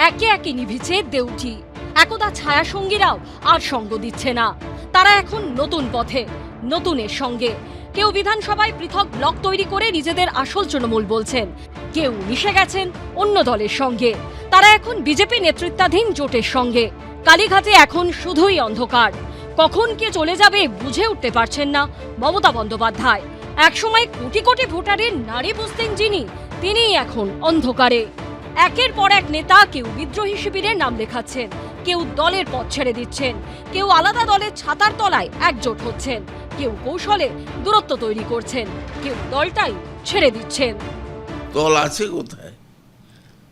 একে একে নিভিছে দেউটি। একদা ছায়া সঙ্গীরাও আর সঙ্গ দিচ্ছে না। তারা এখন নতুন পথে, নতুনের সঙ্গে। কেউ বিধানসভায় পৃথক ব্লক তৈরি করে নিজেদের আসল তৃণমূল বলছেন, কেউ মিশে গেছেন অন্য দলের সঙ্গে। তারা এখন বিজেপি নেতৃত্বাধীন জোটের সঙ্গে। কালীঘাটে এখন শুধুই অন্ধকার। কখন কে চলে যাবে বুঝে উঠতে পারছেন না মমতা বন্দ্যোপাধ্যায়। একসময় কোটি কোটি ভোটারের নারী বুঝতেন যিনি, তিনিই এখন অন্ধকারে। একের পর এক নেতা কেউ বিদ্রোহী শিবিরের নাম লেখাচ্ছেন, কেউ দলের পথ ছেড়ে দিচ্ছেন, কেউ আলাদা দলের ছাতার তলায় একজোট হচ্ছেন, কেউ কৌশলে দূরত্ব তৈরি করছেন, কেউ দলটাই ছেড়ে দিচ্ছেন। দল আছে কোথায়?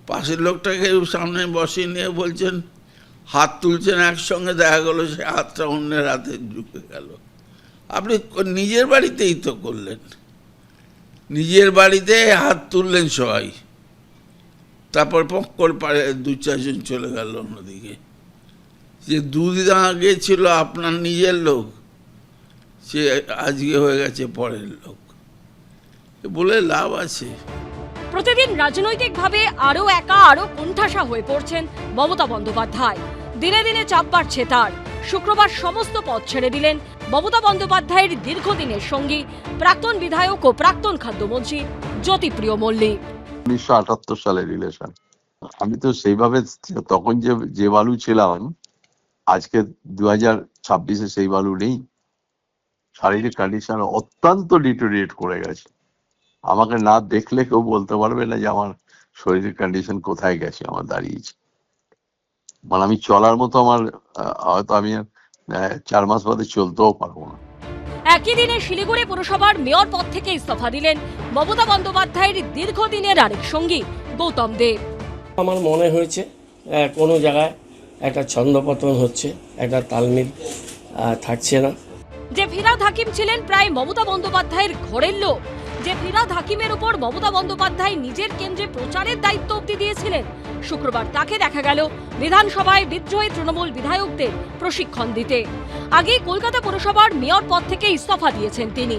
পাশের লোকটাকে সামনে বসিয়ে নিয়ে বলছেন, হাত তুলছেন, একসঙ্গে দেখা গেল সে হাতটা অন্যের হাতে ঢুকে গেল। আপনি নিজের বাড়িতেই তো করলেন, নিজের বাড়িতে হাত তুললেন সবাই, তারপর পক্কর পারে দু চারজন চলে গেল অন্যদিকে। যে দুদিন আগে ছিল আপনার নিজের লোক, সে আজকে হয়ে গেছে পরের লোক। বলে লাভ আছে? প্রতিদিন রাজনৈতিকভাবে আরো একা, আরো কোণঠাসা হয়ে পড়ছেন মমতা বন্দ্যোপাধ্যায়। দিনে দিনে চাপ বাড়ছে তার। শুক্রবার সমস্ত পদ ছেড়ে দিলেন মমতা বন্দ্যোপাধ্যায়ের দীর্ঘদিনের সঙ্গী, প্রাক্তন বিধায়ক ও প্রাক্তন খাদ্যমন্ত্রী জ্যোতিপ্রিয় মল্লিক। 1978 সালের রিলেশন। আমি তো সেইভাবে তখন যে বালু ছিলাম, আজকে 2026-এ সেই বালু নেই। শারীরিক কন্ডিশন অত্যন্ত ডিটোরিয়েট করে গেছে। আমাকে না দেখলে কেউ বলতে পারবে না যে আমার শরীরের কন্ডিশন কোথায় গেছে, আমার দাঁড়িয়েছে। মানে আমি চলার মতো আমার হয়তো আমি 4 মাস বাদে চলতেও পারবো না। একই দিনে শিলিগুড়ি পুরসভার মেয়র পদ থেকে ইস্তফা দিলেন মমতা বন্দ্যোপাধ্যায়ের দীর্ঘদিনের আরেক সঙ্গী গৌতম দেব। আমার মনে হয়েছে কোনো জায়গায় একটা ছন্দপতন হচ্ছে, একটা তালমিল থাকছে না। যে ফিরহাদ হাকিম ছিলেন প্রায় মমতা বন্দ্যোপাধ্যায়ের ঘরের লোক, যে ফিরহাদ হাকিমের উপর মমতা বন্দ্যোপাধ্যায় নিজের কেন্দ্রে প্রচারের দায়িত্ব অব্দি দিয়েছিলেন, শুক্রবার তাকে দেখা গেল বিধানসভায় বিদ্রোহী তৃণমূল বিধায়কদের প্রশিক্ষণ দিতে। আগেই কলকাতা পুরসভার মেয়র পদ থেকে ইস্তফা দিয়েছেন তিনি।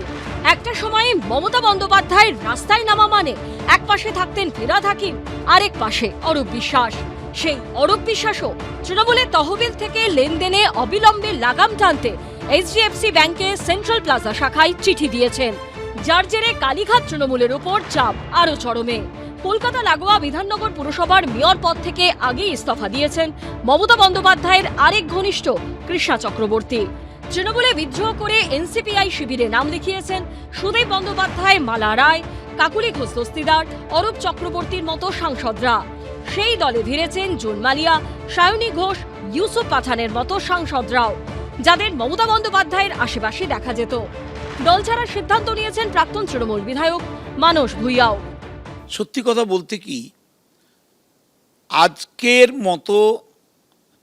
একটা সময়ে মমতা বন্দ্যোপাধ্যায়ের রাস্তায় নামা মানে এক পাশে থাকতেন ফিরহাদ হাকিম, আরেক পাশে অরূপ বিশ্বাস। সেই অরূপ বিশ্বাসও তৃণমূলের তহবিল থেকে লেনদেনে অবিলম্বে লাগাম টানতে এইচডিএফসি ব্যাংকের সেন্ট্রাল প্লাজা শাখায় চিঠি দিয়েছেন, যার জেরে কালীঘাট তৃণমূলের উপর চাপ আরো চরমে। কলকাতা লাগোয়া বিধাননগর পুরসভার মেয়র পদ থেকে আগেই ইস্তফা দিয়েছেন মমতা বন্দ্যোপাধ্যায়ের আরেক ঘনিষ্ঠ কৃষ্ণা চক্রবর্তী। তৃণমূলে বিদ্রোহ করে এনসিপিআই শিবিরে নাম লিখিয়েছেন সুদীপ বন্দ্যোপাধ্যায়, মালা রায়, কাকুলি ঘোষ দস্তিদার, অরূপ চক্রবর্তীর মতো সাংসদরা। সেই দলে ভিড়েছেন জুন মালিয়া, সায়নী ঘোষ, ইউসুফ পাঠানের মতো সাংসদরাও, যাদের মমতা বন্দ্যোপাধ্যায়ের আশেপাশে দেখা যেত। দল ছাড়ার সিদ্ধান্ত নিয়েছেন প্রাক্তন তৃণমূল বিধায়ক মানস ভূঁইয়াও। সত্যি কথা বলতে কি, আজকের মতো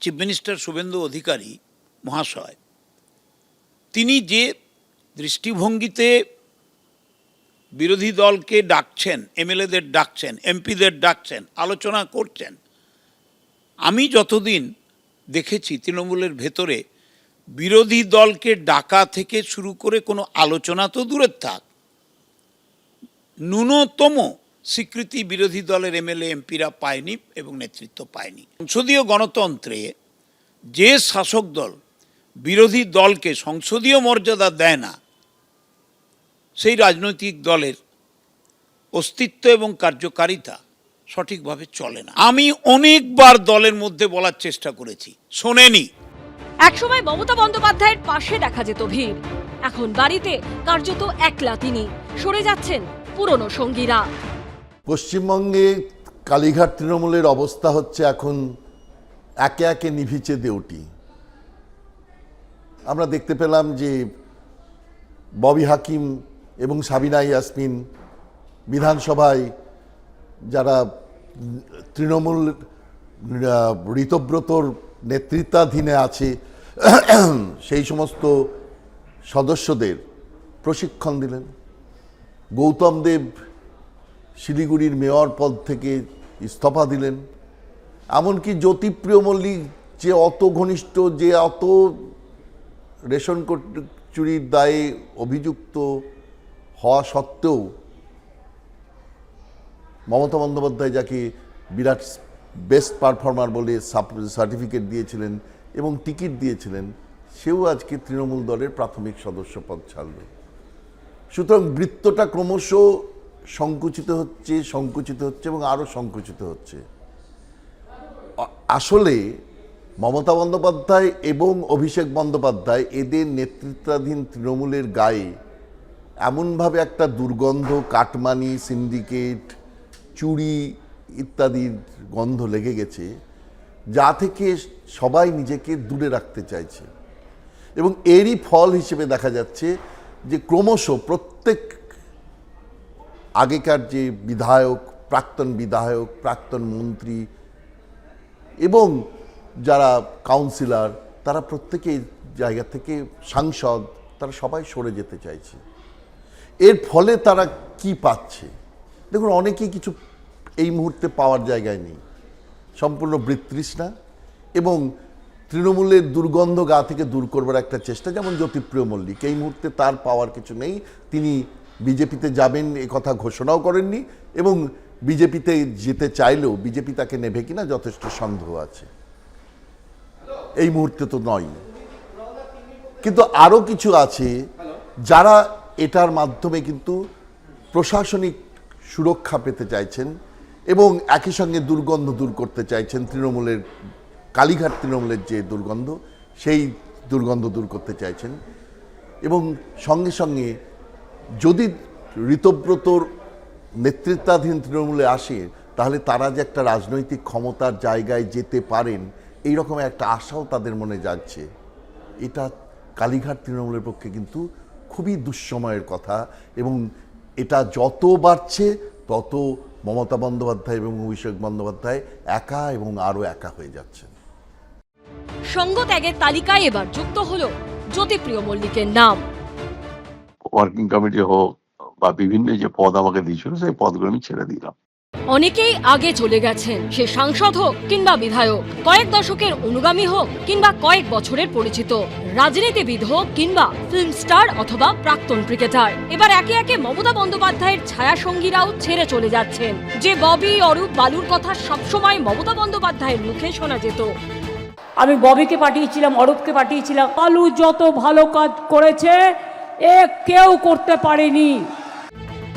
চিফ মিনিস্টার শুভেন্দু অধিকারী মহাশয়, তিনি যে দৃষ্টিভঙ্গিতে বিরোধী দলকে ডাকছেন, এমএলএদের ডাকছেন, এমপিদের ডাকছেন, আলোচনা করছেন, আমি যতদিন দেখেছি তৃণমূলের ভেতরে বিরোধী দলকে ডাকা থেকে শুরু করে কোনো আলোচনা তো দূরের থাক, ন্যূনতম স্বীকৃতি বিরোধী দলের এমএলএ এমপিরা পায়নি এবং নেতৃত্ব পায়নি। সংসদীয় গণতন্ত্রে যে শাসক দল বিরোধী দলকে সংসদীয় মর্যাদা দেয় না, সেই রাজনৈতিক দলের অস্তিত্ব এবং কার্যকারিতা সঠিকভাবে চলে না। আমি অনেকবার দলের মধ্যে বলার চেষ্টা করেছি, শোনেনি। একসময় মমতা বন্দ্যোপাধ্যায়ের পাশে দেখা যেত ভিড়, এখন বাড়িতে কার্যত একলা তিনি। সরে যাচ্ছেন পুরনো সঙ্গীরা। পশ্চিমবঙ্গে কালীঘাট তৃণমূলের অবস্থা হচ্ছে এখন একে একে নিভিচে দেউটি। আমরা দেখতে পেলাম যে ববি হাকিম এবং সাবিনা ইয়াসমিন বিধানসভায়, যারা তৃণমূল ঋতব্রতর নেতৃত্বাধীনে আছে, সেই সমস্ত সদস্যদের প্রশিক্ষণ দিলেন। গৌতম দেব শিলিগুড়ির মেয়র পদ থেকে ইস্তফা দিলেন। এমনকি জ্যোতিপ্রিয় মল্লিক, যে অত ঘনিষ্ঠ, যে অত রেশন চুরির দায়ে অভিযুক্ত হওয়া সত্ত্বেও মমতা বন্দ্যোপাধ্যায় যাকে বিরাট বেস্ট পারফর্মার বলে সার্টিফিকেট দিয়েছিলেন এবং টিকিট দিয়েছিলেন, সেও আজকে তৃণমূল দলের প্রাথমিক সদস্য পদ ছাড়ল। সুতরাং বৃত্তটা ক্রমশ সংকুচিত হচ্ছে এবং আরও সংকুচিত হচ্ছে। আসলে মমতা বন্দ্যোপাধ্যায় এবং অভিষেক বন্দ্যোপাধ্যায় এদের নেতৃত্বাধীন তৃণমূলের গায়ে এমনভাবে একটা দুর্গন্ধ, কাটমানি, সিন্ডিকেট, চুরি ইত্যাদির গন্ধ লেগে গেছে, যা থেকে সবাই নিজেকে দূরে রাখতে চাইছে। এবং এরই ফল হিসেবে দেখা যাচ্ছে যে ক্রমশ প্রত্যেক আগেকার যে বিধায়ক, প্রাক্তন মন্ত্রী এবং যারা কাউন্সিলর, তারা প্রত্যেকে জায়গা থেকে, সাংসদ, তারা সবাই সরে যেতে চাইছে। এর ফলে তারা কি পাচ্ছে? দেখুন, অনেকেই কিছু এই মুহূর্তে পাওয়ার জায়গায় নেই, সম্পূর্ণ বৃত্তৃষ্ণা এবং তৃণমূলের দুর্গন্ধ গা থেকে দূর করবার একটা চেষ্টা। যেমন জ্যোতিপ্রিয় মল্লিক, এই মুহূর্তে তার পাওয়ার কিছু নেই, তিনি বিজেপিতে যাবেন এ কথা ঘোষণাও করেননি এবং বিজেপিতে যেতে চাইলেও বিজেপি তাকে নেবে কিনা যথেষ্ট সন্দেহ আছে, এই মুহূর্তে তো নয়। কিন্তু আরও কিছু আছে যারা এটার মাধ্যমে কিন্তু প্রশাসনিক সুরক্ষা পেতে চাইছেন এবং একই সঙ্গে দুর্গন্ধ দূর করতে চাইছেন। তৃণমূলের কালীঘাট তৃণমূলের যে দুর্গন্ধ, সেই দুর্গন্ধ দূর করতে চাইছেন এবং সঙ্গে সঙ্গে যদি ঋতব্রতর নেতৃত্বাধীন তৃণমূলে আসে, তাহলে তারা যে একটা রাজনৈতিক ক্ষমতার জায়গায় যেতে পারেন, এই রকম একটা আশাও তাদের মনে জাগছে। এটা কালীঘাট তৃণমূলের পক্ষে কিন্তু খুবই দুঃসময়ের কথা এবং এটা যত বাড়ছে তত মমতা বন্দ্যোপাধ্যায় এবং অভিষেক বন্দ্যোপাধ্যায় একা এবং আরও একা হয়ে যাচ্ছেন। সঙ্গ ত্যাগের তালিকায় এবার যুক্ত হলো জ্যোতিপ্রিয় মল্লিকের নাম। ওয়ার্কিং কমিটি হোক বা বিভিন্ন যে পদ আমাকে দিয়েছিল, সেই পদগুলো আমি ছেড়ে দিলাম। অনেকেই আগে চলে গেছেন, সে সাংসদ হোক কিংবা বিধায়ক, কয়েক দশকের অনুগামী হোক কিংবা কয়েক বছরের পরিচিত, রাজনীতিবিদ হোক কিংবা ফিল্ম স্টার অথবা প্রাক্তন ক্রিকেটার। এবার একে একে মমতা বন্দ্যোপাধ্যায়ের ছায়া সঙ্গীরাও ছেড়ে চলে যাচ্ছেন। যে ববি, অরূপ, বালুর কথা সবসময় মমতা বন্দ্যোপাধ্যায়ের মুখে শোনা যেত। আমি ববিকে পাঠিয়েছিলাম, অরূপকে পাঠিয়েছিলাম। বালু যত ভালো কাজ করেছে এ কেউ করতে পারেনি।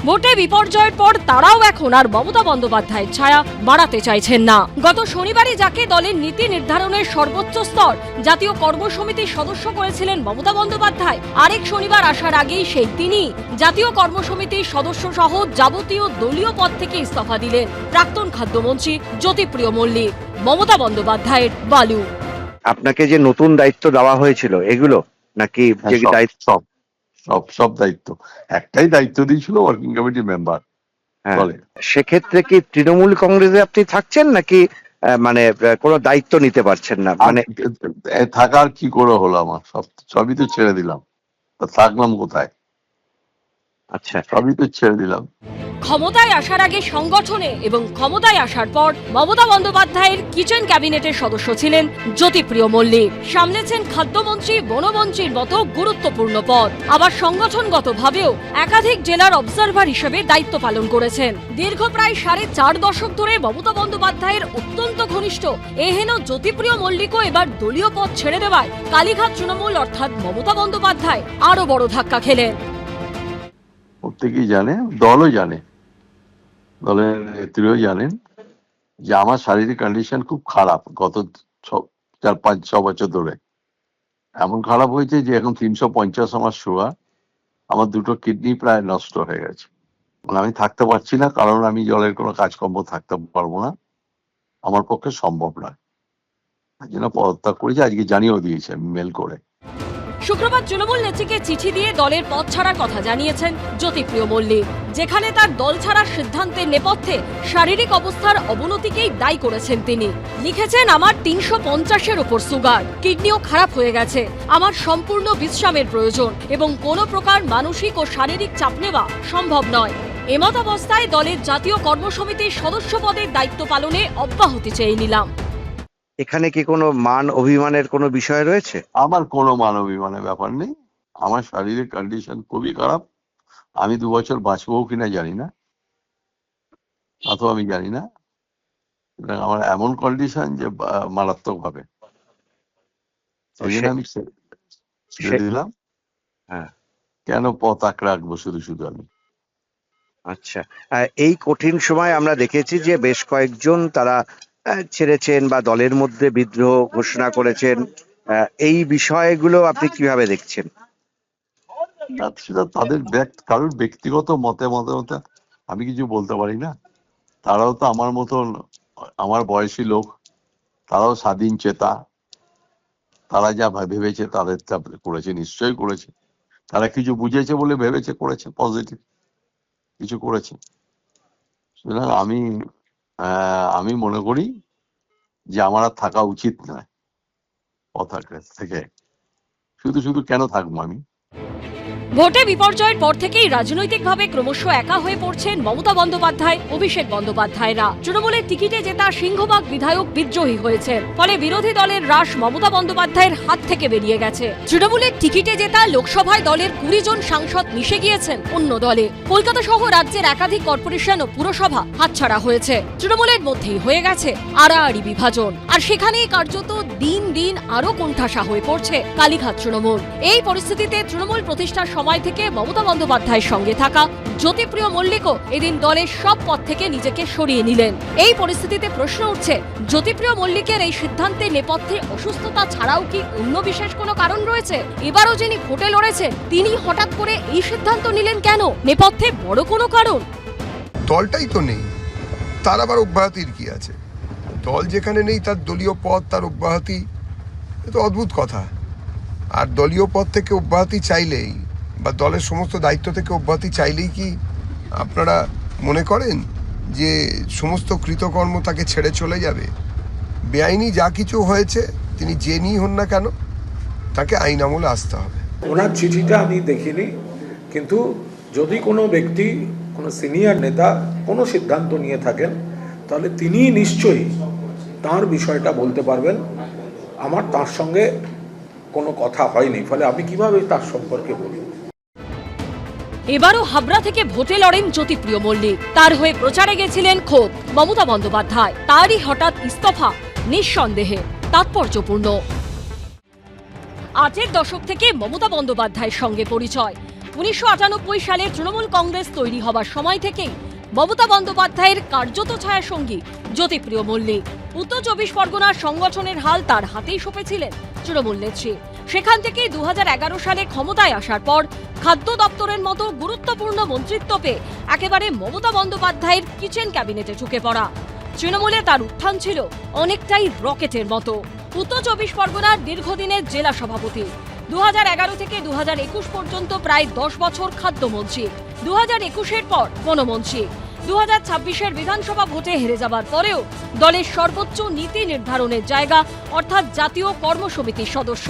ভোটে বিপর্যয়ের পর তারাও এখন আর মমতা বন্দ্যোপাধ্যায়ের ছায়া বাড়াতে চাইছেন না। গত শনিবারই যাকে দলের নীতি নির্ধারণের সর্বোচ্চ স্তর জাতীয় কর্মসমিতির সদস্য করেছিলেন মমতা বন্দ্যোপাধ্যায়, আরেক শনিবার আসার আগেই সেই তিনি জাতীয় কর্মসমিতির সদস্য সহ যাবতীয় দলীয় পদ থেকে ইস্তফা দিলেন প্রাক্তন খাদ্যমন্ত্রী জ্যোতিপ্রিয় মল্লিক। মমতা বন্দ্যোপাধ্যায়ের বালু। আপনাকে যে নতুন দায়িত্ব দেওয়া হয়েছিল এগুলো নাকি যে দায়িত্ব? সব দায়িত্ব, একটাই দায়িত্ব দিয়েছিল ওয়ার্কিং কমিটি মেম্বার। সেক্ষেত্রে কি তৃণমূল কংগ্রেসে আপনি থাকছেন নাকি মানে কোনো দায়িত্ব নিতে পারছেন না? মানে থাকার কি করে হলো, আমার সবই তো ছেড়ে দিলাম, থাকলাম কোথায়? আচ্ছা, সবই তো ছেড়ে দিলাম। ক্ষমতায় আসার আগে সংগঠনে এবং ক্ষমতায় আসার পর মমতা বন্দ্যোপাধ্যায়ের কিচেন ক্যাবিনেটের সদস্য ছিলেন জ্যোতিপ্রিয় মল্লিক। সামলেছেন খাদ্যমন্ত্রী, বনমন্ত্রীর মতো গুরুত্বপূর্ণ পদ। আবার সংগঠনগতভাবেও একাধিক জেলার অবজারভার হিসেবে দায়িত্ব পালন করেছেন। দীর্ঘ প্রায় 4.5 দশক ধরে মমতা বন্দ্যোপাধ্যায়ের অত্যন্ত ঘনিষ্ঠ এহেন জ্যোতিপ্রিয় মল্লিকও এবার দলীয় পদ ছেড়ে দেওয়ায় কালীঘাট তৃণমূল অর্থাৎ মমতা বন্দ্যোপাধ্যায় আরো বড় ধাক্কা খেলেন। প্রত্যেকেই জানে, দলও জানে, দলের নেত্রীও জানেন যে আমার শারীরিক কন্ডিশন খুব খারাপ। গত 4-5-6 বছর ধরে এমন খারাপ হয়েছে যে এখন 350 আমার সুগার, আমার 2টো কিডনি প্রায় নষ্ট হয়ে গেছে। আমি থাকতে পারছি না, কারণ আমি জলের কোনো কাজকর্ম থাকতে পারবো না, আমার পক্ষে সম্ভব নয়। তাই জন্য পদত্যাগ করেছি, আজকে জানিয়েও দিয়েছে মেল করে। শুক্রবার তৃণমূল নেত্রীকে চিঠি দিয়ে দলের পদ ছাড়ার কথা জানিয়েছেন জ্যোতিপ্রিয় মল্লিক, যেখানে তার দল ছাড়ার সিদ্ধান্তের নেপথ্যে শারীরিক অবস্থার অবনতিকেই দায়ী করেছেন তিনি। লিখেছেন, আমার 350-এর উপর সুগার, কিডনিও খারাপ হয়ে গেছে, আমার সম্পূর্ণ বিশ্রামের প্রয়োজন এবং কোনো প্রকার মানসিক ও শারীরিক চাপ নেওয়া সম্ভব নয়। এমতাবস্থায় দলের জাতীয় কর্মসমিতির সদস্য পদের দায়িত্ব পালনে অব্যাহতি চেয়ে নিলাম। এখানে কি কোনো মান অভিমানের কোনো বিষয় রয়েছে? আমার কোনো মান অভিমানের ব্যাপার নেই। আমার শারীরিক কন্ডিশন খুবই খারাপ। আমি 2 বছর বাঁচবো কিনা জানি না, অথবা আমি জানি না। আমার এমন কন্ডিশন যে মারাত্মক ভাবে, ওই জন্য আমি ছেড়ে দিলাম। হ্যাঁ, কেন পথ আঁকড়ে রাখবো শুধু শুধু আমি। আচ্ছা। এই কঠিন সময় আমরা দেখেছি যে বেশ কয়েকজন তারা ছেড়েছেন বা দলের মধ্যে বিদ্রোহ ঘোষণা করেছেন। এই বিষয়গুলো আপনি কিভাবে দেখছেন? না, সেটা তাদের কারোর ব্যক্তিগত মতে আমি কিছু বলতে পারি না। তারাও তো আমার মতন, আমার বয়সী লোক, তারাও স্বাধীন চেতা। তারা যা ভেবেছে তাদের তা করেছে, নিশ্চয়ই করেছে। তারা কিছু বুঝেছে বলে ভেবেছে, করেছে, পজিটিভ কিছু করেছে। সুতরাং আমি মনে করি যে আমার আর থাকা উচিত নয় পথ আঁকড়ে থেকে। শুধু শুধু কেন থাকবো আমি? ভোটে বিপর্যয়ের পর থেকেই রাজনৈতিকভাবে ক্রমশ একা হয়ে পড়ছেন মমতা বন্দ্যোপাধ্যায়, অভিষেক বন্দ্যোপাধ্যায়রা। তৃণমূলের টিকিটে জেতা সিংহভাগ বিধায়ক বিদ্রোহী হয়েছেন, ফলে বিরোধী দলের রাশ মমতা বন্দ্যোপাধ্যায়ের হাত থেকে বেরিয়ে গেছে। তৃণমূলের টিকিটে জেতা লোকসভায় দলের 20 জন সাংসদ মিশে গিয়েছেন অন্য দলে। কলকাতা সহ রাজ্যের একাধিক কর্পোরেশন ও পুরসভা হাতছাড়া হয়েছে। তৃণমূলের মধ্যেই হয়ে গেছে আড়াআড়ি বিভাজন, আর সেখানেই কার্যত দিন দিন আরো কোণঠাসা হয়ে পড়ছে কালীঘাট তৃণমূল। এই পরিস্থিতিতে তৃণমূল প্রতিষ্ঠার সময় থেকে মমতা বন্দ্যোপাধ্যায়ের সঙ্গে থাকা জ্যোতিপ্রিয় মল্লিকও এদিন দলের সব পদ থেকে নিজেকে সরিয়ে নিলেন। এই পরিস্থিতিতে প্রশ্ন উঠছে, জ্যোতিপ্রিয় মল্লিকের এই সিদ্ধান্তে নেপথ্যে অসুস্থতা ছাড়াও কি অন্য বিশেষ কোনো কারণ রয়েছে? এবারও যিনি ভোটে লড়েছেন তিনি হঠাৎ করে এই সিদ্ধান্ত নিলেন কেন? নেপথ্যে বড় কোনো কারণ? দলটাই তো নেই, তার আবার অব্যাহতির কি আছে? দল যেখানে নেই তার দলীয় পদ, তার অব্যাহতি, এ তো অদ্ভুত কথা। আর দলীয় পদ থেকে অব্যাহতি চাইলেই বা দলের সমস্ত দায়িত্ব থেকে অব্যাহতি চাইলেই কি আপনারা মনে করেন যে সমস্ত কৃতকর্ম তাকে ছেড়ে চলে যাবে? বেআইনি যা কিছু হয়েছে তিনি যে নিয়েই হন না কেন তাকে আইন আমলে আসতে হবে। ওনার চিঠিটা আমি দেখিনি, কিন্তু যদি কোনো ব্যক্তি, কোনো সিনিয়র নেতা কোনো সিদ্ধান্ত নিয়ে থাকেন তাহলে তিনি নিশ্চয়ই তার বিষয়টা বলতে পারবেন। আমার তার সঙ্গে কোনো কথা হয়নি, ফলে আমি কিভাবে তার সম্পর্কে বলব? এবারও হাবড়া থেকে ভোটে লড়েন জ্যোতিপ্রিয় মল্লিক। তার হয়ে প্রচারে গেছিলেন খোদ মমতা বন্দ্যোপাধ্যায়। তারই হঠাৎ ইস্তফা নিঃসন্দেহে তাৎপর্যপূর্ণ। 8 দশক থেকে মমতা বন্দ্যোপাধ্যায়ের সঙ্গে পরিচয়। 1998 সালে তৃণমূল কংগ্রেস তৈরি হবার সময় থেকেই মমতা বন্দ্যোপাধ্যায়ের কার্যত ছায়া সঙ্গী জ্যোতিপ্রিয় মল্লিক। উত্তর 24 পরগনার সংগঠনের হাল তার হাতেই সঁপেছিলেন তৃণমূল নেত্রী। সেখান থেকে 2011 সালে ক্ষমতায় আসার পর খাদ্য দপ্তরের মতো গুরুত্বপূর্ণ মন্ত্রিত্ব পেয়ে একেবারে মমতা বন্দ্যোপাধ্যায়ের কিচেন ক্যাবিনেটে ঢুকে পড়া। তৃণমূলে তার উত্থান ছিল অনেকটাই রকেটের মতো। উত্তর 24 পরগনার দীর্ঘদিনের জেলা সভাপতি, 2011 থেকে 2021 পর্যন্ত প্রায় 10 বছর খাদ্যমন্ত্রী, 2021-এর পর বনমন্ত্রী, 2026-এর বিধানসভা ভোটে হেরে যাবার পরেও দলের সর্বোচ্চ নীতি নির্ধারণের জায়গা অর্থাৎ জাতীয় কর্মসমিতির সদস্য।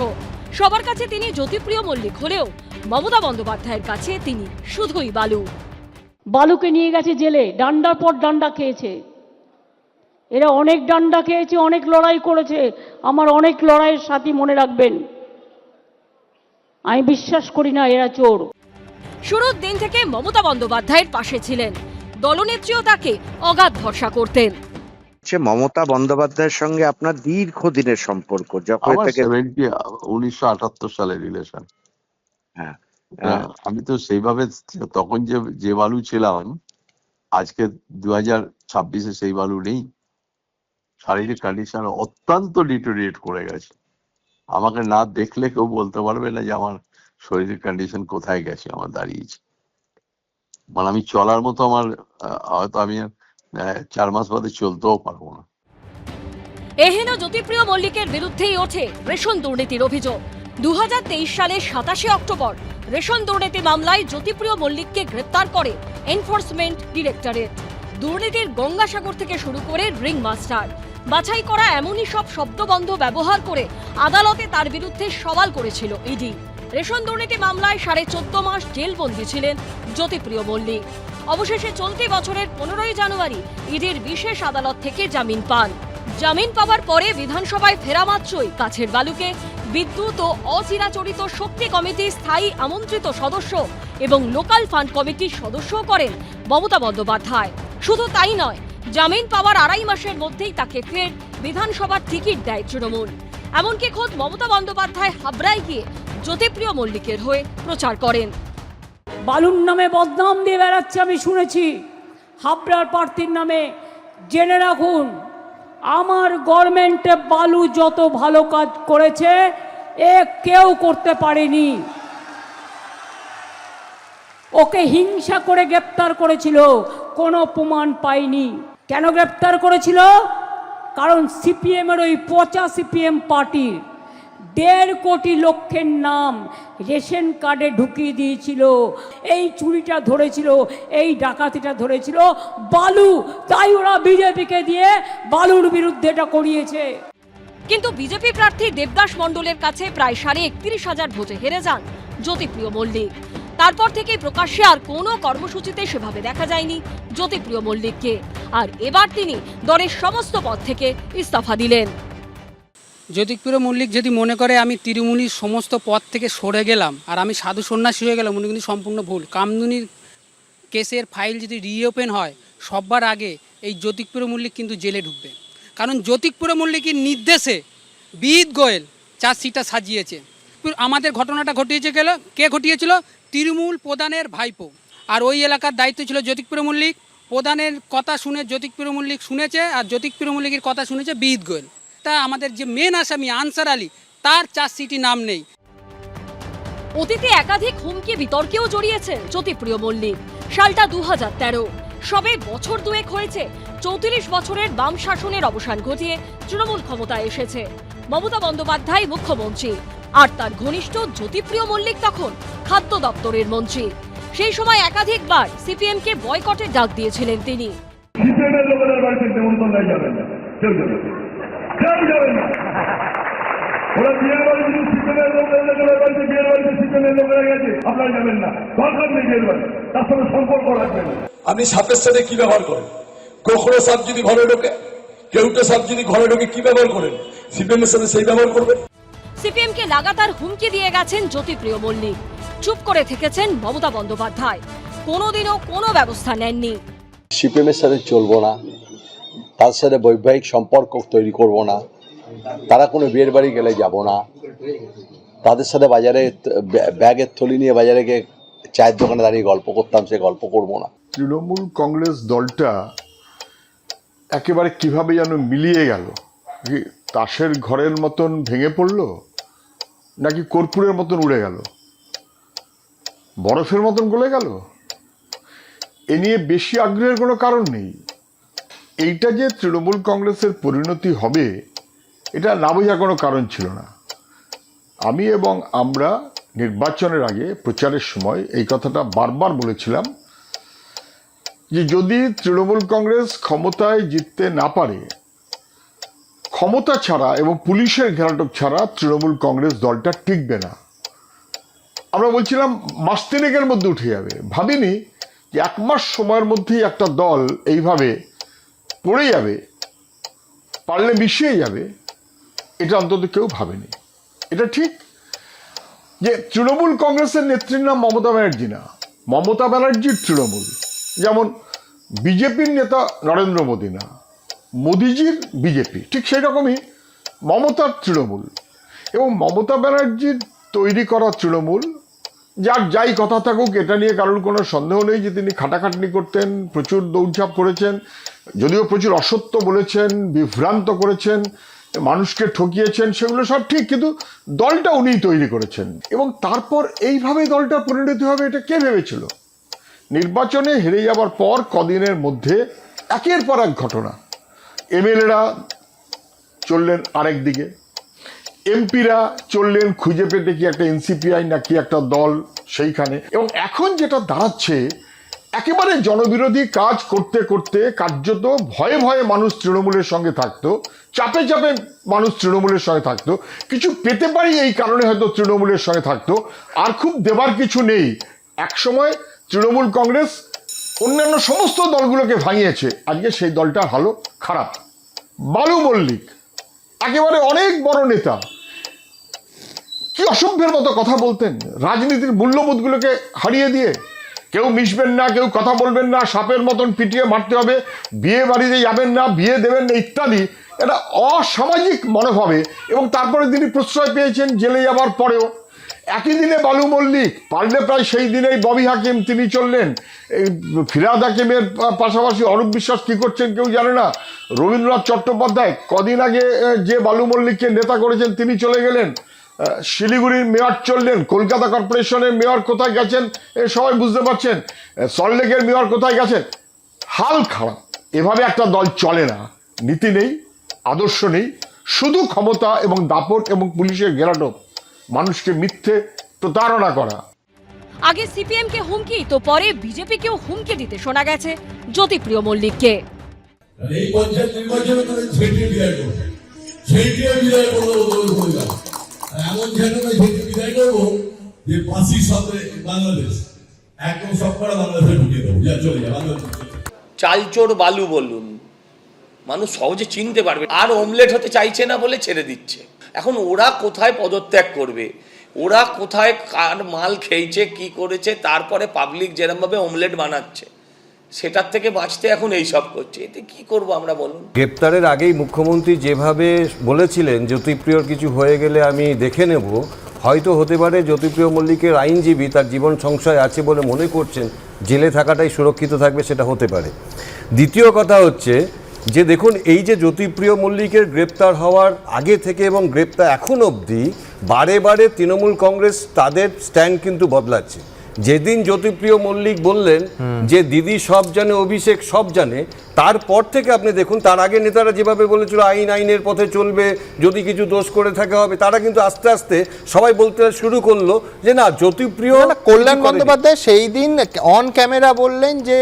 সবার কাছে তিনি জ্যোতিপ্রিয় মল্লিক হলেও মমতা বন্দ্যোপাধ্যায়ের কাছে তিনি শুধুই বালু। বালুকে নিয়ে গেছে জেলে, ডান্ডার পর ডান্ডা খেয়েছে। এরা অনেক ডান্ডা খেয়েছে, অনেক লড়াই করেছে। আমার অনেক লড়াইয়ের সাথী, মনে রাখবেন। আমি বিশ্বাস করি না এরা চোর। শুরুর দিন থেকে মমতা বন্দ্যোপাধ্যায়ের পাশে ছিলেন, দলনেত্রীও তাকে অগাধ ভরসা করতেন। মমতা বন্দ্যোপাধ্যায়ের সঙ্গে আপনার দীর্ঘদিনের সম্পর্ক, যখন আমার থেকে 1978 সালের রিলেশন। হ্যাঁ, আমি তো সেইভাবে তখন যে বালু ছিলাম, আজকে 2026-এ সেই বালু নেই। শারীরিক কন্ডিশন অত্যন্ত ডিটোরিয়েট করে গেছে। আমাকে না দেখলে কেউ বলতে পারবে না যে আমার শরীরের কন্ডিশন কোথায় গেছে, আমার দাঁড়িয়েছে। মানে আমি চলার মতো আমার হয়তো আমি 4 মাস বাদে চলতেও পারবো না। এহেন জ্যোতিপ্রিয় মল্লিকের বিরুদ্ধেই ওঠে রেশন দুর্নীতির অভিযোগ। 2023 সালের 27 অক্টোবর রেশন দুর্নীতি মামলায় জ্যোতিপ্রিয় মল্লিককে গ্রেপ্তার করে এনফোর্সমেন্ট ডিরেক্টরেট। দুর্নীতির গঙ্গাসাগর থেকে শুরু করে রিং মাস্টার, বাছাই করা এমনই সব শব্দবন্ধ ব্যবহার করে আদালতে তার বিরুদ্ধে সওয়াল করেছিল ইডি। রেশন দুর্নীতি মামলায় 14.5 মাস জেলবন্দী ছিলেন জ্যোতিপ্রিয় মল্লিক। অবশেষে চলতি বছরের 15 জানুয়ারি ইডির বিশেষ আদালত থেকে জামিন পান। জামিন পাওয়ার পরে বিধানসভায় ফেরা মাত্রই কাছের বালুকে বিদ্যুৎ ও অচিরাচরিত শক্তি কমিটির স্থায়ী আমন্ত্রিত সদস্য এবং লোকাল ফান্ড কমিটির সদস্য করেন মমতা বন্দ্যোপাধ্যায়। শুধু তাই নয়, জামিন পাওয়ার 2.5 মাসের মধ্যেই তাকে ফের বিধানসভার টিকিট দেয় তৃণমূল। এমনকি খোদ মমতা বন্দ্যোপাধ্যায় হাবড়ায় গিয়ে জ্যোতিপ্রিয় মল্লিকের হয়ে প্রচার করেন। বালুর নামে বদনাম দিয়ে বেড়াচ্ছে আমি শুনেছি, হাবড়ার প্রার্থীর নামে। জেনে রাখুন, আমার গভর্নমেন্টে বালু যত ভালো কাজ করেছে এ কেউ করতে পারেনি। ওকে হিংসা করে গ্রেপ্তার করেছিল, কোনো প্রমাণ পাইনি। কেন গ্রেপ্তার করেছিল? কারণ সিপিএমের ওই পচা সিপিএম পার্টির 1.5 কোটি লোকের নাম রেশন কার্ডে ঢুকিয়ে দিয়েছিল। এই চুরিটা ধরেছিল, এই ডাকাতিটা ধরেছিল বালু, তাই ওরা বিজেপিকে দিয়ে বালুর বিরুদ্ধে এটা করিয়েছে। কিন্তু বিজেপি প্রার্থী দেবদাস মণ্ডলের কাছে প্রায় 31,500 ভোটে হেরে যান জ্যোতিপ্রিয় মল্লিক। তারপর থেকে প্রকাশ্যে আর কোনো কর্মসূচিতে সেভাবে দেখা যায়নি জ্যোতিপ্রিয় মল্লিককে। আর এবার তিনি দলের সমস্ত পদ থেকে ইস্তফা দিলেন। জ্যোতিপ্রিয় মল্লিক যদি মনে করে আমি তৃণমূলের সমস্ত পদ থেকে সরে গেলাম আর আমি সাধু সন্ন্যাসী হয়ে গেলাম, উনি কিন্তু সম্পূর্ণ ভুল। কামদুনির কেসের ফাইল যদি রিওপেন হয়, সবার আগে এই জ্যোতিপ্রিয় মল্লিক কিন্তু জেলে ঢুকবে। কারণ জ্যোতিপ্রিয় মল্লিকের নির্দেশে বিদ গোয়েল চার্জশিটটা সাজিয়েছে। আমাদের ঘটনাটা কে ঘটিয়েছিল? তৃণমূল প্রধানের ভাইপো। আর ওই এলাকার দায়িত্ব ছিল জ্যোতিপ্রিয় মল্লিক। প্রধানের কথা শুনে জ্যোতিপ্রিয় মল্লিক শুনেছে, আর জ্যোতিপ্রিয় মল্লিকের কথা শুনেছে বিদ গোয়েল। তা আমাদের যে মেন আসামি আনসার আলী, তার চার্জশিটে নাম নেই। অতীতে একাধিক হুমকি বিতর্কেও জড়িয়েছেন জ্যোতিপ্রিয় মল্লিক। সালটা 2013। সবে বছর দুয়েক হয়েছে 34 বছরের বাম শাসনের অবসান ঘটিয়ে তৃণমূল ক্ষমতায় এসেছে। মমতা বন্দ্যোপাধ্যায় মুখ্যমন্ত্রী, আর তার ঘনিষ্ঠ জ্যোতিপ্রিয় মল্লিক তখন খাদ্য দপ্তরের মন্ত্রী। সেই সময় একাধিকবার সিপিএমকে বয়কটের ডাক দিয়েছিলেন তিনি। আপনি সাপের সাথে কি ব্যবহার করেন? কোকড়ো সাপ যদি ঘরে ঢোকে, কেউটে সাপ যদি ঘরে ঢোকে, কি ব্যবহার করেন? সিপিএমের সাথে সেই ব্যবহার করবেন। সিপিএমকে লাগাতার হুমকি দিয়ে গেছেন জ্যোতিপ্রিয় মল্লিক। চুপ করে থেকেছেন মমতা বন্দ্যোপাধ্যায়, কোনোদিনও কোনো ব্যবস্থা নেননি। সিপিএমের সাথে চলবো না, তার সাথে বৈবাহিক সম্পর্ক তৈরি করব না, তারা কোনো বিয়ের বাড়ি গেলে যাব না, তাদের সাথে বাজারে ব্যাগের থলি নিয়ে বাজারে গিয়ে চায়ের দোকানে দাঁড়িয়ে গল্প করতাম, সে গল্প করবো না। তৃণমূল কংগ্রেস দলটা একেবারে কিভাবে যেন মিলিয়ে গেল। তাসের ঘরের মতন ভেঙে পড়লো, নাকি কর্পূরের মতন উড়ে গেল, বরফের মতন গলে গেল। এ নিয়ে বেশি আগ্রহের কোনো কারণ নেই। এইটা যে তৃণমূল কংগ্রেসের পরিণতি হবে, এটা না বোঝার কোনো কারণ ছিল না। আমি এবং আমরা নির্বাচনের আগে প্রচারের সময় এই কথাটা বারবার বলেছিলাম যে যদি তৃণমূল কংগ্রেস ক্ষমতায় জিততে না পারে, ক্ষমতা ছাড়া এবং পুলিশের ঘেরাটোপ ছাড়া তৃণমূল কংগ্রেস দলটা টিকবে না। আমরা বলছিলাম মাস তিনেকের মধ্যে উঠে যাবে। ভাবিনি যে 1 মাস সময়ের মধ্যেই একটা দল এইভাবে পড়ে যাবে, পারলে মিশিয়ে যাবে, এটা অন্তত কেউ ভাবেনি। এটা ঠিক যে তৃণমূল কংগ্রেসের নেত্রীর নাম মমতা ব্যানার্জি না, মমতা ব্যানার্জির তৃণমূল। যেমন বিজেপির নেতা নরেন্দ্র মোদী না, মোদিজির বিজেপি, ঠিক সেই রকমই মমতার তৃণমূল। এবং মমতা ব্যানার্জির তৈরি করা তৃণমূল, যার যাই কথা থাকুক, এটা নিয়ে কারোর কোনো সন্দেহ নেই যে তিনি খাটাখাটনি করতেন, প্রচুর দৌড়ঝাঁপ করেছেন, যদিও প্রচুর অসত্য বলেছেন, বিভ্রান্ত করেছেন, মানুষকে ঠকিয়েছেন, সেগুলো সব ঠিক, কিন্তু দলটা উনিই তৈরি করেছেন। এবং তারপর এইভাবে দলটা পরিণতি হবে, এটা কে ভেবেছিল? নির্বাচনে হেরে যাবার পর কদিনের মধ্যে একের পর এক ঘটনা। এমএলএরা চললেন আরেক দিকে, এমপিরা চললেন খুঁজে পেতে কি একটা এনসিপিআই নাকি একটা দল সেইখানে। এবং এখন যেটা দাঁড়াচ্ছে, একেবারে জনবিরোধী কাজ করতে করতে কার্যত ভয়ে ভয়ে মানুষ তৃণমূলের সঙ্গে থাকতো, চাপে চাপে মানুষ তৃণমূলের সঙ্গে থাকতো, কিছু পেতে পারি এই কারণে হয়তো তৃণমূলের সঙ্গে থাকতো, আর খুব দেবার কিছু নেই। একসময় তৃণমূল কংগ্রেস অন্যান্য সমস্ত দলগুলোকে ভাঙিয়েছে, আজকে সেই দলটা ভালো খারাপ। বালু মল্লিক একেবারে অনেক বড় নেতা, কি অসভ্যের মতো কথা বলতেন, রাজনীতির মূল্যবোধগুলোকে হারিয়ে দিয়ে কেউ মিশবেন না, কেউ কথা বলবেন না, সাপের মতন পিটিয়ে মারতে হবে, বিয়ে বাড়িতে যাবেন না, বিয়ে দেবেন না ইত্যাদি, এটা অসামাজিক মনোভাবে। এবং তারপরে তিনি প্রশ্রয় পেয়েছেন জেলে যাবার পরেও। একই দিনে বালু মল্লিক, পারলে প্রায় সেই দিনেই ববি হাকিম তিনি চললেন। এই ফিরহাদ হাকিমের পাশাপাশি অরূপ বিশ্বাস কী করছেন কেউ জানে না। রবীন্দ্রনাথ চট্টোপাধ্যায় কদিন আগে যে বালু মল্লিককে নেতা করেছেন তিনি চলে গেলেন। শিলিগুড়ির মেয়র চললেন, কলকাতা কর্পোরেশনের মেয়র কোথায় গেছেন সবাই বুঝতে পারছেন, সল্টলেকের মেয়র কোথায় গেছেন। হাল খারাপ। এভাবে একটা দল চলে না, নীতি নেই, আদর্শ নেই, শুধু ক্ষমতা এবং দাপট এবং পুলিশের ঘেরাটোপ, মানুষকে মিথ্যে প্রতারণা করা। আগে সিপিএম কে হুমকি তো পরে বিজেপিকেও হুমকি দিতে শোনা গেছে জ্যোতিপ্রিয় মল্লিককে। এই পঞ্চায়েত নির্বাচনে করে ঝেঁটিয়ে বিদায় করবো, ঝেঁটিয়ে বিদায় করবো, এমন ঝেঁটে বিদায় করবো যে পাশি সাথে বাংলাদেশ একদম সব করা বাংলাদেশে ঢুকিয়ে দেবো, যা চলে যায় বাংলাদেশ। চালচোর বালু বলুন, মানুষ সহজে চিনতে পারবে। আর অমলেট হতে চাইছে না বলে ছেড়ে দিচ্ছে। এখন ওরা কোথায় পদত্যাগ করবে, ওরা কোথায় কার মাল খেয়েছে কি করেছে, তারপরে পাবলিক যেরকমভাবে অমলেট বানাচ্ছে, সেটার থেকে বাঁচতে এখন এই সব করছে। এতে কি করব আমরা বলুন। গ্রেপ্তারের আগেই মুখ্যমন্ত্রী যেভাবে বলেছিলেন জ্যোতিপ্রিয়র কিছু হয়ে গেলে আমি দেখে নেব, হয়তো হতে পারে জ্যোতিপ্রিয় মল্লিকের আইনজীবী তার জীবন সংশয় আছে বলে মনে করছেন জেলে থাকাটাই সুরক্ষিত থাকবে, সেটা হতে পারে। দ্বিতীয় কথা হচ্ছে যে দেখুন, এই যে জ্যোতিপ্রিয় মল্লিকের গ্রেপ্তার হওয়ার আগে থেকে এবং গ্রেপ্তার এখন অবধি বারে বারে তৃণমূল কংগ্রেস তাদের স্ট্যান্ড কিন্তু বদলাচ্ছে। যেদিন জ্যোতিপ্রিয় মল্লিক বললেন যে দিদি সব জানে, অভিষেক সব জানে, তারপর থেকে আপনি দেখুন তার আগে নেতারা যেভাবে বলেছিল আইন আইনের পথে চলবে, যদি কিছু দোষ করে থাকে হবে, তারা কিন্তু আস্তে আস্তে সবাই বলতে শুরু করলো যে না জ্যোতিপ্রিয়। কল্যাণ বন্দ্যোপাধ্যায় সেই দিন অন ক্যামেরা বললেন যে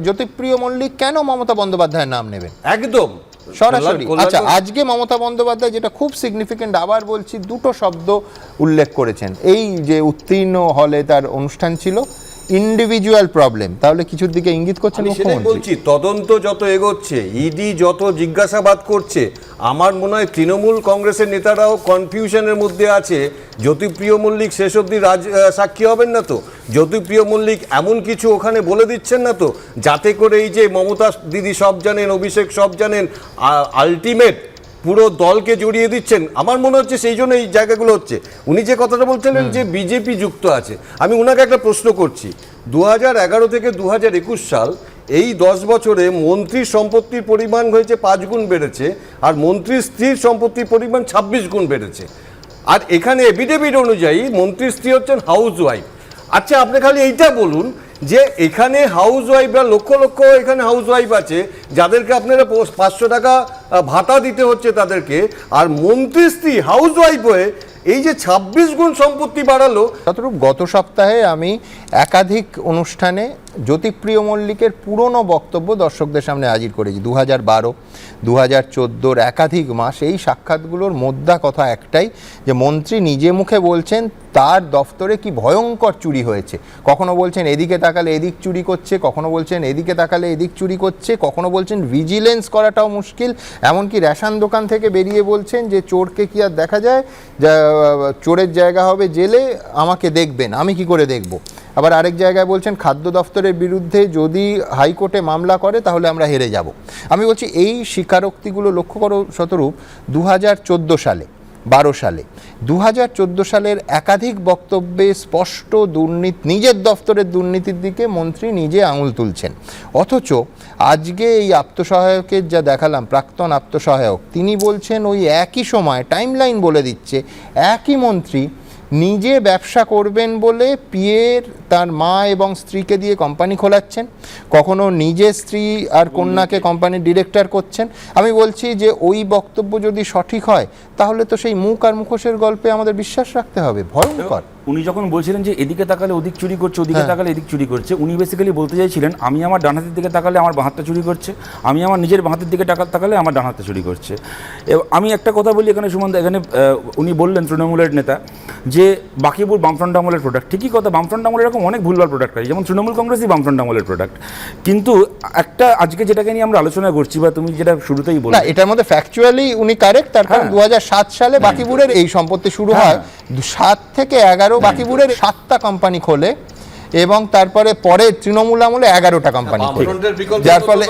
জ্যোতিপ্রিয় মল্লিক কেন মমতা বন্দ্যোপাধ্যায়ের নাম নেবেন, একদম সরাসরি। আচ্ছা, আজকে মমতা বন্দ্যোপাধ্যায় যেটা খুব সিগনিফিকেন্ট, আবার বলছি, দুটো শব্দ উল্লেখ করেছেন। এই যে উত্তীর্ণ হলে তার অনুষ্ঠান ছিল, ইন্ডিভিজুয়াল প্রবলেম, তাহলে কিছুর দিকে ইঙ্গিত করছেন মুখ্যমন্ত্রী। বলছি তদন্ত যত এগোচ্ছে, ইডি যত জিজ্ঞাসাবাদ করছে, আমার মনে হয় তৃণমূল কংগ্রেসের নেতারাও কনফিউশনের মধ্যে আছে। জ্যোতিপ্রিয় মল্লিক শেষ অবধি সাক্ষী হবেন না তো? জ্যোতিপ্রিয় মল্লিক এমন কিছু ওখানে বলে দিচ্ছেন না তো যাতে করে এই যে মমতা দিদি সব জানেন, অভিষেক সব জানেন, আলটিমেট পুরো দলকে জড়িয়ে দিচ্ছেন? আমার মনে হচ্ছে সেই জন্য এই জায়গাগুলো হচ্ছে। উনি যে কথাটা বলছিলেন যে বিজেপি যুক্ত আছে, আমি ওনাকে একটা প্রশ্ন করছি। 2011 থেকে 2021 সাল, এই 10 বছরে মন্ত্রীর সম্পত্তির পরিমাণ হয়েছে 5 গুণ বেড়েছে, আর মন্ত্রীর স্ত্রীর সম্পত্তির পরিমাণ 26 গুণ বেড়েছে। আর এখানে এফিডেভিট অনুযায়ী মন্ত্রীর স্ত্রী হচ্ছেন হাউস ওয়াইফ। আচ্ছা, আপনি খালি এইটা বলুন যে এখানে হাউস ওয়াইফরা লক্ষ লক্ষ এখানে হাউস ওয়াইফ আছে যাদেরকে আপনারা 500 টাকা ভাতা দিতে হচ্ছে তাদেরকে, আর মন্ত্রী স্ত্রী হাউস ওয়াইফ হয়ে এই যে 26 গুণ সম্পত্তি বাড়ালো। ততরূপ গত সপ্তাহে আমি একাধিক অনুষ্ঠানে জ্যোতিপ্রিয় মল্লিকের পুরনো বক্তব্য দর্শকদের সামনে হাজির করেছি। 2012, 2014 একাধিক মাস। এই সাক্ষাৎগুলোর মোদ্দা কথা একটাই, যে মন্ত্রী নিজে মুখে বলছেন তার দফতরে কি ভয়ঙ্কর চুরি হয়েছে। কখনো বলছেন এদিকে তাকালে এদিক চুরি করছে, কখনো বলছেন এদিকে তাকালে এদিক চুরি করছে, কখনো বলছেন ভিজিলেন্স করাটাও মুশকিল। এমনকি রেশন দোকান থেকে বেরিয়ে বলছেন যে চোরকে কি আর দেখা যায়, যা চোরের জায়গা হবে জেলে, আমাকে দেখবেন, আমি কি করে দেখব। আবার আরেক জায়গায় বলছেন খাদ্য দফতরের বিরুদ্ধে যদি হাইকোর্টে মামলা করে তাহলে আমরা হেরে যাব। আমি বলছি এই স্বীকারোক্তিগুলো লক্ষ্য করো শতরূপ, 2014 সালে, 12 সালে, 2014 সালের একাধিক বক্তব্যে স্পষ্ট দুর্নীতি, নিজের দফতরের দুর্নীতির দিকে মন্ত্রী নিজে আঙুল তুলছেন। অথচ আজকে এই আত্মসহায়কের যা দেখালাম, প্রাক্তন আত্মসহায়ক, তিনি বলছেন ওই একই সময় টাইমলাইন বলে দিচ্ছে, একই মন্ত্রী নিজে ব্যবসা করবেন বলে পিএর তার মা এবং স্ত্রীকে দিয়ে কোম্পানি খোলাচ্ছেন, কখনো নিজে স্ত্রী আর কন্যাকে কোম্পানির ডিরেক্টর করছেন। আমি বলছি যে ওই বক্তব্য যদি সঠিক হয় তাহলে তো সেই মুখ আর মুখোশের গল্পে আমাদের বিশ্বাস রাখতে হবে। ভয়ঙ্কর। উনি যখন বলছিলেন যে এদিকে তাকালে ওদিক চুরি করছে, ওদিকে তাকালে এদিক চুরি করছে, উনি বেসিক্যালি বলতে চাইছিলেন আমি আমার ডান হাতের দিকে তাকালে আমার বাঁ হাতটা চুরি করছে, আমি আমার নিজের বাঁ হাতের দিকে তাকালে আমার ডান হাতটা চুরি করছে। আমি একটা কথা বলি এখানে সুমন, এখানে উনি বললেন তৃণমূলের নেতা যে বাকিপুর বামফ্রন্ট আমলের প্রোডাক্ট। ঠিকই কথা, বামফ্রন্ট আমলের এরকম অনেক ভুলভাল প্রোডাক্ট আছে, যেমন তৃণমূল কংগ্রেসই বামফ্রন্ট আমলের প্রোডাক্ট। কিন্তু একটা আজকে যেটাকে নিয়ে আমরা আলোচনা করছি বা তুমি যেটা শুরুতেই বললে, এটার মধ্যে ফ্যাকচুয়ালি উনি কারেক্ট। তার কারণ 2007 সালে বাকিপুরের এই সম্পত্তি শুরু হয়। 7 থেকে 11 বাকিপুরের 7টা কোম্পানি খোলে এবং তারপরে পরে তৃণমূল আমলে 11টা কোম্পানি যার ফলে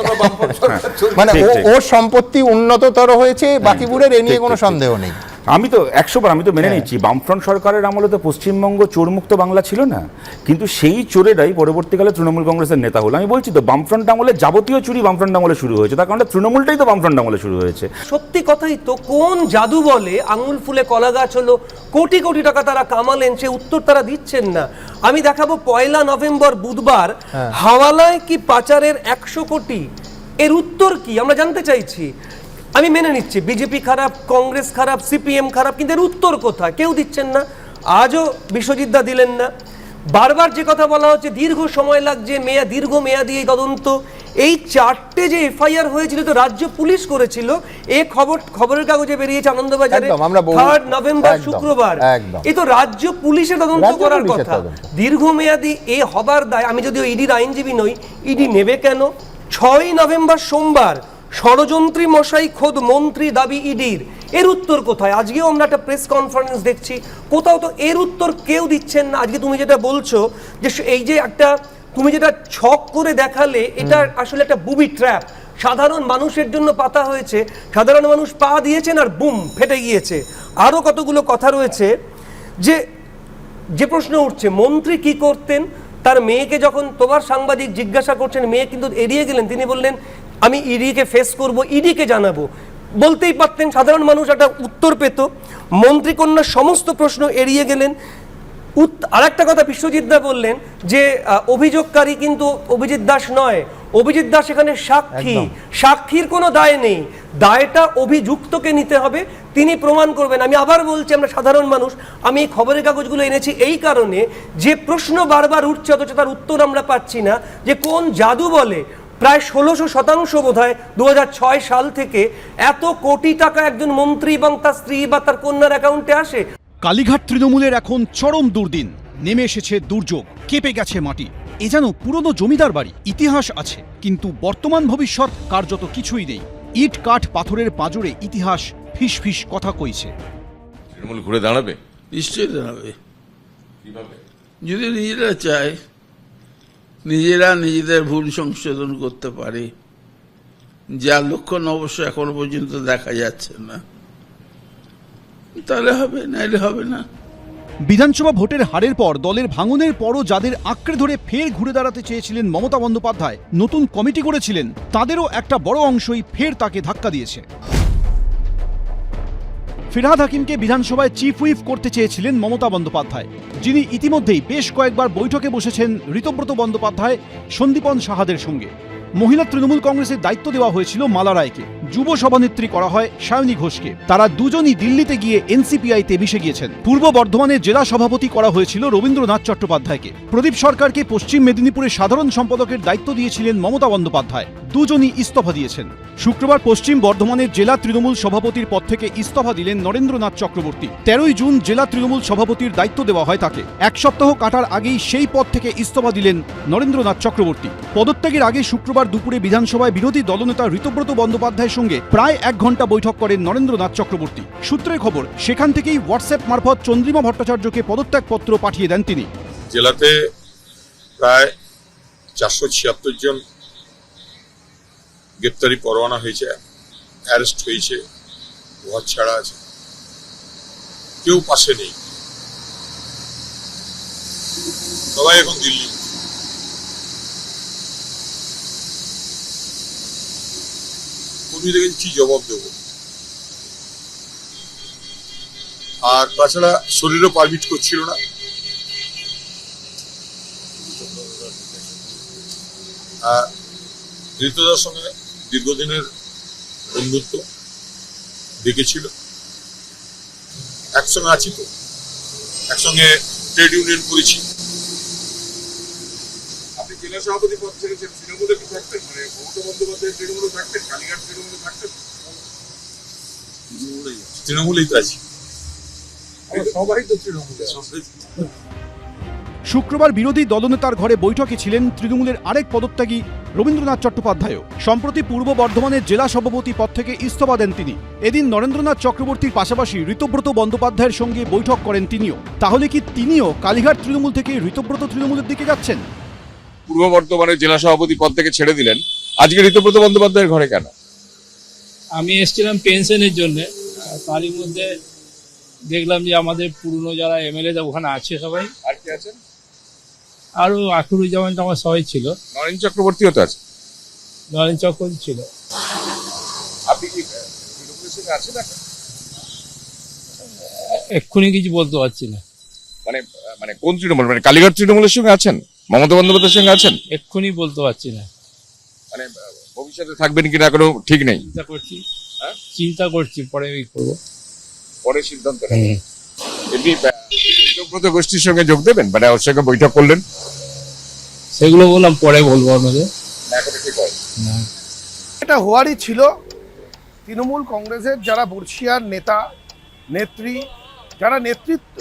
মানে ওর সম্পত্তি উন্নততর হয়েছে বাকিপুরের, এ নিয়ে কোনো সন্দেহ নেই। আমি তো 100বার আমি তো মেনে নিচ্ছি বামফ্রন্ট সরকারের আমলে তো পশ্চিমবঙ্গ চোরমুক্ত বাংলা ছিল না, কিন্তু সেই চোরেরাই পরবর্তীকালে তৃণমূল কংগ্রেসের নেতা হলো। আমি বলছি তো বামফ্রন্ট আমলে যাবতীয় চুরি বামফ্রন্ট আমলে শুরু হয়েছে, তার কারণে তৃণমূলটাই তো বামফ্রন্ট আমলে শুরু হয়েছে। সত্যি কথাই তো, কোন জাদু বলে আঙুল ফুলে কলা গাছ হলো, কোটি কোটি টাকা তারা কামালেন, সে উত্তর তারা দিচ্ছেন না। আমি দেখাবো 1 নভেম্বর বুধবার হাওয়ালায় কি পাচারের 100 কোটি, এর উত্তর কি আমরা জানতে চাইছি। আমি মেনে নিচ্ছি বিজেপি খারাপ, কংগ্রেস খারাপ, সিপিএম খারাপ, কিন্তু এর উত্তর কোথায় কেউ দিচ্ছেন না। আজও বিশ্বজিৎ দা দিলেন না। বারবার যে কথা বলা হচ্ছে দীর্ঘ সময় লাগছে, দীর্ঘ মেয়াদি এই তদন্ত, এই 4টে যে এফআইআর হয়েছিল তো রাজ্য পুলিশ করেছিল, এই খবরের কাগজে বেরিয়েছে আনন্দবাজারে 3 নভেম্বর শুক্রবার। এই তো রাজ্য পুলিশে তদন্ত করার কথা, দীর্ঘমেয়াদী এ হবার দায়। আমি যদিও ইডির আইনজীবী নই, ইডি নেবে কেন? 6 নভেম্বর সোমবার ষড়যন্ত্রী মশাই খোদ মন্ত্রী দাবি ইডির, এর উত্তর কোথায়? আজকেও আমরা একটা প্রেস কনফারেন্স দেখছি, কোথাও তো এর উত্তর কেউ দিচ্ছেন না। আজকে তুমি যেটা বলছো যে এই যে একটা তুমি যেটা ছক করে দেখালে, এটা আসলে একটা বুবি ট্র্যাপ, সাধারণ মানুষের জন্য পাতা হয়েছে, সাধারণ মানুষ পা দিয়েছেন আর বুম ফেটে গিয়েছে। আরও কতগুলো কথা রয়েছে যে প্রশ্ন উঠছে, মন্ত্রী কি করতেন? তার মেয়েকে যখন তোমার সাংবাদিক জিজ্ঞাসা করছেন, মেয়ে কিন্তু এড়িয়ে গেলেন, তিনি বললেন আমি ইডিকে ফেস করব, ইডিকে জানাবো। বলতেই পারতেন, সাধারণ মানুষ একটা উত্তর পেত। মন্ত্রীকন্যার সমস্ত প্রশ্ন এড়িয়ে গেলেন। আরেকটা কথা বিশ্বজিৎ দা বললেন যে অভিযোগকারী কিন্তু অভিজিৎ দাস নয়, অভিজিৎ দাস এখানে সাক্ষী, সাক্ষীর কোনো দায় নেই, দায়টা অভিযুক্তকে নিতে হবে, তিনি প্রমাণ করবেন। আমি আবার বলছি, আমরা সাধারণ মানুষ, আমি এই খবরের কাগজগুলো এনেছি এই কারণে যে প্রশ্ন বারবার উঠছে অথচ তার উত্তর আমরা পাচ্ছি না, যে কোন জাদু বলে প্রায় 16% বোধহয় 2006 সাল থেকে এত কোটি টাকা একজন মন্ত্রী এবং তার স্ত্রী বা তার কন্যার অ্যাকাউন্টে আসে। কালীঘাট তৃণমূলের এখন চরম দুর্দিন, নেমে এসেছে দুর্যোগ, কেঁপে গেছে মাটি। এ যেন পুরনো জমিদার বাড়ি, ইতিহাস আছে কিন্তু বর্তমান ভবিষ্যৎ কার্যত কিছুই নেই। ইট কাঠ পাথরের পাঁজরে ইতিহাস ফিস ফিস কথা কইছে। তৃণমূল ঘুরে দাঁড়াবে? নিশ্চয়ই দাঁড়াবে। যদি নিজেরা চায়, নিজেরা নিজেদের ভুল সংশোধন করতে পারে, যার লক্ষণ অবশ্য এখনো পর্যন্ত দেখা যাচ্ছে না, তাহলে হবে, নাইলে হবে না। বিধানসভা ভোটের হারের পর দলের ভাঙনের পরও যাদের আঁকড়ে ধরে ফের ঘুরে দাঁড়াতে চেয়েছিলেন মমতা বন্দ্যোপাধ্যায়, নতুন কমিটি করেছিলেন, তাদেরও একটা বড় অংশই ফের তাকে ধাক্কা দিয়েছে। ফিরহাদ হাকিমকে বিধানসভায় চিফ হুইপ করতে চেয়েছিলেন মমতা বন্দ্যোপাধ্যায়, যিনি ইতিমধ্যেই বেশ কয়েকবার বৈঠকে বসেছেন ঋতব্রত বন্দ্যোপাধ্যায়, সন্দীপন সাহাদের সঙ্গে। মহিলা তৃণমূল কংগ্রেসের দায়িত্ব দেওয়া হয়েছিল মালা রায়কে, যুব সভানেত্রী করা হয় সায়নী ঘোষকে। তারা দুজনই দিল্লিতে গিয়ে এনসিপিআইতে মিশে গিয়েছেন। পূর্ব বর্ধমানের জেলা সভাপতি করা হয়েছিল রবীন্দ্রনাথ চট্টোপাধ্যায়কে। প্রদীপ সরকারকে পশ্চিম মেদিনীপুরের সাধারণ সম্পাদকের দায়িত্ব দিয়েছিলেন মমতা বন্দ্যোপাধ্যায়, দুজনই ইস্তফা দিয়েছেন। শুক্রবার পশ্চিম বর্ধমানের জেলা তৃণমূল সভাপতির পদ থেকে ইস্তফা দিলেন নরেন্দ্রনাথ চক্রবর্তী। 13 জুন জেলা তৃণমূল সভাপতির দায়িত্ব দেওয়া হয় তাকে। এক সপ্তাহ কাটার আগেই সেই পদ থেকে ইস্তফা দিলেন নরেন্দ্রনাথ চক্রবর্তী। পদত্যাগের আগে শুক্রবার দুপুরে বিধানসভায় বিরোধী দলনেতা ঋতব্রত বন্দ্যোপাধ্যায়ের সঙ্গে প্রায় 1 ঘন্টা বৈঠক করেন নরেন্দ্রনাথ চক্রবর্তী। সূত্রের খবর, সেখান থেকেই হোয়াটসঅ্যাপ মারফত চন্দ্রিমা ভট্টাচার্যকে পদত্যাগপত্র পাঠিয়ে দেন তিনি। জেলাতে প্রায় 476 জন গ্রেপ্তারি পরোয়ানা হয়েছে, অ্যারেস্ট হয়েছে, ঘর ছাড়া আছে, কেউ পাশে নেই, সবাই এখন দিল্লি। কর্মীদের কি জবাব দেব? আর তাছাড়া শরীরও পারমিট করছিল না। ঋতুদার সঙ্গে দীর্ঘদিনের বন্ধুত্ব দেখেছিল, একসঙ্গে আছি তো, একসঙ্গে ট্রেড ইউনিয়ন করেছি। আপনি জেলা সভাপতি পদ ছেড়েছেন, তৃণমূলে কি থাকতেন? মানে মমতা বন্দ্যোপাধ্যায় তৃণমূলে থাকতেন, কালীঘাট তৃণমূলে থাকতেন? তৃণমূলেই তো আছি, সবাই তো তৃণমূলে। শুক্রবার বিরোধী দলনেতার ঘরে বৈঠকে ছিলেন তৃণমূলের আরেক পদত্যাগী রবীন্দ্রনাথ চট্টোপাধ্যায়ও। সম্প্রতি পূর্ব বর্ধমানের জেলা সভাপতি পদ থেকে ইস্তফা দেন তিনি। এদিন নরেন্দ্রনাথ চক্রবর্তীর পাশাপাশি ঋতব্রত বন্দ্যোপাধ্যায়ের সঙ্গে বৈঠক করেন তিনিও। তাহলে কি তিনিও কালীঘাট তৃণমূল থেকে ঋতব্রত তৃণমূলের দিকে যাচ্ছেন? পূর্ব বর্ধমানের জেলা সভাপতি পদ থেকে ছেড়ে দিলেন, আজকে ঋতব্রত বন্দ্যোপাধ্যায়ের ঘরে কেন? আমি এসেছিলাম পেনশনের জন্য, তারই মধ্যে দেখলাম যে আমাদের পুরনো যারা এমএলএ ওখানে আছে সবাই। আর কি আছেন? আরো আখরুজ্জামান তো আমার সবাই ছিল। নরেন চক্রবর্তীও তো আছে। নরেন চক্রবর্তী ছিল। আপনি কি তৃণমূলের সঙ্গে আছেন এখন? এক্ষুনি কিছু বলতে পারছি না। মানে কোন তৃণমূল? মানে কালীঘাট তৃণমূলের সঙ্গে আছেন? মমতা বন্দ্যোপাধ্যায়ের সঙ্গে আছেন? এক্ষুনি বলতে পারছি না। মানে ভবিষ্যতে থাকবেন কিনা কোনো ঠিক নেই? চিন্তা করছি, পরে করবো, পরে সিদ্ধান্ত নেবেন। এমনি ঋতব্রত গোষ্ঠীর সঙ্গে যোগ দেবেন, মানে ওর সঙ্গে বৈঠক করলেন? সেগুলো বললাম পরে বলবো আপনাদের। এটা হওয়ারই ছিল। তৃণমূল কংগ্রেসের যারা বর্ষিয়ার নেতা নেত্রী, যারা নেতৃত্ব,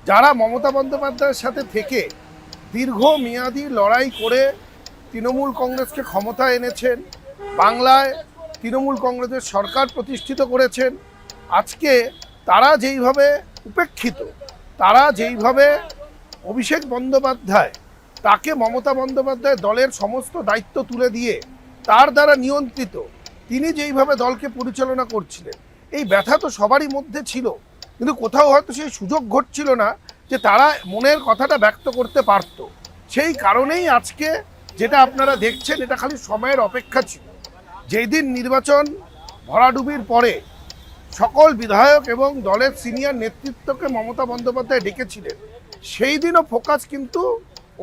যারা মমতা বন্দ্যোপাধ্যায়ের সাথে থেকে দীর্ঘমেয়াদী লড়াই করে তৃণমূল কংগ্রেসকে ক্ষমতা এনেছেন, বাংলায় তৃণমূল কংগ্রেসের সরকার প্রতিষ্ঠিত করেছেন, আজকে তারা যেইভাবে উপেক্ষিত, তারা যেইভাবে অভিষেক বন্দ্যোপাধ্যায় তাকে মমতা বন্দ্যোপাধ্যায় দলের সমস্ত দায়িত্ব তুলে দিয়ে তার দ্বারা নিয়ন্ত্রিত, তিনি যেইভাবে দলকে পরিচালনা করছিলেন, এই ব্যথা তো সবারই মধ্যে ছিল, কিন্তু কোথাও হয়তো সেই সুযোগ ঘটছিল না যে তারা মনের কথাটা ব্যক্ত করতে পারত। সেই কারণেই আজকে যেটা আপনারা দেখছেন, এটা খালি সময়ের অপেক্ষা ছিল। যেই দিন নির্বাচন ভরাডুবির পরে সকল বিধায়ক এবং দলের সিনিয়র নেতৃত্বকে মমতা বন্দ্যোপাধ্যায় ডেকেছিলেন, সেই দিনও ফোকাস কিন্তু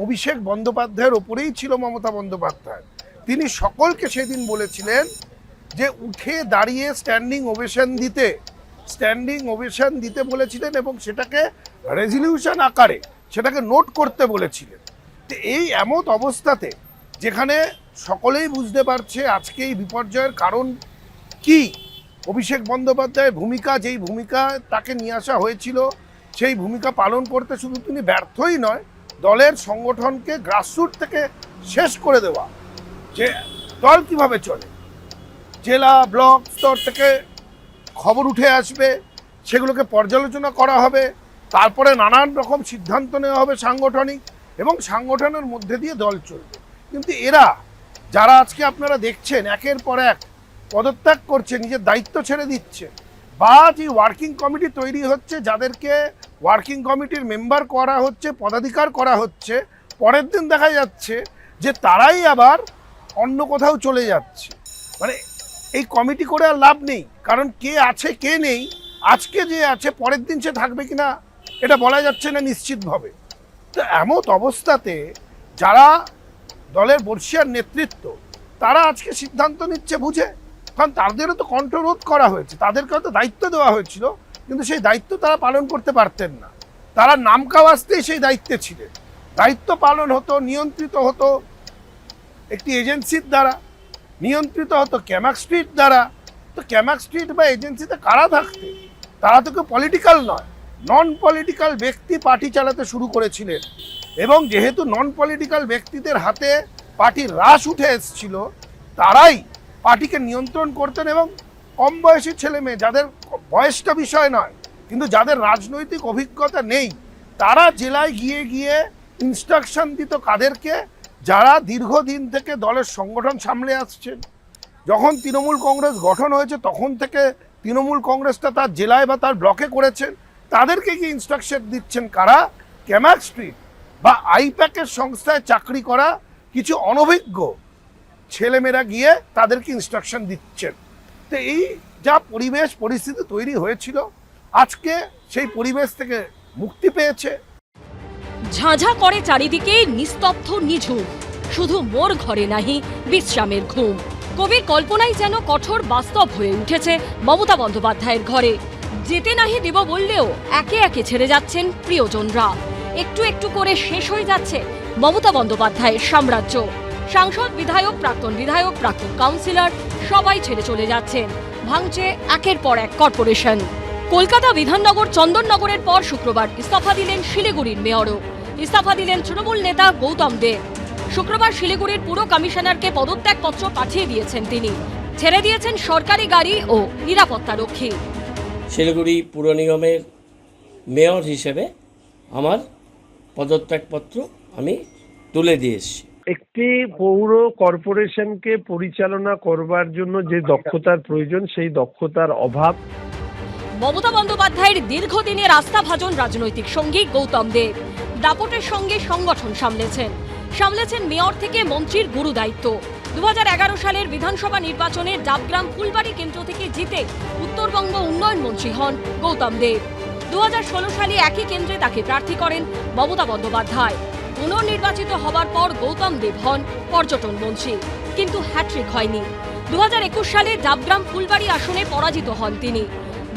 অভিষেক বন্দ্যোপাধ্যায়ের ওপরেই ছিল। মমতা বন্দ্যোপাধ্যায় তিনি সকলকে সেদিন বলেছিলেন যে উঠে দাঁড়িয়ে স্ট্যান্ডিং ওভেশন দিতে বলেছিলেন এবং সেটাকে রেজলিউশন আকারে সেটাকে নোট করতে বলেছিলেন। তো এই এমত অবস্থাতে যেখানে সকলেই বুঝতে পারছে আজকে এই বিপর্যয়ের কারণ কি, অভিষেক বন্দ্যোপাধ্যায়ের ভূমিকা, যেই ভূমিকা তাকে নিয়ে আসা হয়েছিল, সেই ভূমিকা পালন করতে শুধু তিনি ব্যর্থই নয়, দলের সংগঠনকে গ্রাসরুট থেকে শেষ করে দেওয়া, যে দল কিভাবে চলে, জেলা ব্লক স্তর থেকে খবর উঠে আসবে, সেগুলোকে পর্যালোচনা করা হবে, তারপরে নানান রকম সিদ্ধান্ত নেওয়া হবে সাংগঠনিক, এবং সাংগঠনের মধ্যে দিয়ে দল চলবে। কিন্তু এরা যারা আজকে আপনারা দেখছেন একের পর এক পদত্যাগ করছে, নিজের দায়িত্ব ছেড়ে দিচ্ছে, বা যে ওয়ার্কিং কমিটি তৈরি হচ্ছে, যাদেরকে ওয়ার্কিং কমিটির মেম্বার করা হচ্ছে, পদাধিকার করা হচ্ছে, পরের দিন দেখা যাচ্ছে যে তারাই আবার অন্য কোথাও চলে যাচ্ছে। মানে এই কমিটি করে আর লাভ নেই, কারণ কে আছে কে নেই, আজকে যে আছে পরের দিন সে থাকবে কিনা এটা বলা যাচ্ছে না নিশ্চিতভাবে। তো এমত অবস্থাতে যারা দলের বর্ষিয়ার নেতৃত্ব, তারা আজকে সিদ্ধান্ত নিচ্ছে বুঝে, কারণ তাদেরও তো কণ্ঠরোধ করা হয়েছে, তাদেরকেও তো দায়িত্ব দেওয়া হয়েছিল, কিন্তু সেই দায়িত্ব তারা পালন করতে পারতেন না। তারা নামকাওয়াস্তেই সেই দায়িত্বে ছিলেন। দায়িত্ব পালন হতো, নিয়ন্ত্রিত হতো একটি এজেন্সির দ্বারা, নিয়ন্ত্রিত হতো ক্যামাক স্ট্রিট দ্বারা। তো ক্যামাক স্ট্রিট বা এজেন্সিতে কারা থাকতে, তারা তো কেউ পলিটিক্যাল নয়, নন পলিটিক্যাল ব্যক্তি পার্টি চালাতে শুরু করেছিলেন, এবং যেহেতু নন পলিটিক্যাল ব্যক্তিদের হাতে পার্টির রাশ উঠে এসেছিল, তারাই পার্টিকে নিয়ন্ত্রণ করতেন। এবং কম বয়সী ছেলে মেয়ে, যাদের বয়সটা বিষয় নয়, কিন্তু যাদের রাজনৈতিক অভিজ্ঞতা নেই, তারা জেলায় গিয়ে গিয়ে ইনস্ট্রাকশন দিত কাদেরকে, যারা দীর্ঘদিন থেকে দলের সংগঠন সামলে আসছেন। যখন তৃণমূল কংগ্রেস গঠন হয়েছে তখন থেকে তৃণমূল কংগ্রেসটা তার জেলায় বা তার ব্লকে করেছেন, তাদেরকে গিয়ে ইনস্ট্রাকশন দিচ্ছেন কারা, ক্যামাক স্ট্রিট বা আইপ্যাকের সংস্থায় চাকরি করা কিছু অনভিজ্ঞ ছেলেমেয়েরা গিয়ে তাদেরকে ইনস্ট্রাকশন দিচ্ছেন। তো এই যা পরিবেশ পরিস্থিতি তৈরি হয়েছিল, আজকে সেই পরিবেশ থেকে মুক্তি পেয়েছে। ঝাঁঝা করে চারিদিকে, নিস্তব্ধ নিঝুম, শুধু মোর ঘরে নাহি বিশ্রামের ঘুম। কবির কল্পনাই যেন কঠোর বাস্তব হয়ে উঠেছে মমতা বন্দ্যোপাধ্যায়ের ঘরে। যেতে নাহি দেব বললেও একে একে ছেড়ে যাচ্ছেন প্রিয়জনরা। একটু একটু করে শেষ হয়ে যাচ্ছে মমতা বন্দ্যোপাধ্যায়ের সাম্রাজ্য। সাংসদ, বিধায়ক, প্রাক্তন কাউন্সিলর সবাই ছেড়ে চলে যাচ্ছেন। ভাঙছে একের পর এক কর্পোরেশন। কলকাতা বিধাননগর, চন্দননগরের পর শুক্রবার ইস্তফা দিলেন শিলিগুড়ির মেয়রও। ইস্তফা দিলেন তৃণমূল নেতা গৌতম দেব। শুক্রবার শিলিগুড়ির পুর কমিশনারকে পদত্যাগপত্র পাঠিয়ে দিয়েছেন তিনি। ছেড়ে দিয়েছেন সরকারি গাড়ি ও নিরাপত্তারক্ষী। শিলিগুড়ি পুর নিগমের মেয়র হিসেবে আমার পদত্যাগপত্র আমি তুলে দিয়েছি। একটি পৌর কর্পোরেশনকে পরিচালনা করবার জন্য যে দক্ষতার প্রয়োজন, সেই দক্ষতার অভাব। মমতা বন্দ্যোপাধ্যায়ের দীর্ঘদিনের আস্থাভাজন রাজনৈতিক সঙ্গী গৌতম দেব দাপটের সঙ্গে সংগঠন সামলেছেন মেয়র থেকে মন্ত্রীর গুরু দায়িত্ব। 2011 সালের বিধানসভা নির্বাচনে ডাবগ্রাম ফুলবাড়ি কেন্দ্র থেকে জিতে উত্তরবঙ্গ উন্নয়ন মন্ত্রী হন গৌতম দেব। 2016 সালে একই কেন্দ্রে তাকে প্রার্থী করেন মমতা বন্দ্যোপাধ্যায়। পুনর্নির্বাচিত হবার পর গৌতম দেব হন পর্যটন মন্ত্রী, কিন্তু হ্যাট্রিক হয়নি। 2021 সালে ডাবগ্রাম ফুলবাড়ি আসনে পরাজিত হন তিনি।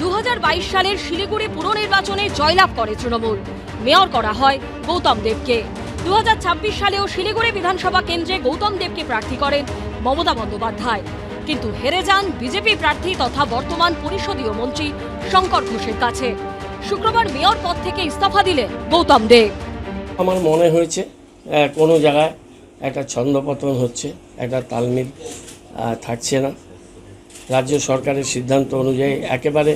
2022 সালের শিলিগুড়ি পুর নির্বাচনে জয়লাভ করে তৃণমূল। মেয়র করা হয় গৌতম দেবকে। 2026 সালেও শিলিগুড়ি বিধানসভা কেন্দ্রে গৌতম দেবকে প্রার্থী করেন মমতা বন্দ্যোপাধ্যায়, কিন্তু হেরে যান বিজেপি প্রার্থী তথা বর্তমান পরিষদীয় মন্ত্রী শঙ্কর ঘোষের কাছে। শুক্রবার মেয়র পদ থেকে ইস্তফা দিলেন গৌতম দেব। আমার মনে হয়েছে কোনো জায়গায় একটা ছন্দপতন হচ্ছে, একটা তালমিল থাকছে না। রাজ্য সরকারের সিদ্ধান্ত অনুযায়ী একেবারে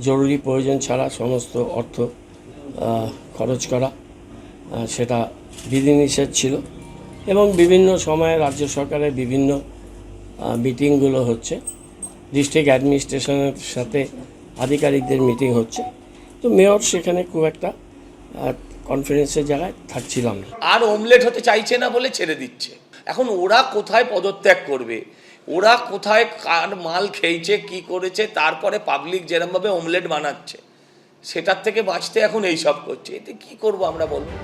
জরুরি প্রয়োজন ছাড়া সমস্ত অর্থ খরচ করা, সেটা বিধিনিষেধ ছিল। এবং বিভিন্ন সময়ে রাজ্য সরকারের বিভিন্ন মিটিংগুলো হচ্ছে, ডিস্ট্রিক্ট অ্যাডমিনিস্ট্রেশনের সাথে আধিকারিকদের মিটিং হচ্ছে। তো মেয়র সেখানে খুব একটা কনফারেন্সের জায়গায় থাকছিলাম না। আর অমলেট হতে চাইছে না বলে ছেড়ে দিচ্ছে। এখন ওরা কোথায় পদত্যাগ করবে, ওরা কোথায় কার মাল খেয়েছে, কি করেছে, তারপরে পাবলিক যেরমভাবে অমলেট বানাচ্ছে, সেটার থেকে বাঁচতে এখন এইসব করছে। এতে কি করব আমরা বলবো?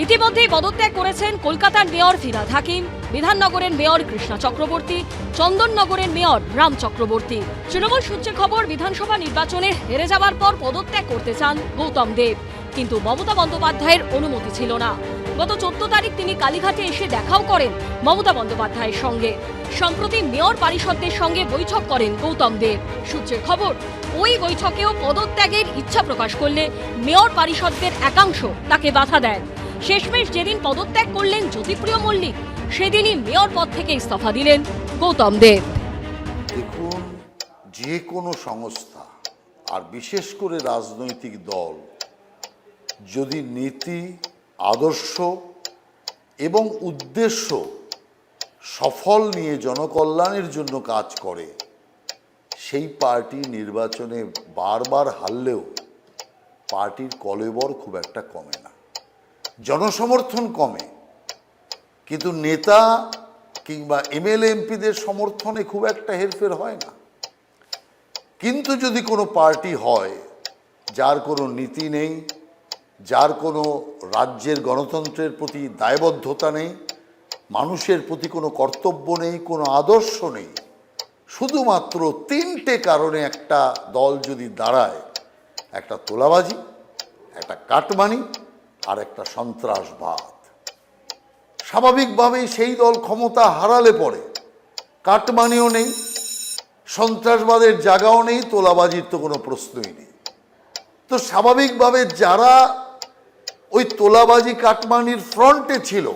ইতিমধ্যেই পদত্যাগ করেছেন কলকাতার mayor Firhad Hakim, বিধাননগরের mayor Krishna Chakraborty, চন্দননগরের mayor Ram Chakraborty. Trinamool সূত্রে খবর, বিধানসভা নির্বাচনে হেরে যাওয়ার পর পদত্যাগ করতে চান গৌতম দেব, কিন্তু মমতা বন্দ্যোপাধ্যায়ের অনুমতি ছিল না। গত 14 তারিখ তিনি কালীঘাটে এসে দেখাও করেন মমতা বন্দ্যোপাধ্যায়ের সঙ্গে। সম্প্রতি মেয়র পারিষদদের সঙ্গে বৈঠক করেন গৌতম দেব। সূত্রের খবর, ওই বৈঠকেও পদত্যাগের ইচ্ছা প্রকাশ করলে মেয়র পারিষদদের একাংশ তাকে বাধা দেন। শেষমেশ যেদিন পদত্যাগ করলেন জ্যোতিপ্রিয় মল্লিক, সেদিনই মেয়র পদ থেকে ইস্তফা দিলেন গৌতম দেব। দেখুন, যে কোনো সংস্থা আর বিশেষ করে রাজনৈতিক দল যদি নীতি, আদর্শ এবং উদ্দেশ্য সফল নিয়ে জনকল্যাণের জন্য কাজ করে, সেই পার্টি নির্বাচনে বারবার হারলেও পার্টির কলেবর খুব একটা কমে না, জনসমর্থন কমে, কিন্তু নেতা কিংবা এমএলএ এমপিদের সমর্থনে খুব একটা হেরফের হয় না। কিন্তু যদি কোনো পার্টি হয় যার কোনো নীতি নেই, যার কোনো রাজ্যের গণতন্ত্রের প্রতি দায়বদ্ধতা নেই, মানুষের প্রতি কোনো কর্তব্য নেই, কোনো আদর্শ নেই, শুধুমাত্র 3টে কারণে একটা দল যদি দাঁড়ায়, একটা তোলাবাজি, একটা কাটমানি আর একটা সন্ত্রাসবাদ, স্বাভাবিকভাবেই সেই দল ক্ষমতা হারালে পরে কাটমানিও নেই, সন্ত্রাসবাদের জায়গাও নেই, তোলাবাজির তো কোনো প্রশ্নই নেই। তো স্বাভাবিকভাবে যারা ওই তোলাবাজি কাটমানির ফ্রন্টে ছিল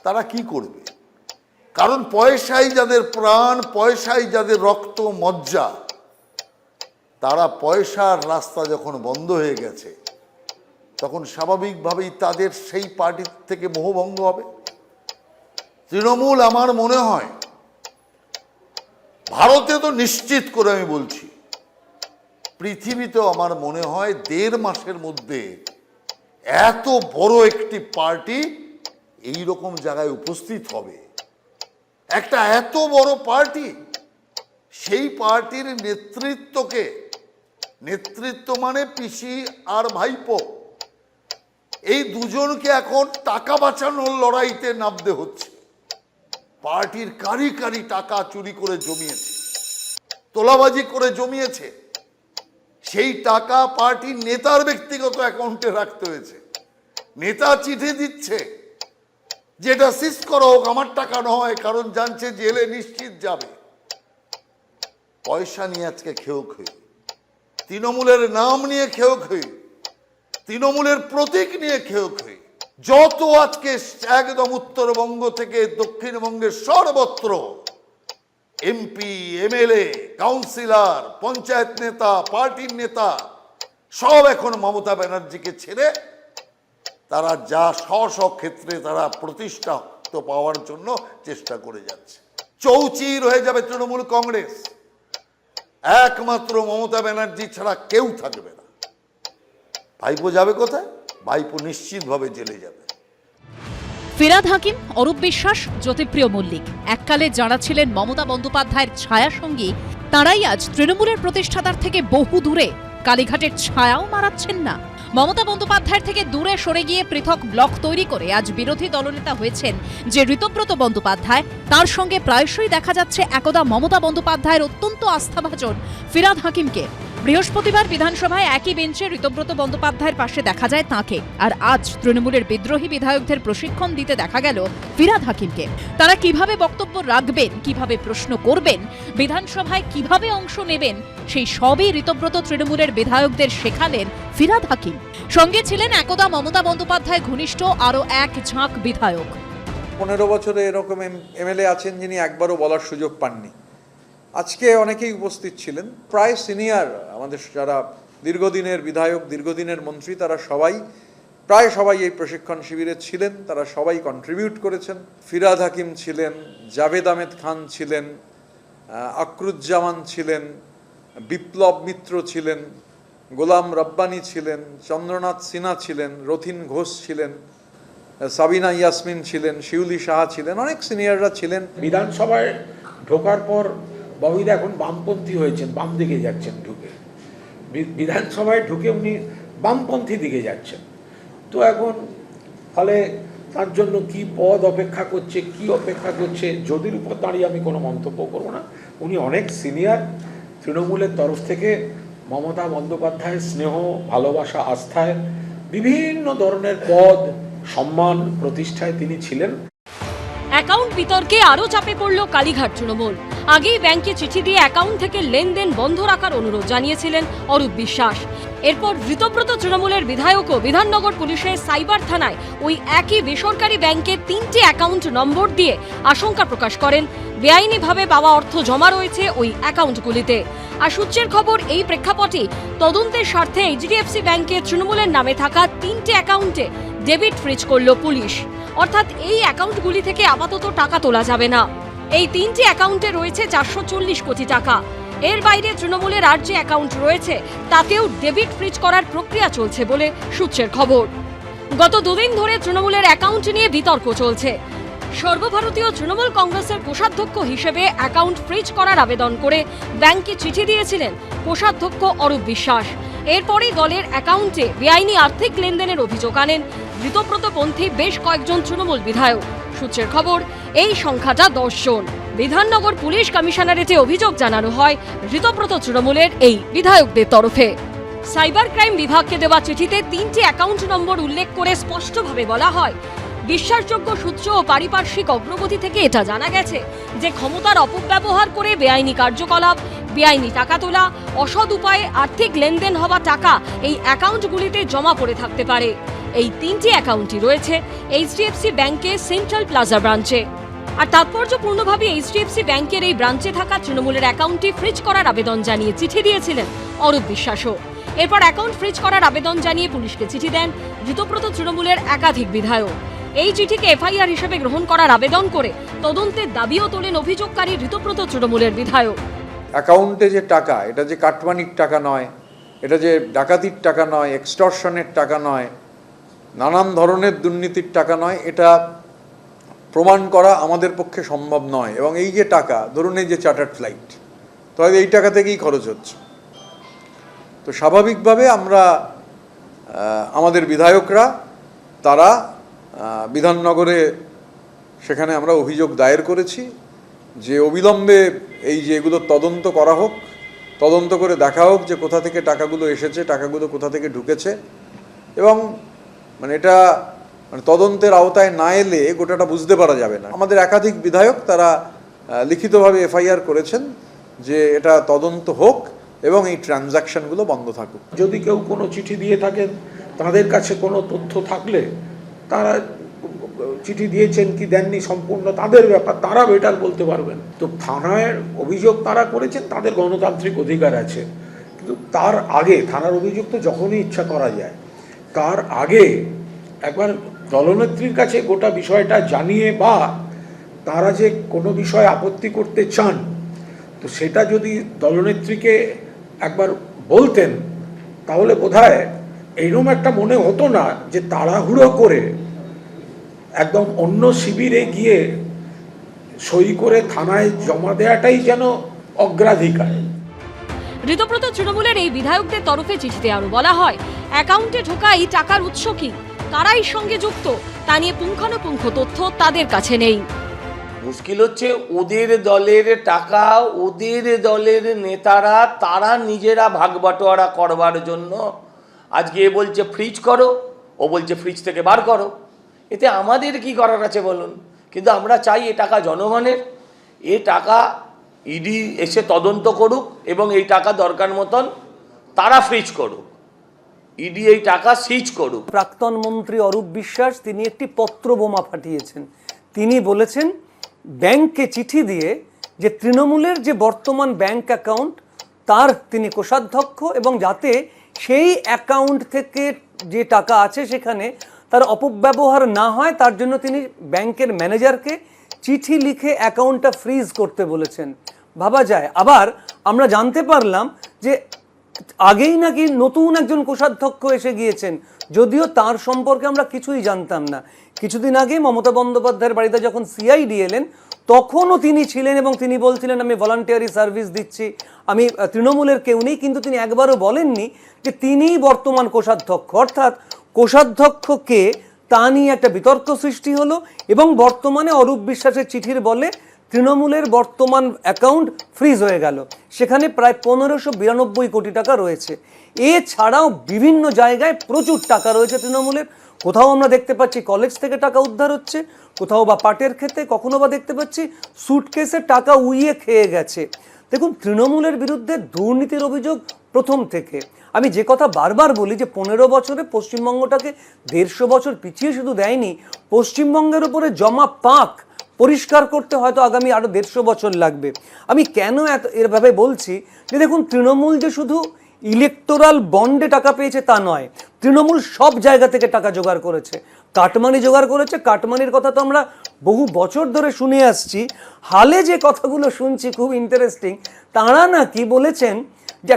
তারা কি করবে? কারণ পয়সাই যাদের প্রাণ, পয়সাই যাদের রক্ত মজ্জা, তারা পয়সার রাস্তা যখন বন্ধ হয়ে গেছে, তখন স্বাভাবিকভাবেই তাদের সেই পার্টি থেকে মোহভঙ্গ হবে। তৃণমূল আমার মনে হয়, ভারতে তো নিশ্চিত করে আমি বলছি, পৃথিবীতেও আমার মনে হয় 1.5 মাসের মধ্যে এত বড় একটি পার্টি এই রকম জায়গায় উপস্থিত হবে। একটা এত বড় পার্টি, সেই পার্টির নেতৃত্বকে, নেতৃত্ব মানে পিসি আর ভাইপো, এই দুজনকে এখন টাকা বাঁচানোর লড়াইতে নামতে হচ্ছে। পার্টির কারি কারি টাকা চুরি করে জমিয়েছে, তোলাবাজি করে জমিয়েছে, সেই টাকা পার্টির নেতার ব্যক্তিগত অ্যাকাউন্টে রাখতে হয়েছে। নেতা চিঠি দিচ্ছে যেটা সিজ করা হোক, আমার টাকা নয়, কারণ জানছে জেলে নিশ্চিত যাবে। পয়সা নিয়ে আজকে খেয়েও খেয়ে, তৃণমূলের নাম নিয়ে খেয়েও খেয়ে, তৃণমূলের প্রতীক নিয়ে খেয়েও খেয়ে যত আজকে একদম উত্তরবঙ্গ থেকে দক্ষিণবঙ্গের সর্বত্র এমপি, এমএলএ, কাউন্সিলর, পঞ্চায়েত নেতা, পার্টির নেতা সব এখন মমতা ব্যানার্জিকে ছেড়ে তারা যা স্ব ক্ষেত্রে তারা প্রতিষ্ঠা পাওয়ার জন্য চেষ্টা করে যাচ্ছে। চৌচির হয়ে যাবে তৃণমূল কংগ্রেস, একমাত্র মমতা ব্যানার্জি ছাড়া কেউ থাকবে না। ভাইপো যাবে কোথায়? ভাইপো নিশ্চিতভাবে জেলে যাবে। ফিরহাদ হাকিম, অরূপ বিশ্বাস, জ্যোতিপ্রিয় মল্লিক এককালে যাঁরা ছিলেন মমতা বন্দ্যোপাধ্যায়ের ছায়াসঙ্গী, তাঁরাই আজ তৃণমূলের প্রতিষ্ঠাতার থেকে বহু দূরে কালীঘাটের ছায়াও মারাচ্ছেন না। মমতা বন্দ্যোপাধ্যায়ের থেকে দূরে সরে গিয়ে পৃথক ব্লক তৈরি করে আজ বিরোধী দলনেতা হয়েছেন যে ঋতব্রত বন্দ্যোপাধ্যায়, তার সঙ্গে প্রায়শই দেখা যাচ্ছে একদা মমতা বন্দ্যোপাধ্যায়ের অত্যন্ত আস্থাভাজন ফিরহাদ হাকিমকে। বৃহস্পতিবার বিধানসভায় একই বেঞ্চে ঋতব্রত বন্দ্যোপাধ্যায়ের পাশে দেখা যায় তাঁকে, আর আজ তৃণমূলের বিদ্রোহী বিধায়কদের প্রশিক্ষণ দিতে দেখা গেল ফিরহাদ হাকিমকে। তারা কিভাবে বক্তব্য রাখবেন, কিভাবে প্রশ্ন করবেন, বিধানসভায় কিভাবে অংশ নেবেন, সেই সবই ঋতব্রত তৃণমূলের বিধায়কদের শেখালেন ফিরহাদ হাকিম। সঙ্গে ছিলেন একদা মমতা বন্দ্যোপাধ্যায় ঘনিষ্ঠ আরও এক ঝাঁক বিধায়ক। 15 বছরে এরকম এমএলএ আছেন যিনি একবারও বলার সুযোগ পাননি। আজকে অনেকেই উপস্থিত ছিলেন, প্রায় সিনিয়র আমাদের যারা দীর্ঘদিনের বিধায়ক, দীর্ঘদিনের মন্ত্রী, তারা প্রায় সবাই এই প্রশিক্ষণ শিবিরে ছিলেন। তারা সবাই কন্ট্রিবিউট করেছেন। ফিরহাদ হাকিম ছিলেন, জাভেদ আহমেদ খান ছিলেন, আকরুজ্জামান ছিলেন, বিপ্লব মিত্র ছিলেন, গোলাম রব্বানী ছিলেন, চন্দ্রনাথ সিনহা ছিলেন, রথিন ঘোষ ছিলেন, সাবিনা ইয়াসমিন ছিলেন, শিউলি সাহা ছিলেন, অনেক সিনিয়ররা ছিলেন। বিধানসভায় ঢোকার পর ববিদা এখন বামপন্থী হয়েছেন, বাম দিকে যাচ্ছেন। ঢুকে বিধানসভায় ঢুকে উনি বামপন্থী দিকে যাচ্ছেন। তো এখন ফলে তার জন্য কি পদ অপেক্ষা করছে, কি অপেক্ষা করছে, যদির উপর দাঁড়িয়ে আমি কোনো মন্তব্য করব না। উনি অনেক সিনিয়র। তৃণমূলের তরফ থেকে মমতা বন্দ্যোপাধ্যায়ের স্নেহ, ভালোবাসা, আস্থায় বিভিন্ন ধরনের পদ, সম্মান, প্রতিষ্ঠায় তিনি ছিলেন। অ্যাকাউন্ট বিতর্কে আরও চাপে পড়ল কালীঘাট তৃণমূল। আগেই ব্যাংকে চিঠি দিয়ে অ্যাকাউন্ট থেকে লেনদেন বন্ধ রাখার অনুরোধ জানিয়েছিলেন অরূপ বিশ্বাস। এরপর ঋতব্রত তৃণমূলের বিধায়কও বিধাননগর পুলিশের সাইবার থানায় ওই একই বেসরকারি ব্যাংকের 3টি অ্যাকাউন্ট নম্বর দিয়ে আশঙ্কা প্রকাশ করেন বেআইনিভাবে পাওয়া অর্থ জমা রয়েছে ওই অ্যাকাউন্টগুলিতে। আর সূত্রের খবর, এই প্রেক্ষাপটে তদন্তের স্বার্থে এইচডিএফসি ব্যাংকে তৃণমূলের নামে থাকা 3টি অ্যাকাউন্টে ডেবিট ফ্রিজ করল পুলিশ। অর্থাৎ এই অ্যাকাউন্টগুলি থেকে আপাতত টাকা তোলা যাবে না। এই 3টি অ্যাকাউন্টে রয়েছে 440 কোটি টাকা। এর বাইরে তৃণমূলের আর যে অ্যাকাউন্ট রয়েছে তাতেও ডেবিট ফ্রিজ করার প্রক্রিয়া চলছে বলে সূত্রের খবর। গত দুদিন ধরে তৃণমূলের অ্যাকাউন্ট নিয়ে বিতর্ক চলছে। সর্বভারতীয় তৃণমূল কংগ্রেসের কোষাধ্যক্ষ হিসেবে অ্যাকাউন্ট ফ্রিজ করার আবেদন করে ব্যাংকে চিঠি দিয়েছিলেন কোষাধ্যক্ষ অরূপ বিশ্বাস। এরপরই দলের অ্যাকাউন্টে বেআইনি আর্থিক লেনদেনের অভিযোগ আনেন ঋতব্রতপন্থী বেশ কয়েকজন তৃণমূল বিধায়ক। সূত্রের খবর, এই সংখ্যাটা 10 জন। বিধাননগর পুলিশ কমিশনারেটে অভিযোগ জানানো হয় ঋতব্রত তৃণমূলের এই বিধায়কদের তরফে। সাইবার ক্রাইম বিভাগকে দেওয়া চিঠিতে 3টি অ্যাকাউন্ট নম্বর উল্লেখ করে স্পষ্টভাবে বলা হয়, বিশ্বাসযোগ্য সূত্র ও পারিপার্শ্বিক অগ্রগতি থেকে এটা জানা গেছে যে ক্ষমতার অপব্যবহার করে বেআইনি কার্যকলাপ, বেআইনি টাকা তোলা, অসৎ উপায়ে আর্থিক লেনদেন হওয়া টাকা এই অ্যাকাউন্টগুলিতে জমা পড়ে থাকতে পারে। এই 3টি অ্যাকাউন্টই রয়েছে এইচডিএফসি ব্যাংকের সেন্ট্রাল প্লাজা ব্রাঞ্চে। আর তাৎপর্যপূর্ণভাবে এইচডিএফসি ব্যাংকের এই ব্রাঞ্চে থাকা তৃণমূলের অ্যাকাউন্টটি ফ্রিজ করার আবেদন জানিয়ে চিঠি দিয়েছিলেন অরূপ বিশ্বাসও। এরপর অ্যাকাউন্ট ফ্রিজ করার আবেদন জানিয়ে পুলিশকে চিঠি দেন ঋতব্রত তৃণমূলের একাধিক বিধায়ক। এই চিঠিকে এফআইআর হিসেবে গ্রহণ করার আবেদন করে তদন্তের দাবিও তোলেন অভিযোগকারী ঋতব্রত তৃণমূলের বিধায়ক। অ্যাকাউন্টে যে টাকা, এটা যে কাটমানির টাকা নয়, এটা যে ডাকাতির টাকা নয়, এক্সটর্শনের টাকা নয়, নানান ধরনের দুর্নীতির টাকা নয়, এটা প্রমাণ করা আমাদের পক্ষে সম্ভব নয়। এবং এই যে টাকা, ধরুন এই যে চার্টার্ড ফ্লাইট, তো এই টাকা থেকেই খরচ হচ্ছে। তো স্বাভাবিকভাবে আমরা আমাদের বিধায়করা তারা বিধাননগরে সেখানে আমরা অভিযোগ দায়ের করেছি যে অবিলম্বে এই যে এগুলো তদন্ত করা হোক, তদন্ত করে দেখা হোক যে কোথা থেকে টাকাগুলো এসেছে, টাকাগুলো কোথা থেকে ঢুকেছে। এবং এটা তদন্তের আওতায় না এলে গোটাটা বুঝতে পারা যাবে না। আমাদের একাধিক বিধায়ক তারা লিখিতভাবে এফআইআর করেছেন যে এটা তদন্ত হোক এবং এই ট্রানজ্যাকশনগুলো বন্ধ থাকুক। যদি কেউ কোনো চিঠি দিয়ে থাকেন, তাদের কাছে কোনো তথ্য থাকলে তারা চিঠি দিয়েছেন কি দেননি সম্পূর্ণ তাদের ব্যাপার, তারা বেটার বলতে পারবেন। তো থানায় অভিযোগ তারা করেছেন, তাদের গণতান্ত্রিক অধিকার আছে, কিন্তু তার আগে থানার অভিযোগ তো যখনই ইচ্ছা করা যায়, তার আগে একবার দলনেত্রীর কাছে গোটা বিষয়টা জানিয়ে বা তারা যে কোনো বিষয়ে আপত্তি করতে চান তো সেটা যদি দলনেত্রীকে একবার বলতেন তাহলে বোধহয় এইরকম একটা মনে হতো না যে তাড়াহুড়ো করে একদম অন্য শিবিরে গিয়ে সই করে থানায় জমা দেওয়াটাই যেন অগ্রাধিকার। ঋতব্রত তৃণমূলের এই বিধায়কদের তরফে চিঠিতে আরো বলা হয়, অ্যাকাউন্টে ঢোকা এই টাকার উৎস কি, কারাই সঙ্গে যুক্ত তা নিয়ে পুঙ্খানুপুঙ্খ তথ্য তাদের কাছে নেই। মুশকিল হচ্ছে ওদের দলের টাকা, ওদের দলের নেতারা তারা নিজেরা ভাগ বাটোয়ারা করবার জন্য আজকে এ বলছে ফ্রিজ করো, ও বলছে ফ্রিজ থেকে বার করো। এতে আমাদের কি করার আছে বলুন? কিন্তু আমরা চাই এ টাকা জনগণের, এ টাকা ইডি এসে তদন্ত করুক এবং এই টাকা দরকার মতন তারা ফ্রিজ করুক, ইডি এই টাকা সিজ করুক। প্রাক্তন মন্ত্রী অরূপ বিশ্বাস তিনি একটি পত্র বোমা ফাটিয়েছেন। তিনি বলেছেন ব্যাংককে চিঠি দিয়ে যে তৃণমূলের যে বর্তমান ব্যাংক অ্যাকাউন্ট তার তিনি কোষাধ্যক্ষ এবং যাতে সেই অ্যাকাউন্ট থেকে যে টাকা আছে সেখানে তার অপব্যবহার না হয় তার জন্য তিনি ব্যাংকের ম্যানেজারকে চিঠি লিখে অ্যাকাউন্টটা ফ্রিজ করতে বলেছেন। ভাবা যায়। আবার আমরা জানতে পারলাম যে আগেই নাকি নতুন একজন কোষাধ্যক্ষ এসে গিয়েছেন, যদিও তার সম্পর্কে আমরা কিছুই জানতাম না। কিছুদিন আগে মমতা বন্দ্যোপাধ্যায়ের বাড়িতে যখন সিআইডি এলেন তখনও তিনি ছিলেন এবং তিনি বলছিলেন আমি ভলান্টিয়ারি সার্ভিস দিচ্ছি, আমি তৃণমূলের কেউ নেই, কিন্তু তিনি একবারও বলেননি যে তিনিই বর্তমান কোষাধ্যক্ষ। অর্থাৎ কোষাধ্যক্ষকে তা নিয়ে একটা বিতর্ক সৃষ্টি হলো এবং বর্তমানে অরূপ বিশ্বাসের চিঠির বলে তৃণমূলের বর্তমান অ্যাকাউন্ট ফ্রিজ হয়ে গেল। সেখানে প্রায় 1592 কোটি টাকা রয়েছে। এছাড়াও বিভিন্ন জায়গায় প্রচুর টাকা রয়েছে তৃণমূলের। কোথাও আমরা দেখতে পাচ্ছি কলেজ থেকে টাকা উদ্ধার হচ্ছে, কোথাও বা পাটের ক্ষেতে, কখনো বা দেখতে পাচ্ছি সুটকেসে টাকা উইয়ে খেয়ে গেছে। দেখুন, তৃণমূলের বিরুদ্ধে দুর্নীতির অভিযোগ প্রথম থেকে। আমি যে কথা বারবার বলি যে 15 বছরে পশ্চিমবঙ্গটাকে 150 বছর পিছিয়ে শুধু দেয়নি, পশ্চিমবঙ্গের উপরে জমা পাক পরিষ্কার করতে হয়তো আগামী আরও 150 বছর লাগবে। আমি কেন এরভাবে বলছি যে দেখুন, তৃণমূল যে শুধু ইলেকটোরাল বন্ডে টাকা পেয়েছে তা নয়, তৃণমূল সব জায়গা থেকে টাকা জোগাড় করেছে। কাটমানি জোগাড় করেছে। কাটমানির কথা তো আমরা বহু বছর ধরে শুনে আসছি। হালে যে কথাগুলো শুনছি খুব ইন্টারেস্টিং, তাঁরা নাকি বলেছেন যে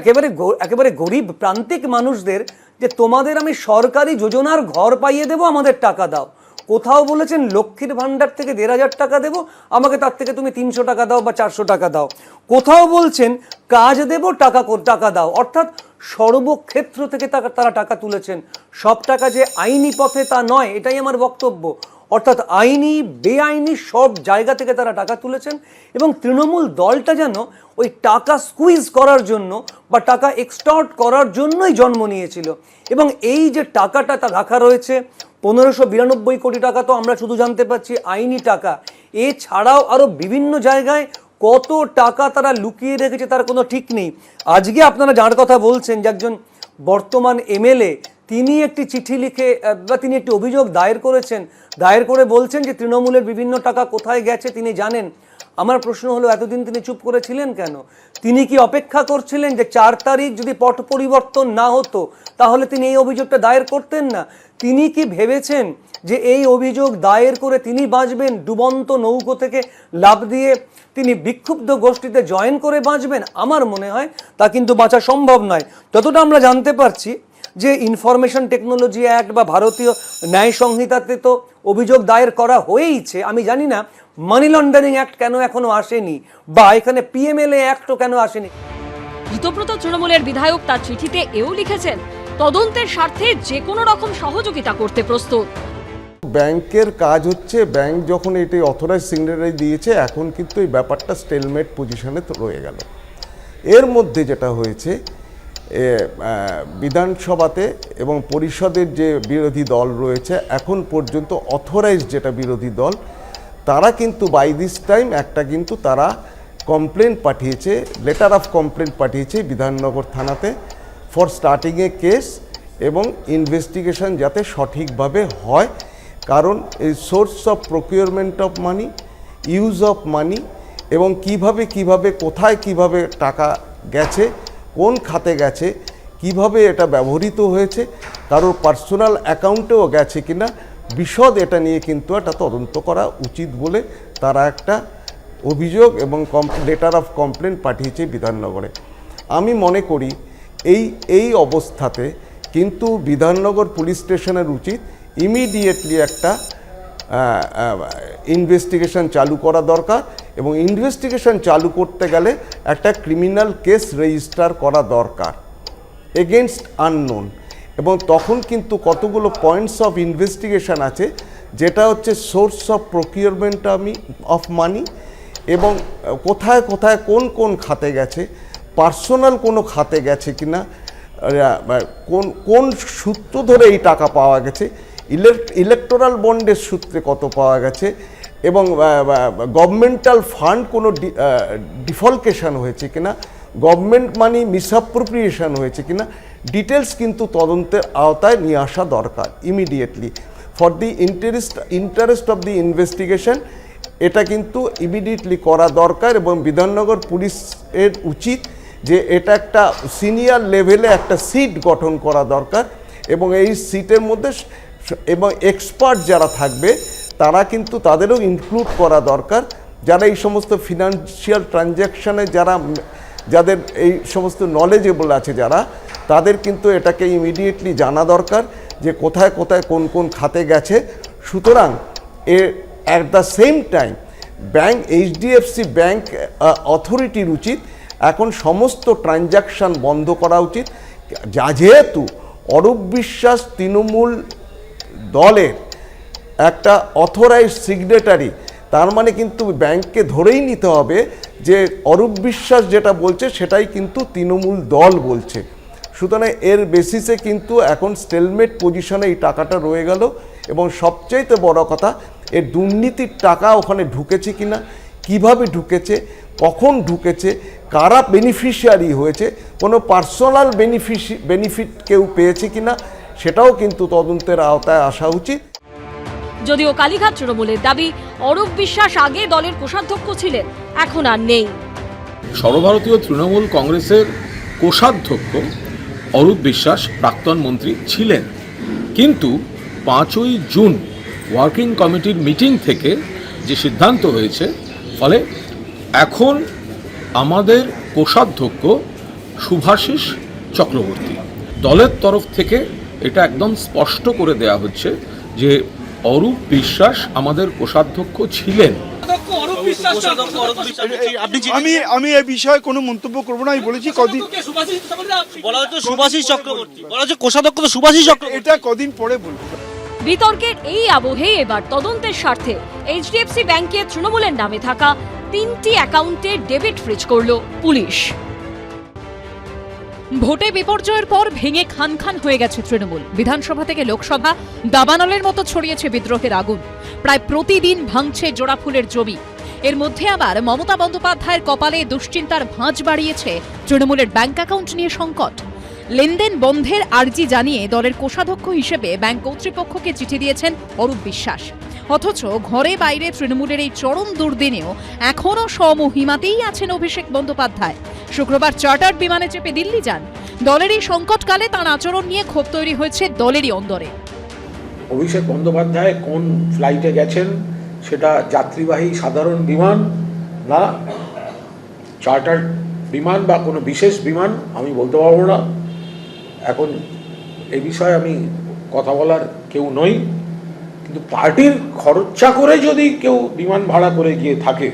একেবারে গরিব প্রান্তিক মানুষদের যে তোমাদের আমি সরকারি যোজনার ঘর পাইয়ে দেবো, আমাদের টাকা দাও। কোথাও বলেছেন লক্ষ্মীর ভাণ্ডার থেকে 1500 টাকা দেবো, আমাকে তার থেকে তুমি 300 টাকা দাও বা 400 টাকা দাও। কোথাও বলছেন কাজ দেবো, টাকা দাও। অর্থাৎ সর্বক্ষেত্র থেকে তারা টাকা তুলেছেন। সব টাকা যে আইনি পথে তা নয়, এটাই আমার বক্তব্য। অর্থাৎ আইনি বেআইনি সব জায়গা থেকে তারা টাকা তুলেছেন এবং তৃণমূল দলটা যেন ওই টাকা স্কুইজ করার জন্য বা টাকা এক্সটর্ট করার জন্যই জন্ম নিয়েছিল। এবং এই যে টাকাটা তা রাখা রয়েছে 1592 কোটি টাকা, তো আমরা শুধু জানতে পারছি আইনি টাকা। এছাড়াও আরও বিভিন্ন জায়গায় কত টাকা তারা লুকিয়ে রেখেছে তার কোনো ঠিক নেই। আজকে আপনারা যার কথা বলছেন যে একজন বর্তমান এমএলএ, তিনি একটি চিঠি লিখে বা তিনি একটি অভিযোগ দায়ের করেছেন, দায়ের করে বলছেন যে তৃণমূলের বিভিন্ন টাকা কোথায় গেছে তিনি জানেন। আমার প্রশ্ন হলো, এতদিন তিনি চুপ করেছিলেন কেন? তিনি কি অপেক্ষা করছিলেন যে 4 তারিখ যদি পট পরিবর্তন না হতো তাহলে তিনি এই অভিযোগটা দায়ের করতেন না? তিনি কি ভেবেছেন যে এই অভিযোগ দায়ের করে তিনি বাঁচবেন, ডুবন্ত নৌকো থেকে লাফ দিয়ে তিনি বিক্ষুব্ধ গোষ্ঠীতে জয়েন করে বাঁচবেন? আমার মনে হয় তা কিন্তু বাঁচা সম্ভব নয়। যতটা আমরা জানতে পারছি যে ইনফরমেশন টেকনোলজি অ্যাক্ট বা ভারতীয় ন্যায় সংহিতাতে তো অভিযোগ দায়ের করা হয়েইছে। আমি জানি না মানি লন্ডারিং অ্যাক্ট কেন এখনো আসেনি বা এখানে পিএমএলএ অ্যাক্টও কেন আসেনি। ঋতব্রত তৃণমূলের বিধায়ক তার চিঠিতে এও লিখেছেন, তদন্তের স্বার্থে যে কোনো রকম সহযোগিতা করতে প্রস্তুত। ব্যাংকের কাজ হচ্ছে, ব্যাংক যখন এটি অথরাইজ সিগনেচার দিয়েছে, এখন কিন্তু এই ব্যাপারটা স্টেলমেট পজিশনে রয়ে গেল। এর মধ্যে যেটা হয়েছে, বিধানসভাতে এবং পরিষদের যে বিরোধী দল রয়েছে, এখন পর্যন্ত অথরাইজ যেটা বিরোধী দল, তারা কিন্তু বাই দিস টাইম একটা কিন্তু তারা কমপ্লেন পাঠিয়েছে, লেটার অফ কমপ্লেন পাঠিয়েছে বিধাননগর থানাতে ফর স্টার্টিং এ কেস এবং ইনভেস্টিগেশন যাতে সঠিকভাবে হয়। কারণ এই source of procurement of money, use of money এবং কিভাবে কোথায় কিভাবে টাকা গেছে, কোন খাতে গেছে, কিভাবে এটা ব্যবহৃত হয়েছে, কারোর পার্সোনাল অ্যাকাউন্টেও গেছে কিনা বিশদ এটা নিয়ে কিন্তু একটা তদন্ত করা উচিত বলে তারা একটা অভিযোগ এবং লেটার অফ কমপ্লেন পাঠিয়েছে বিধাননগরে। আমি মনে করি এই অবস্থাতে কিন্তু বিধাননগর পুলিশ স্টেশনের উচিত ইমিডিয়েটলি একটা ইনভেস্টিগেশন চালু করা দরকার এবং ইনভেস্টিগেশন চালু করতে গেলে একটা ক্রিমিনাল কেস রেজিস্টার করা দরকার এগেনস্ট আননোন, এবং তখন কিন্তু কতগুলো পয়েন্টস অফ ইনভেস্টিগেশন আছে, যেটা হচ্ছে source of procurement of money এবং কোথায় কোথায় কোন খাতে গেছে, পার্সোনাল কোনো খাতে গেছে কিনা, কোন সূত্র ধরে এই টাকা পাওয়া গেছে, ইলেকটোরাল বন্ডের সূত্রে কত পাওয়া গেছে এবং গভর্নমেন্টাল ফান্ড কোনো ডিফলকেশন হয়েছে কিনা, গভর্নমেন্ট মানি মিসঅ্যাপ্রোপ্রিয়েশন হয়েছে কিনা, ডিটেলস কিন্তু তদন্তের আওতায় নিয়ে আসা দরকার immediately for the interest of the investigation. এটা কিন্তু ইমিডিয়েটলি করা দরকার এবং বিধাননগর পুলিশের উচিত যে এটা একটা সিনিয়র লেভেলে একটা সিট গঠন করা দরকার এবং এই সিটের মধ্যে এবং এক্সপার্ট যারা থাকবে তারা কিন্তু তাদেরও ইনক্লুড করা দরকার, যারা এই সমস্ত ফিনান্সিয়াল ট্রানজ্যাকশানে যাদের এই সমস্ত নলেজেবল আছে যারা, তাদের কিন্তু এটাকে ইমিডিয়েটলি জানা দরকার যে কোথায় কোথায় কোন খাতে গেছে। সুতরাং at the same time HDFC bank অথরিটির উচিত এখন সমস্ত ট্রানজ্যাকশান বন্ধ করা উচিত, যেহেতু অরূপ বিশ্বাস তৃণমূল দলের একটা অথরাইজড সিগনেটারি, তার মানে কিন্তু ব্যাংককে ধরেই নিতে হবে যে অরূপ বিশ্বাস যেটা বলছে সেটাই কিন্তু তৃণমূল দল বলছে। সুতরাং এর বেসিসে কিন্তু এখন স্টেলমেট পজিশনে এই টাকাটা রয়ে গেল এবং সবচাইতে বড় কথা এর দুর্নীতির টাকা ওখানে ঢুকেছে কিনা, কিভাবে ঢুকেছে, কখন ঢুকেছে, কারা বেনিফিশিয়ারি হয়েছে, কোনো পার্সোনাল বেনিফিট কেউ পেয়েছে কিনা সেটাও কিন্তু তদন্তের আওতায় আসা উচিত। যদিও কালীঘাট তৃণমূলের দাবি অরূপ বিশ্বাস আগে দলের কোষাধ্যক্ষ ছিলেন, এখন আর নেই। সর্বভারতীয় তৃণমূল কংগ্রেসের কোষাধ্যক্ষ অরূপ বিশ্বাস প্রাক্তন মন্ত্রী ছিলেন, কিন্তু 5ই জুন ওয়ার্কিং কমিটির মিটিং থেকে যে সিদ্ধান্ত হয়েছে, ফলে এখন আমাদের কোষাধ্যক্ষ শুভাশিস চক্রবর্তী। দলের তরফ থেকে এটা একদম স্পষ্ট করে দেয়া হচ্ছে যে অরূপ বিশ্বাস আমাদের কোষাধ্যক্ষ ছিলেন। আমি এই বিষয়ে কোনো মন্তব্য করবো না। আমি বলেছি কদিন এটা কদিন পরে বলবো। বিতর্কের এই আবহে এবার তদন্তের স্বার্থে এইচডিএফসি ব্যাংকের তৃণমূলের নামে থাকা 3টি অ্যাকাউন্টে ডেবিট ফ্রিজ করল পুলিশ। ভোটে বিপর্যয়ের পর ভেঙে খান খান হয়ে গেছে তৃণমূল। বিধানসভা থেকে লোকসভা দাবানলের মতো ছড়িয়েছে বিদ্রোহের আগুন। প্রায় প্রতিদিন ভাঙছে জোড়া ফুলের জমি। এর মধ্যে আবার মমতা বন্দ্যোপাধ্যায়ের কপালে দুশ্চিন্তার ভাঁজ বাড়িয়েছে তৃণমূলের ব্যাংক অ্যাকাউন্ট নিয়ে সংকট। লেনদেন বন্ধের আর্জি জানিয়ে দলের কোষাধ্যক্ষ হিসেবে ব্যাংক কর্তৃপক্ষকে চিঠি দিয়েছেন অরূপ বিশ্বাস। অথচ ঘরে বাইরে তৃণমূলের এই চরম দুর্দিনেও এখনও স্বমহিমাতেই আছেন অভিষেক বন্দ্যোপাধ্যায়। শুক্রবার চার্টার্ড বিমানে চেপে দিল্লি যান। দলের এই সংকটকালে তাঁর আচরণ নিয়ে ক্ষোভ তৈরি হয়েছে দলেরই অন্দরে। অভিষেক বন্দ্যোপাধ্যায় কোন ফ্লাইটে গেছেন, সেটা যাত্রীবাহী সাধারণ বিমান না চার্টার্ড বিমান বা কোনো বিশেষ বিমান, আমি বলতে পারবো না। এখন এই বিষয়ে আমি কথা বলার কেউ নই, কিন্তু পার্টির খরচা করে যদি কেউ বিমান ভাড়া করে গিয়ে থাকে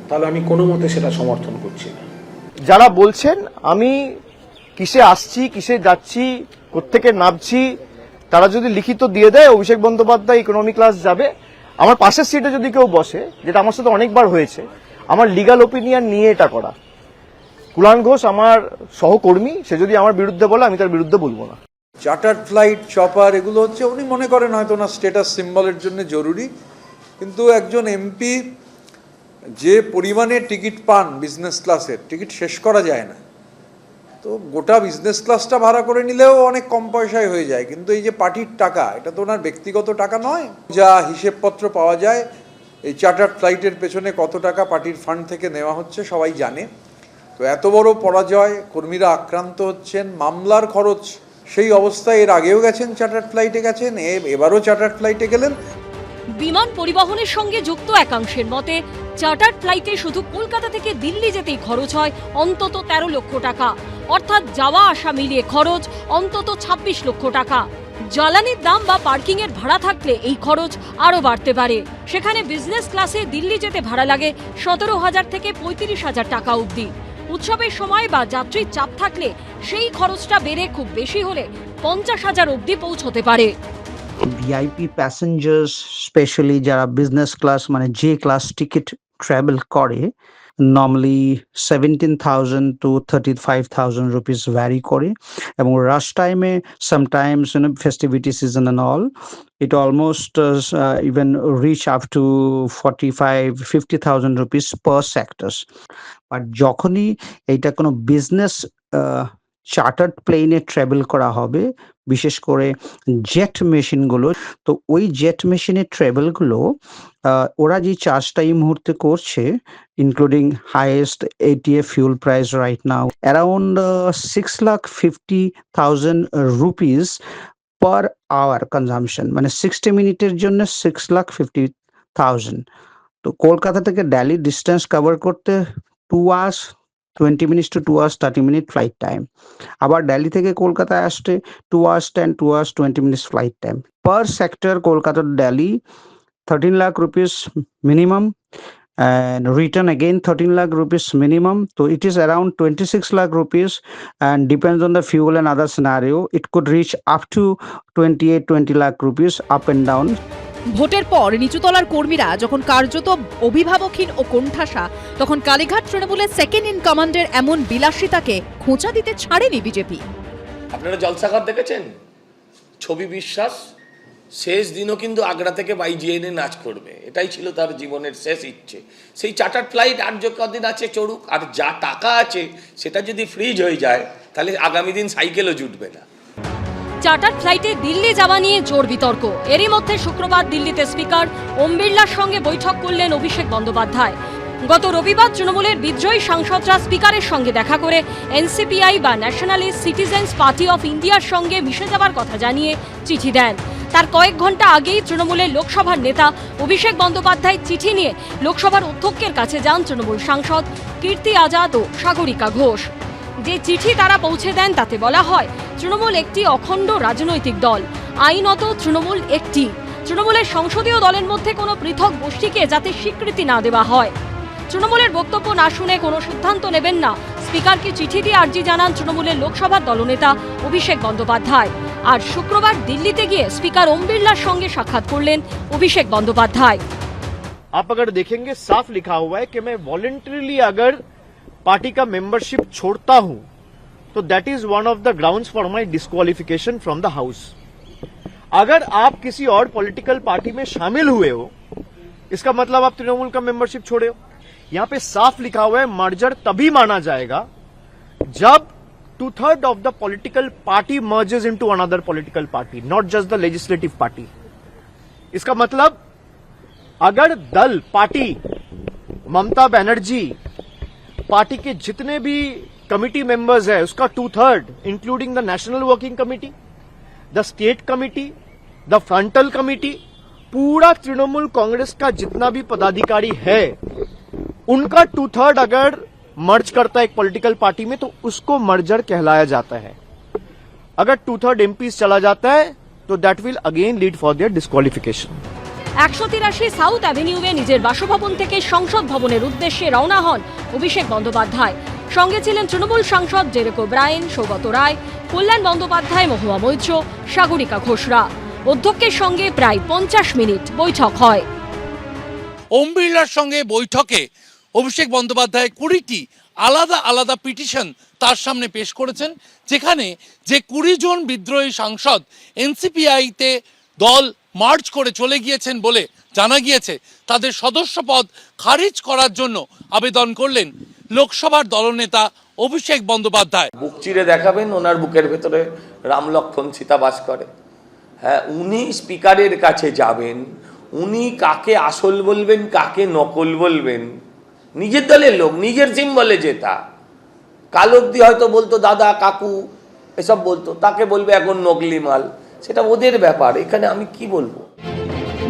তাহলে আমি কোনো মতে সেটা সমর্থন করছি না। যারা বলছেন আমি কিসে আসছি, কিসে যাচ্ছি, কোত্থেকে নামছি, তারা যদি লিখিত দিয়ে দেয় অভিষেক বন্দ্যোপাধ্যায় ইকোনমি ক্লাস যাবে, আমার পাশের সিটে যদি কেউ বসে, যেটা আমার সাথে অনেকবার হয়েছে, আমার লিগ্যাল ওপিনিয়ন নিয়ে এটা করা। কুলান ঘোষ আমার সহকর্মী, সে যদি আমার বিরুদ্ধে বলে আমি তার বিরুদ্ধে বলবো না। চার্টার্ড ফ্লাইট, চপার, এগুলো হচ্ছে উনি মনে করেন হয়তো না স্ট্যাটাস সিম্বলের জন্য জরুরি, কিন্তু একজন এমপি যে পরিমাণে টিকিট পান বিজনেস ক্লাসের, টিকিট শেষ করা যায় না। তো গোটা বিজনেস ক্লাসটা ভাড়া করে নিলেও অনেক কম পয়সায় হয়ে যায়, কিন্তু এই যে পার্টির টাকা, এটা তো ওনার ব্যক্তিগত টাকা নয়। যা হিসেবপত্র পাওয়া যায়, এই চার্টার্ড ফ্লাইটের পেছনে কত টাকা পার্টির ফান্ড থেকে নেওয়া হচ্ছে সবাই জানে। তো এত বড় পরাজয়, কর্মীরা আক্রান্ত হচ্ছেন, মামলার খরচ, সেই অবস্থায় এর আগেও গেছেন চার্টার্ড ফ্লাইটে গেছেন, এবারও চার্টার্ড ফ্লাইটে গেলেন। বিমান পরিবহনের সঙ্গে যুক্ত একাংশের মতে চার্টার্ড ফ্লাইটে শুধু কলকাতা থেকে দিল্লি যেতেই খরচ হয় অন্তত 13 লক্ষ টাকা, অর্থাৎ যাওয়া আসা মিলিয়ে খরচ অন্তত 26 লক্ষ টাকা। জ্বালানির দাম বা পার্কিং এর ভাড়া থাকলে এই খরচ আরও বাড়তে পারে। সেখানে বিজনেস ক্লাসে দিল্লি যেতে ভাড়া লাগে 17,000 থেকে 35,000 টাকা অবধি। উৎসবের সময় বা যাত্রীর চাপ থাকলে সেই খরচটা বেড়ে খুব বেশি হলে 50,000 অবধি পৌঁছতে পারে। ভিআইপি প্যাসেঞ্জার্স স্পেশালি যারা বিজনেস ক্লাস মানে যে ক্লাস টিকিট ট্রাভেল করে, নর্মালি 17,000 to 35,000 rupees ভ্যারি করে, এবং রাশ টাইমে sometimes festivity season and all it almost even reach up to 45-50,000 rupees per sectors. But যখনই এইটা কোনো বিজনেস চার্টার্ড প্লেনে ট্রাভেল করা হবে, বিশেষ করে জেট মেশিনগুলো, তো ওই জেট মেশিনের ট্রাভেলগুলো ওরা যে চার্জটা এই মুহূর্তে করছে, including highest ATF fuel price right now, around 6,50,000 rupees per hour consumption, মানে 60 মিনিটের জন্য 6,50,000। তো কলকাতা থেকে দিল্লি ডিস্টেন্স কভার করতে 2 hours 20 minutes to 2 hours 30 minute flight time. আবার দিল্লি থেকে কলকাতায় আসতে 2 hours 10, 2 hours 20 minutes flight time. Per sector Kolkata to Delhi 13 lakh rupees minimum, and return again 13 lakh rupees minimum. So it is around 26 lakh rupees, and depends on the fuel and other scenario. It could reach up to 28-20 lakh rupees up and down. ভোটের পর নিচুতলার কর্মীরা যখন কার্যত অভিভাবকহীন ও কোণঠাসা, তখন কালীঘাট তৃণমূলের second in কমান্ডের এমন বিলাসিতাকে খোঁচা দিতে ছাড়েনি বিজেপি। আপনারা জলসাঘর দেখেছেন? ছবি বিশ্বাস শেষ দিনও কিন্তু আগ্রা থেকে বাইজিএনে নাচ করবে, এটাই ছিল তার জীবনের শেষ ইচ্ছে। সেই চার্টার্ড ফ্লাইট আর যে কদিন আছে চড়ুক, আর যা টাকা আছে সেটা যদি ফ্রিজ হয়ে যায় তাহলে আগামী দিন সাইকেলও জুটবে না। চার্টার্ড ফ্লাইটে দিল্লি যাওয়া নিয়ে জোর বিতর্ক। এরই মধ্যে শুক্রবার দিল্লিতে স্পিকার ওম বিড়লার সঙ্গে বৈঠক করলেন অভিষেক বন্দ্যোপাধ্যায়। গত রবিবার তৃণমূলের বিদ্রোহী সাংসদরা স্পিকারের সঙ্গে দেখা করে NCPI বা ন্যাশনালিস্ট সিটিজেন্স পার্টি অফ ইন্ডিয়ার সঙ্গে মিশে যাওয়ার কথা জানিয়ে চিঠি দেন। তার কয়েক ঘন্টা আগেই তৃণমূলের লোকসভার নেতা অভিষেক বন্দ্যোপাধ্যায় চিঠি নিয়ে লোকসভার অধ্যক্ষের কাছে যান তৃণমূল সাংসদ কীর্তি আজাদ ও সাগরিকা ঘোষ। যে চিঠি তারা পৌঁছে দেন তাতে বলা হয়, তৃণমূল একটি অখণ্ড রাজনৈতিক দল, আইনত তৃণমূল একটি। তৃণমূলের সংসদীয় দলের মধ্যে কোনো পৃথক গোষ্ঠীকে যাতে স্বীকৃতি না দেওয়া হয়। তৃণমূলের বক্তব্য না শুনে কোনো সিদ্ধান্ত নেবেন না, স্পিকারকে চিঠি দিয়ে আর্জি জানান তৃণমূলের লোকসভার দলনেতা অভিষেক বন্দ্যোপাধ্যায়। আর শুক্রবার দিল্লিতে গিয়ে স্পিকার ওম বিড়লার সঙ্গে সাক্ষাৎ করলেন অভিষেক বন্দ্যোপাধ্যায়। आप अगर देखेंगे साफ लिखा हुआ है कि मैं वॉलंटरीली अगर पार्टी का मेंबरशिप छोड़ता हूं तो that is one of the grounds for my disqualification from the house. अगर आप किसी और पॉलिटिकल पार्टी में शामिल हुए हो, इसका मतलब आप तृणमूल का मेंबरशिप छोड़े हो। यहां पे साफ लिखा हुआ है मर्जर तभी माना जाएगा जब 2/3 of the political party merges into another political party, not just the legislative party. इसका मतलब अगर दल पार्टी ममता बनर्जी पार्टी के जितने भी कमिटी मेंबर्स है उसका 2/3 including the national working committee, the state committee, the frontal committee, पूरा तृणमूल कांग्रेस का जितना भी पदाधिकारी है उनका 2/3 अगर मर्ज करता है एक पॉलिटिकल पार्टी में तो उसको मर्जर कहलाया जाता है। अगर 2/3 एमपीज चला जाता है तो that will again lead for their disqualification. 183 south অ্যাভিনিউয়ে নিজের বাসভবন থেকে সংসদ ভবনের উদ্দেশ্যে রওনা হন অভিষেক বন্দ্যোপাধ্যায়। সঙ্গে ছিলেন তৃণমূল সাংসদ জেরেক ওব্রায়েন, সৌগত রায়, কল্যাণ বন্দ্যোপাধ্যায়, মহুয়া মৈত্র, সাগরিকা ঘোষরা। অধ্যক্ষের সঙ্গে প্রায় 50 মিনিট বৈঠক হয়। ওম বিড়লার সঙ্গে বৈঠকে অভিষেক বন্দ্যোপাধ্যায় 20টি আলাদা আলাদা পিটিশন তার সামনে পেশ করেছেন, যেখানে যে 20 জন বিদ্রোহী সাংসদ NCPI-তে দল মার্চ করে চলে গিয়েছেন বলে জানা গিয়েছে, তাদের সদস্য পদ খারিজ করার জন্য আবেদন করলেন লোকসভার দলনেতা অভিষেক বন্দ্যোপাধ্যায়। বুক চিরে দেখাবেন ওনার বুকের ভেতরে রাম লক্ষ্মণ সীতা বাস করে। হ্যাঁ, উনি স্পিকারের কাছে যাবেন, উনি কাকে আসল বলবেন কাকে নকল বলবেন, নিজের দলের লোক, নিজের সিম্বলে জেতা। কাল অব্দি হয়তো বলতো দাদা কাকু এসব বলতো, তাকে বলবে এখন নকলি মাল, সেটা ওদের ব্যাপার, এখানে আমি কি বলবো।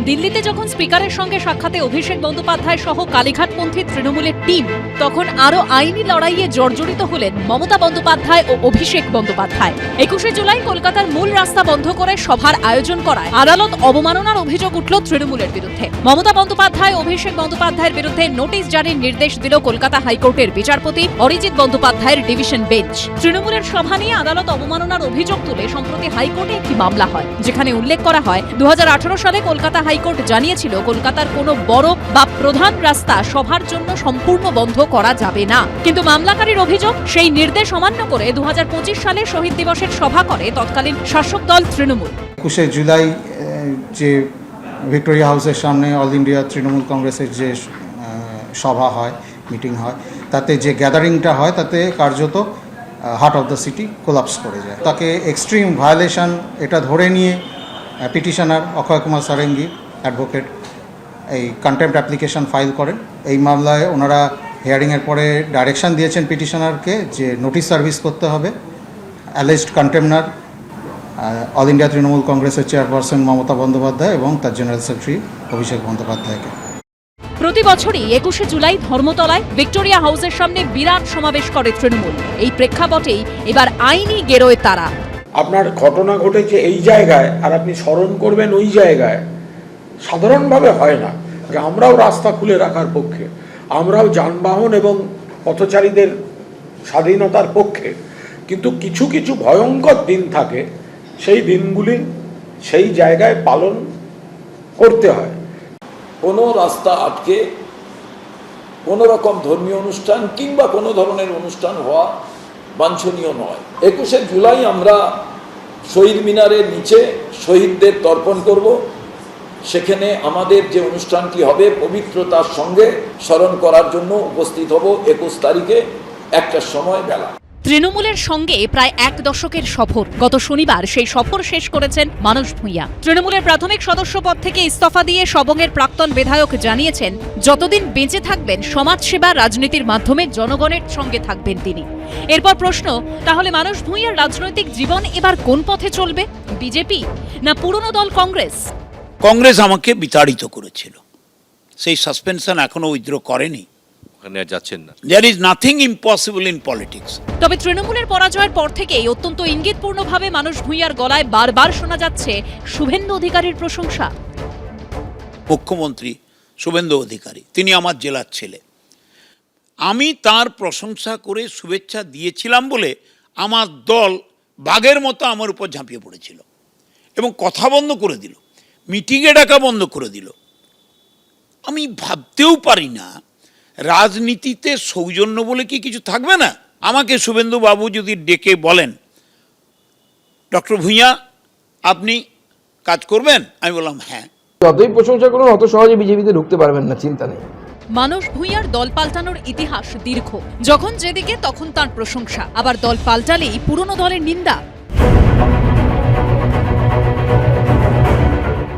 দিল্লিতে যখন স্পিকারের সঙ্গে সাক্ষাতে অভিষেক বন্দ্যোপাধ্যায় সহ কালীঘাটপন্থী তৃণমূলের টিম, তখন আরো আইনি লড়াইয়ে জর্জরিত হলেন মমতা বন্দ্যোপাধ্যায় ও অভিষেক বন্দ্যোপাধ্যায়। 21শে জুলাই কলকাতার মূল রাস্তা বন্ধ করে সভার আয়োজন করায় আদালত অবমাননার অভিযোগ উঠল তৃণমূলের বিরুদ্ধে। মমতা বন্দ্যোপাধ্যায় অভিষেক বন্দ্যোপাধ্যায়ের বিরুদ্ধে নোটিশ জারির নির্দেশ দিল কলকাতা হাইকোর্টের বিচারপতি অরিজিৎ বন্দ্যোপাধ্যায়ের ডিভিশন বেঞ্চ। তৃণমূলের সভা নিয়ে আদালত অবমাননার অভিযোগ তুলে সম্প্রতি হাইকোর্টে একটি মামলা হয়, যেখানে উল্লেখ করা হয় 2018 সালে কলকাতা হাইকোর্ট জানিয়েছিল কলকাতার কোনো বড় বা প্রধান রাস্তা সভার জন্য সম্পূর্ণ বন্ধ করা যাবে না। কিন্তু মামলাকারীর অভিযোগ, সেই নির্দেশ অমান্য করে 2025 সালে শহীদ দিবসের সভা করে তৎকালীন শাসক দল তৃণমূল। 21শে জুলাই যে ভিক্টোরিয়া হাউসের সামনে অল ইন্ডিয়া তৃণমূল কংগ্রেসের যে সভা হয়, মিটিং হয়, তাতে যে গ্যাদারিংটা হয় তাতে কার্যত heart of the city collapse করে যায়। তাকে এক্সট্রিম ভায়োলেশন এটা ধরে নিয়ে পিটিশনার অক্ষয় কুমার সারেঙ্গি অ্যাডভোকেট এই কন্টেম্প্ট অ্যাপ্লিকেশন ফাইল করেন। এই মামলায় ওনারা হিয়ারিংয়ের পরে ডাইরেকশন দিয়েছেন পিটিশনারকে যে নোটিশ সার্ভিস করতে হবে অ্যালেজড কন্টেমনার অল ইন্ডিয়া তৃণমূল কংগ্রেসের চেয়ারপারসন মমতা বন্দ্যোপাধ্যায় এবং তার জেনারেল সেক্রেটারি অভিষেক বন্দ্যোপাধ্যায়কে। প্রতি বছরই 21শে জুলাই ধর্মতলায় ভিক্টোরিয়া হাউসের সামনে বিরাট সমাবেশ করে তৃণমূল। এই প্রেক্ষাপটেই এবার আইনি গেরোয় তারা। আপনার ঘটনা ঘটেছে এই জায়গায় আর আপনি স্মরণ করবেন ওই জায়গায়, সাধারণভাবে হয় না। আমরাও রাস্তা খুলে রাখার পক্ষে, আমরাও যানবাহন এবং পথচারীদের স্বাধীনতার পক্ষে, কিন্তু কিছু কিছু ভয়ঙ্কর দিন থাকে, সেই দিনগুলি সেই জায়গায় পালন করতে হয়। কোনো রাস্তা আটকে কোনো রকম ধর্মীয় অনুষ্ঠান কিংবা কোনো ধরনের অনুষ্ঠান হওয়া বাঞ্ছনীয় নয়। 21শে জুলাই আমরা শহীদ মিনারের নিচে শহীদদের তর্পণ করব, সেখানে আমাদের যে অনুষ্ঠানটি হবে পবিত্রতার সঙ্গে স্মরণ করার জন্য উপস্থিত হব 21 তারিখে 1টার সময় বেলা। তৃণমূলের সঙ্গে প্রায় 1 দশকের সফর, গত শনিবার সেই সফর শেষ করেছেন মানস ভূঁইয়া। তৃণমূলের প্রাথমিক সদস্য পদ থেকে ইস্তফা দিয়ে সবংয়ের প্রাক্তন বিধায়ক জানিয়েছেন যতদিন বেঁচে থাকবেন সমাজসেবা রাজনীতির মাধ্যমে জনগণের সঙ্গে থাকবেন তিনি। এরপর প্রশ্ন, তাহলে মানস ভূঁইয়ার রাজনৈতিক জীবন এবার কোন পথে চলবে? বিজেপি না পুরনো দল কংগ্রেস? কংগ্রেস আমাকে বিতাড়িত করেছিল, সেই সাসপেনশন এখনো উইথড্র করেনি। There is nothing impossible in politics. তবে তৃণমূলের পরাজয়ের পর থেকেই অত্যন্ত ইঙ্গিতপূর্ণভাবে মানস ভূঁইয়ার গলায় বারবার শোনা যাচ্ছে শুভেন্দু অধিকারীর প্রশংসা। মুখ্যমন্ত্রী শুভেন্দু অধিকারী, তিনি আমার জেলার ছেলে, আমি তার প্রশংসা করে শুভেচ্ছা দিয়েছিলাম বলে আমার দল বাঘের মতো আমার উপর ঝাঁপিয়ে পড়েছিল এবং কথা বন্ধ করে দিল, মিটিংয়ে ডাকা বন্ধ করে দিল। আমি ভাবতেও পারি না রাজনীতিতে সৌজন্য বলে কি কিছু থাকবে না। আমাকে শুভেন্দু বাবু যদি ডেকে বলেন ডক্টর ভূঁইয়া আপনি কাজ করবেন, আমি বললাম হ্যাঁ। যতই প্রশংসা করুন অত সহজে বিজেপিতে ঢুকতে পারবেন না, চিন্তা নেই। মানস ভূঁইয়ার দল পাল্টানোর ইতিহাস দীর্ঘ, যখন যেদিকে তখন তার প্রশংসা, আবার দল পাল্টালেই পুরনো দলের নিন্দা।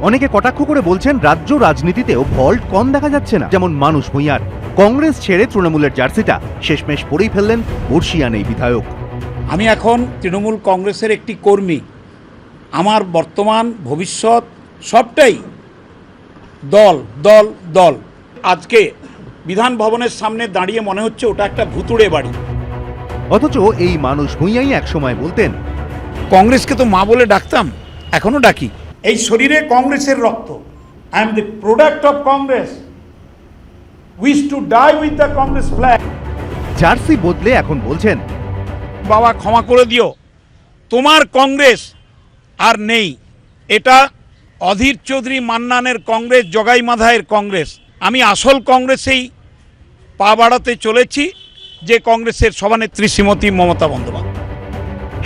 অনেকে কটাক্ষ করে বলছেন রাজ্য রাজনীতিতেও ভল্ট কম দেখা যাচ্ছে না, যেমন মানস ভূঁইয়ার। কংগ্রেস ছেড়ে তৃণমূলের জার্সিটা শেষমেশ পরেই ফেললেন বর্ষিয়ান এই বিধায়ক। আমি এখন তৃণমূল কংগ্রেসের একটি কর্মী, আমার বর্তমান ভবিষ্যৎ সবটাই দল দল দল। আজকে বিধান ভবনের সামনে দাঁড়িয়ে মনে হচ্ছে ওটা একটা ভুতুড়ে বাড়ি। অথচ এই মানস ভূঁইয়াই একসময় বলতেন কংগ্রেসকে তো মা বলে ডাকতাম, এখনো ডাকি। এই শরীরে কংগ্রেসের রক্ত, I am the product of Congress, wish to die with the Congress flag. Jersey বদলে এখন বলছেন বাবা ক্ষমা করে দিও, তোমার কংগ্রেস আর নেই, এটা অধীর চৌধুরী মান্নানের কংগ্রেস, জগাই মাধায়ের কংগ্রেস। আমি আসল কংগ্রেসেই পা বাড়াতে চলেছি, যে কংগ্রেসের সভানেত্রী শ্রীমতী মমতা বন্দ্যোপাধ্যায়।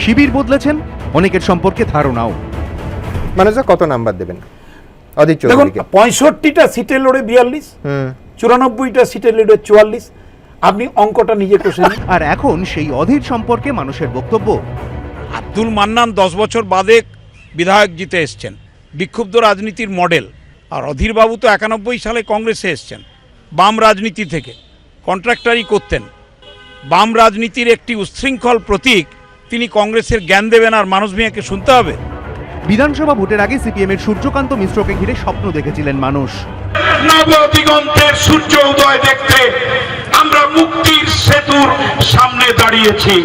শিবির বদলেছেন, অনেকের সম্পর্কে ধারণাও। মানে কত নাম্বার দেবেন অধীর চৌধুরীকে? 65টা সিটে লড়ে 42, 94টা সিটে লড়ে 44, আপনি অঙ্কটা নিজে কষে নিন। আর এখন সেই অধীর সম্পর্কে মানুষের বক্তব্য। আব্দুল মান্নান 10 বছর বাদে বিধায়ক জিতে এসছেন, বিক্ষুব্ধ রাজনীতির মডেল। আর অধীরবাবু তো 91 সালে কংগ্রেসে এসছেন, বাম রাজনীতি থেকে কন্ট্রাক্টারি করতেন। বাম রাজনীতির একটি উচ্ছৃঙ্খল প্রতীক, তিনি কংগ্রেসের জ্ঞান দেবেন আর মানুষ মিয়াকে শুনতে হবে। বিধানসভা ভোটের আগে সিপিএম এর সূর্যকান্ত মিশ্রকে ঘিরে স্বপ্ন দেখেছিলেন মানুষ। নবদিগন্তের সূর্য উদয় দেখতে আমরা মুক্তির সেতুর সামনে দাঁড়িয়েছি।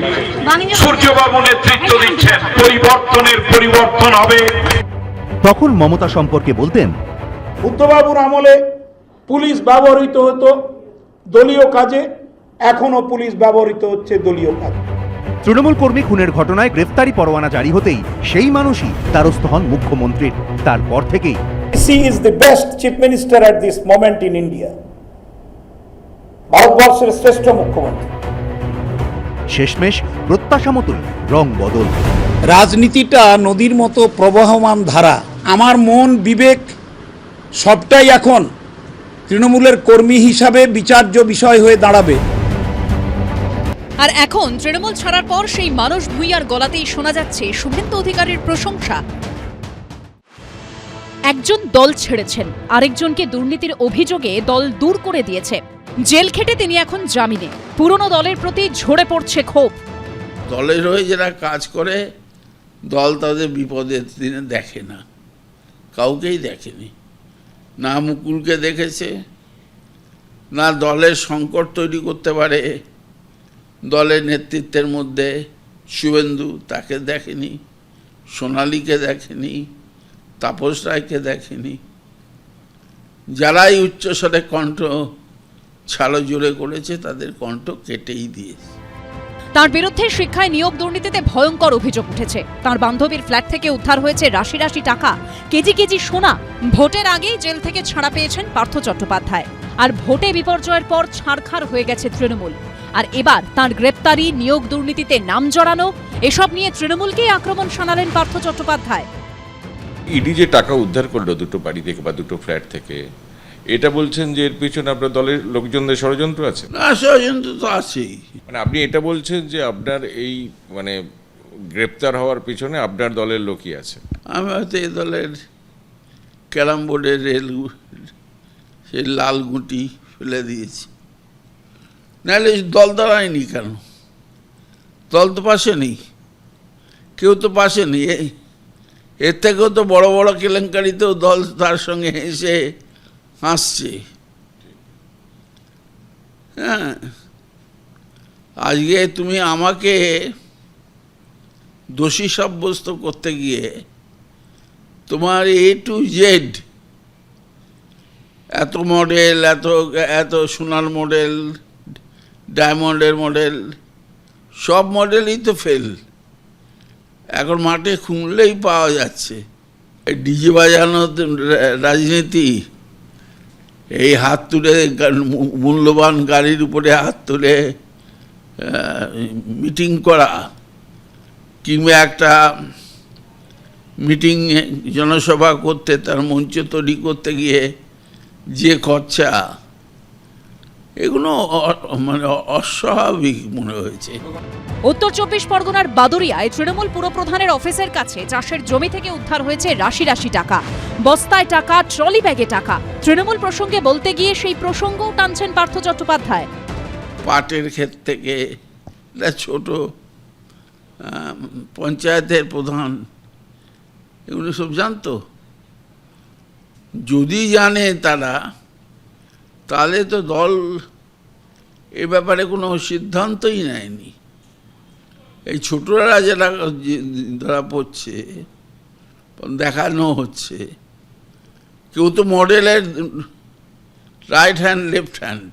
সূর্যবাবু নেতৃত্ব দিচ্ছেন, পরিবর্তনের পরিবর্তন হবে। তখন মমতা সম্পর্কে বলতেন, বুদ্ধবাবুর আমলে পুলিশ ব্যবহৃত হতো দলীয় কাজে, এখনো পুলিশ ব্যবহৃত হচ্ছে দলীয় কাজে। তৃণমূল কর্মী খুনের ঘটনায় গ্রেফতারি পরোয়ানা জারি হতেই সেই মানুষই দ্বারস্থ হন মুখ্যমন্ত্রীর। তারপর থেকেই He is the best chief minister at this moment in India. ভারতবর্ষের শ্রেষ্ঠ মুখ্যমন্ত্রী। শেষমেশ প্রত্যাশা মতোই রং বদল। রাজনীতিটা নদীর মতো প্রবাহমান ধারা। আমার মন বিবেক সবটাই এখন তৃণমূলের কর্মী হিসাবে বিচার্য বিষয় হয়ে দাঁড়াবে। আর এখন তৃণমূল ছাড়ার পর সেই মানস ভূঁইয়ার গলাতেই শোনা যাচ্ছে শুভেন্দু অধিকারীর প্রশংসা। একজন দল ছেড়েছেন, আরেকজনকে দুর্নীতির অভিযোগে দল দূর করে দিয়েছে। জেল খেটে তিনি এখন জামিনে। পুরনো দলের প্রতি ঝরে পড়ছে ক্ষোভ। দলের হয়ে যারা কাজ করে, দল তাদের বিপদের দিনে দেখে না, কাউকেই দেখেনি। না মুকুলকে দেখেছে, না দলের সংকট তৈরি করতে পারে দলের নেতৃত্বের মধ্যে শুভেন্দু, তাকে দেখেনি। সোনালীকে দেখেনি, তাপস রায়কে দেখেনি। যারাই উচ্চস্বরে কণ্ঠ ছালো জোরে করেছে, তাদের কণ্ঠ কেটেই দিয়েছে। তার বিরুদ্ধে শিক্ষায় নিয়োগ দুর্নীতিতে ভয়ঙ্কর অভিযোগ উঠেছে। তার বান্ধবীর ফ্ল্যাট থেকে উদ্ধার হয়েছে রাশি রাশি টাকা, কেজি কেজি সোনা। ভোটের আগেই জেল থেকে ছাড়া পেয়েছেন পার্থ চট্টোপাধ্যায়। আর ভোটে বিপর্যয়ের পর ছাড়খাড় হয়ে গেছে তৃণমূল। আর এবার তার গ্রেপ্তারি, নিয়োগ দুর্নীতিতে নাম জড়ানো, এসব নিয়ে তৃণমূলকেই আক্রমণ শানালেন পার্থ চট্টোপাধ্যায়। ইডি যে টাকা উদ্ধার করলো দুটো বাড়ি থেকে বা দুটো ফ্ল্যাট থেকে, এটা বলছেন যে এর পিছনে আপনার দলের লোকজনদের ষড়যন্ত্র আছে? না, ষড়যন্ত্র তো আছেই। মানে আপনি এটা বলছেন যে আপনার এই মানে গ্রেপ্তার হওয়ার পিছনে আপনার দলের লোকই আছে? আমি হয়তো এই দলের ক্যারাম বোর্ডের সেই লাল গুটি ফেলে দিয়েছি। নাহলে দল দাঁড়ায়নি কেন? দল তো পাশে নেই, কেউ তো পাশে নেই। এর থেকেও তো বড় বড় কেলেঙ্কারিতেও দল তার সঙ্গে হেসে হাসছে। হ্যাঁ, আজকে তুমি আমাকে দোষী সাব্যস্ত করতে গিয়ে তোমার A to Z এত মডেল, এত সোনার মডেল, ডায়মন্ডের মডেল, সব মডেলই তো ফেল। এখন মাঠে খুঁড়লেই পাওয়া যাচ্ছে। এই ডিজে বাজানো রাজনীতি, এই হাত তুলে মূল্যবান গাড়ির উপরে হাত তুলে মিটিং করা, কিংবা একটা মিটিং জনসভা করতে তার মঞ্চ তৈরি করতে গিয়ে যে খরচা, এগুলো মানে অস্বাভাবিক মনে হয়েছে। উত্তর 24 পরগনার বাদুরিয়ায় তৃণমূল পুরপ্রধানের অফিসের কাছে চাষের জমি থেকে উদ্ধার হয়েছে রাশি রাশি টাকা। বস্তায় টাকা, ট্রলি ব্যাগে টাকা। তৃণমূল প্রসঙ্গে বলতে গিয়ে সেই প্রসঙ্গও টানছেন পার্থ চট্টোপাধ্যায়। পাটের ক্ষেত থেকে ছোট পঞ্চায়েতের প্রধান, এগুলো সব জানতো। যদি জানে তারা, তাহলে তো দল এ ব্যাপারে কোনো সিদ্ধান্তই নেয়নি। এই ছোটরা যারা ধরা পড়ছে, দেখানো হচ্ছে, কেউ তো মডেলের রাইট হ্যান্ড লেফট হ্যান্ড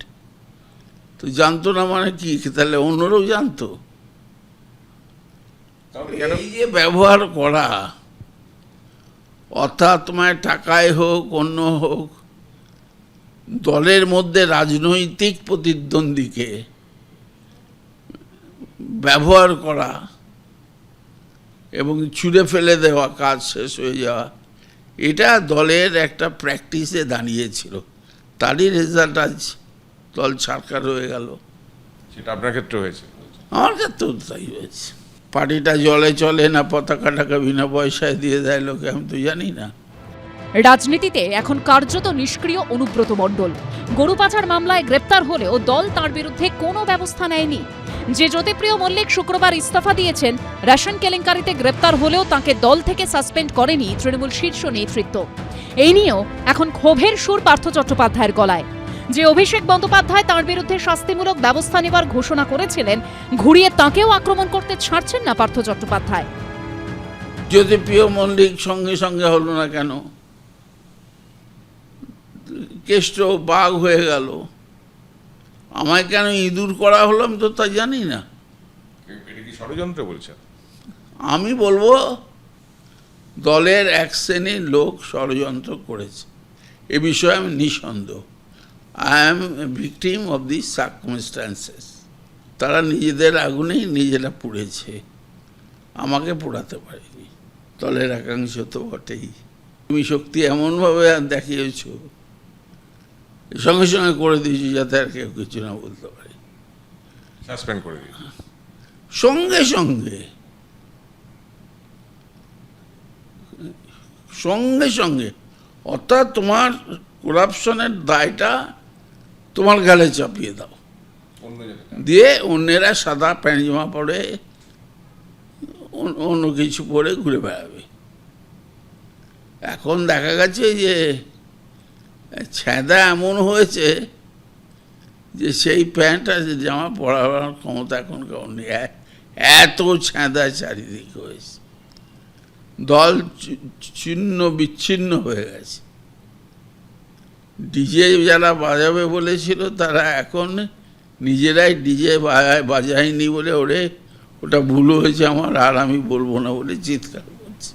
তো জানতো না, মানে কি তাহলে অন্যরাও জানতো? এই যে ব্যবহার করা, অর্থাৎ তোমার টাকায় হোক অন্য হোক, দলের মধ্যে রাজনৈতিক প্রতিদ্বন্দ্বীকে ব্যবহার করা এবং ছুঁড়ে ফেলে দেওয়া, কাজ শেষ হয়ে যাওয়া, এটা দলের একটা প্র্যাকটিসে দাঁড়িয়েছিল। তারই রেজাল্ট আজ দল ছাড়খাড় হয়ে গেল। সেটা আপনার ক্ষেত্রে হয়েছে? আমার ক্ষেত্রেও তাই হয়েছে। পার্টিটা জলে চলে না, পতাকাটাকে বিনা পয়সায় দিয়ে দেয় লোকে, আমি তো জানি না। রাজনীতিতে এখন কার্যত নিষ্ক্রিয় অনুব্রত মণ্ডল। গরু পাচার মামলায় গ্রেপ্তার হলেও দল তার বিরুদ্ধে কোনো ব্যবস্থা নেয়নি। যে জ্যোতিপ্রিয় মল্লিক শুক্রবার ইস্তফা দিয়েছেন, রেশন কেলেঙ্কারিতে গ্রেপ্তার হলেও তাকে দল থেকে সাসপেন্ড করেনি তৃণমূল শীর্ষ নেতৃত্ব। এই নিয়েও এখন ক্ষোভের সুর পার্থ চট্টোপাধ্যায়ের গলায়। যে অভিষেক বন্দ্যোপাধ্যায় তাঁর বিরুদ্ধে শাস্তিমূলক ব্যবস্থা নেবার ঘোষণা করেছিলেন, ঘুরিয়ে তাঁকেও আক্রমণ করতে ছাড়ছেন না পার্থ চট্টোপাধ্যায়। জ্যোতিপ্রিয় মল্লিক সঙ্গে সঙ্গে হলো না কেন? কেষ্ট বাঘ হয়ে গেল, আমায় কেন ইঁদুর করা হলো আমি তো তা জানি না। এটা কি ষড়যন্ত্র বলছেন? আমি বলবো দলের এক শ্রেণীর লোক ষড়যন্ত্র করেছে, এ বিষয়ে আমি নিঃসন্দেহ। I am victim of the circumstances. তারা নিজেদের আগুনেই নিজেরা পুড়েছে, আমাকে পোড়াতে পারেনি। দলের একাংশ তো বটেই। তুমি শক্তি এমনভাবে দেখিয়েছ, সঙ্গে সঙ্গে করে দিয়েছি যাতে আর কেউ কিছু না বলতে পারে। সাসপেন্ড করে দিয়েছি সঙ্গে সঙ্গে সঙ্গে সঙ্গে। অর্থাৎ তোমার করাপশনের দায়টা তোমার গালে চাপিয়ে দাও, দিয়ে অন্যেরা সাদা প্যান্ট জামা পরে অন্য কিছু পরে ঘুরে বেড়াবে। এখন দেখা গেছে যে ছেঁদা এমন হয়েছে যে সেই প্যান্ট আর জামা পরাবার ক্ষমতা এখন কেউ নেই, এত ছেঁদা চারিদিক হয়েছে। দল ছিন্ন বিচ্ছিন্ন হয়ে গেছে। ডিজে যারা বাজাবে বলেছিল তারা এখন নিজেরাই ডিজে বাজায়নি বলে ওটা ভুল হয়েছে আমার, আর আমি বলবো না বলে চিৎকার করছে।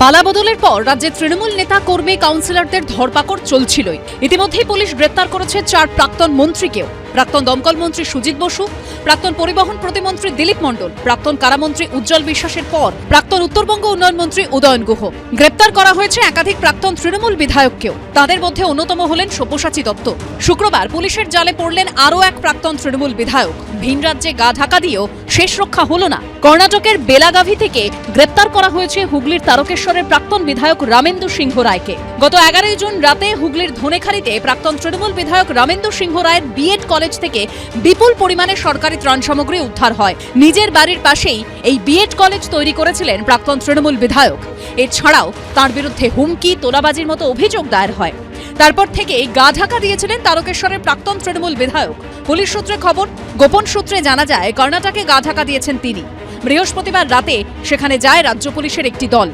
পালাবদলের পর রাজ্যে তৃণমূল নেতা কর্মী কাউন্সিলরদের ধরপাকড় চলছিলই। ইতিমধ্যেই পুলিশ গ্রেপ্তার করেছে 4 প্রাক্তন মন্ত্রীকেও। প্রাক্তন দমকল মন্ত্রী সুজিত বসু, প্রাক্তন পরিবহন প্রতিমন্ত্রী দিলীপ মণ্ডল, প্রাক্তন কারামন্ত্রী উজ্জ্বল বিশ্বাসের পর প্রাক্তন উত্তরবঙ্গ উন্নয়ন মন্ত্রী উদয়ন গুহ। গ্রেপ্তার করা হয়েছে একাধিক প্রাক্তন তৃণমূল বিধায়ককেও। তাদের মধ্যে অন্যতম হলেন সব্যসাচী দত্ত। শুক্রবার পুলিশের জালে পড়লেন আরও এক প্রাক্তন তৃণমূল বিধায়ক। ভিন রাজ্যে গা ঢাকা দিয়েও শেষ রক্ষা হল না। কর্ণাটকের বেলাগাভি থেকে গ্রেপ্তার করা হয়েছে হুগলির তারকেশ্বরের প্রাক্তন বিধায়ক রামেন্দু সিংহ রায়কে। গত 11 জুন রাতে হুগলির ধনেখালিতে প্রাক্তন তৃণমূল বিধায়ক রামেন্দু সিংহ রায়ের বিএড কলেজ থেকে বিপুল পরিমাণে সরকারি ত্রাণ সামগ্রী উদ্ধার হয়। নিজের বাড়ির পাশেই এই বিএড কলেজ তৈরি করেছিলেন প্রাক্তন তৃণমূল বিধায়ক। এছাড়াও তার বিরুদ্ধে হুমকি, তোলাবাজির মতো অভিযোগ দায়ের হয়। তারপর থেকে গা ঢাকা দিয়েছিলেন তারকেশ্বরের প্রাক্তন তৃণমূল বিধায়ক। পুলিশ সূত্রে খবর, গোপন সূত্রে জানা যায় কর্ণাটকে গা ঢাকা দিয়েছেন তিনি। বৃহস্পতিবার রাতে সেখানে যায় রাজ্য পুলিশের একটি দল।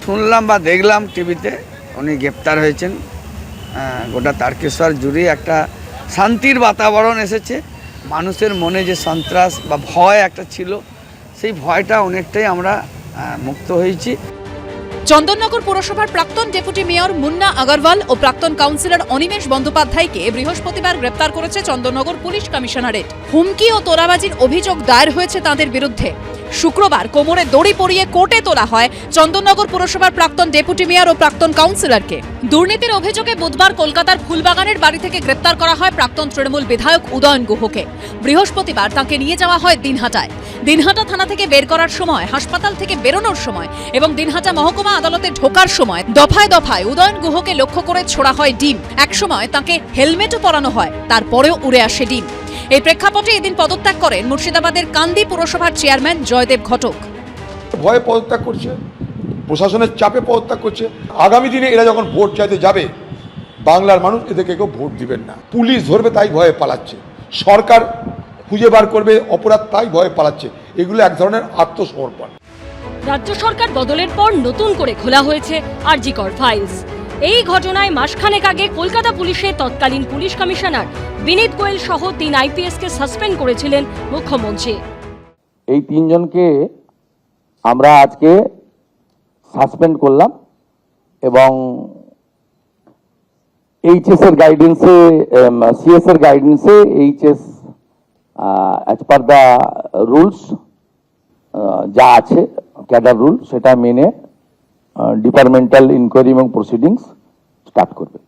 শুনলাম বা দেখলাম টিভিতে উনি গ্রেপ্তার হয়েছেন। গোটা তারকেশ্বর জুড়ে একটা শান্তির বাতাবরণ এসেছে। মানুষের মনে যে সন্ত্রাস বা ভয় একটা ছিল, সেই ভয়টা অনেকটাই আমরা মুক্ত হয়েছি। চন্দননগর পুরসভার প্রাক্তন ডেপুটি মেয়র মুন্না আগরওয়াল ও প্রাক্তন কাউন্সিলর অনিমেষ বন্দ্যোপাধ্যায়কে বৃহস্পতিবার গ্রেপ্তার করেছে চন্দননগর পুলিশ কমিশনারেট। হুমকি ও তোলাবাজির অভিযোগ দায়ের হয়েছে তাদের বিরুদ্ধে। শুক্রবার কোমরে দড়ি পরিয়ে কোর্টে তোলা হয় চন্দননগর পুরসভার প্রাক্তন ডেপুটি মেয়র ও প্রাক্তন কাউন্সিলরকে। দুর্নীতির অভিযোগে বুধবার কলকাতার ফুলবাগানের বাড়ি থেকে গ্রেপ্তার করা হয় প্রাক্তন তৃণমূল বিধায়ক উদয়ন গুহকে। বৃহস্পতিবার তাকে নিয়ে যাওয়া হয় দিনহাটায়। দিনহাটা থানা থেকে বের করার সময়, হাসপাতাল থেকে বেরোনোর সময় এবং দিনহাটা মহকুমা আদালতে ঢোকার সময় দফায় দফায় উদয়ন গুহকে লক্ষ্য করে ছোড়া হয় ডিম। একসময় তাকে হেলমেটও পরানো হয়, তারপরেও উড়ে আসে ডিম। এই প্রেক্ষাপটে এদিন পদত্যাগ করেন মুর্শিদাবাদের কান্দি পুরসভার চেয়ারম্যান জয়দেব ঘটক। ভয়ে পদত্যাগ করছে, প্রশাসনের চাপে পদত্যাগ করছে। আগামী দিনে এরা যখন ভোট চাইতে যাবে, বাংলার মানুষ এদেরকে কেউ ভোট দিবেন না। পুলিশ ধরবে তাই ভয়ে পালাচ্ছে, সরকার খুঁজে বার করবে অপরাধ তাই ভয়ে পালাচ্ছে। এগুলো এক ধরনের আত্মসমর্পণ। রাজ্য সরকার বদলের পর নতুন করে খোলা হয়েছে আরজি কর ফাইলস। এই ঘটনায় মাসখানেক আগে কলকাতা পুলিশের তৎকালীন পুলিশ কমিশনার বিনীত গোয়েল সহ 3 আইপিএসকে সাসপেন্ড করেছিলেন মুখ্যমন্ত্রী। এই 3 জনকে আমরা আজকে সাসপেন্ড করলাম এবং এইচএস এর গাইডেন্সে, সিএস এর গাইডেন্সে HS as per the rules যা আছে ক্যাডার রুল, সেটা মেনে ডিপার্টমেন্টাল ইনকোয়ারি এবং প্রসিডিংস স্টার্ট করবে।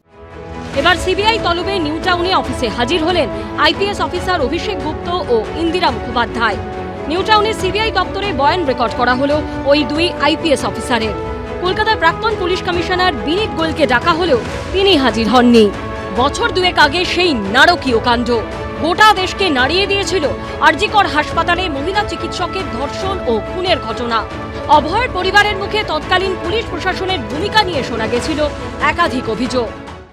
এবার সিবিআই তলবে নিউ টাউনে অফিসে হাজির হলেন আইপিএস অফিসার অভিষেক গুপ্ত ও ইন্দিরা মুখোপাধ্যায়। নিউ টাউনের সিবিআই দপ্তরে বয়ান রেকর্ড করা হলো ওই দুই আইপিএস অফিসারের। কলকাতার প্রাক্তন পুলিশ কমিশনার বিনীত গোয়েলকে ডাকা হলেও তিনি হাজির হননি। বছর দুয়েক আগে সেই নারকীয় কাণ্ড গোটা দেশকে নাড়িয়ে দিয়েছিল আরজিকর হাসপাতালে মহিলা চিকিৎসকের ধর্ষণ ও খুনের ঘটনা। অভয়ের পরিবারের মুখে তৎকালীন পুলিশ প্রশাসনের ভূমিকা নিয়ে শোনা গেছিল একাধিক অভিযোগ।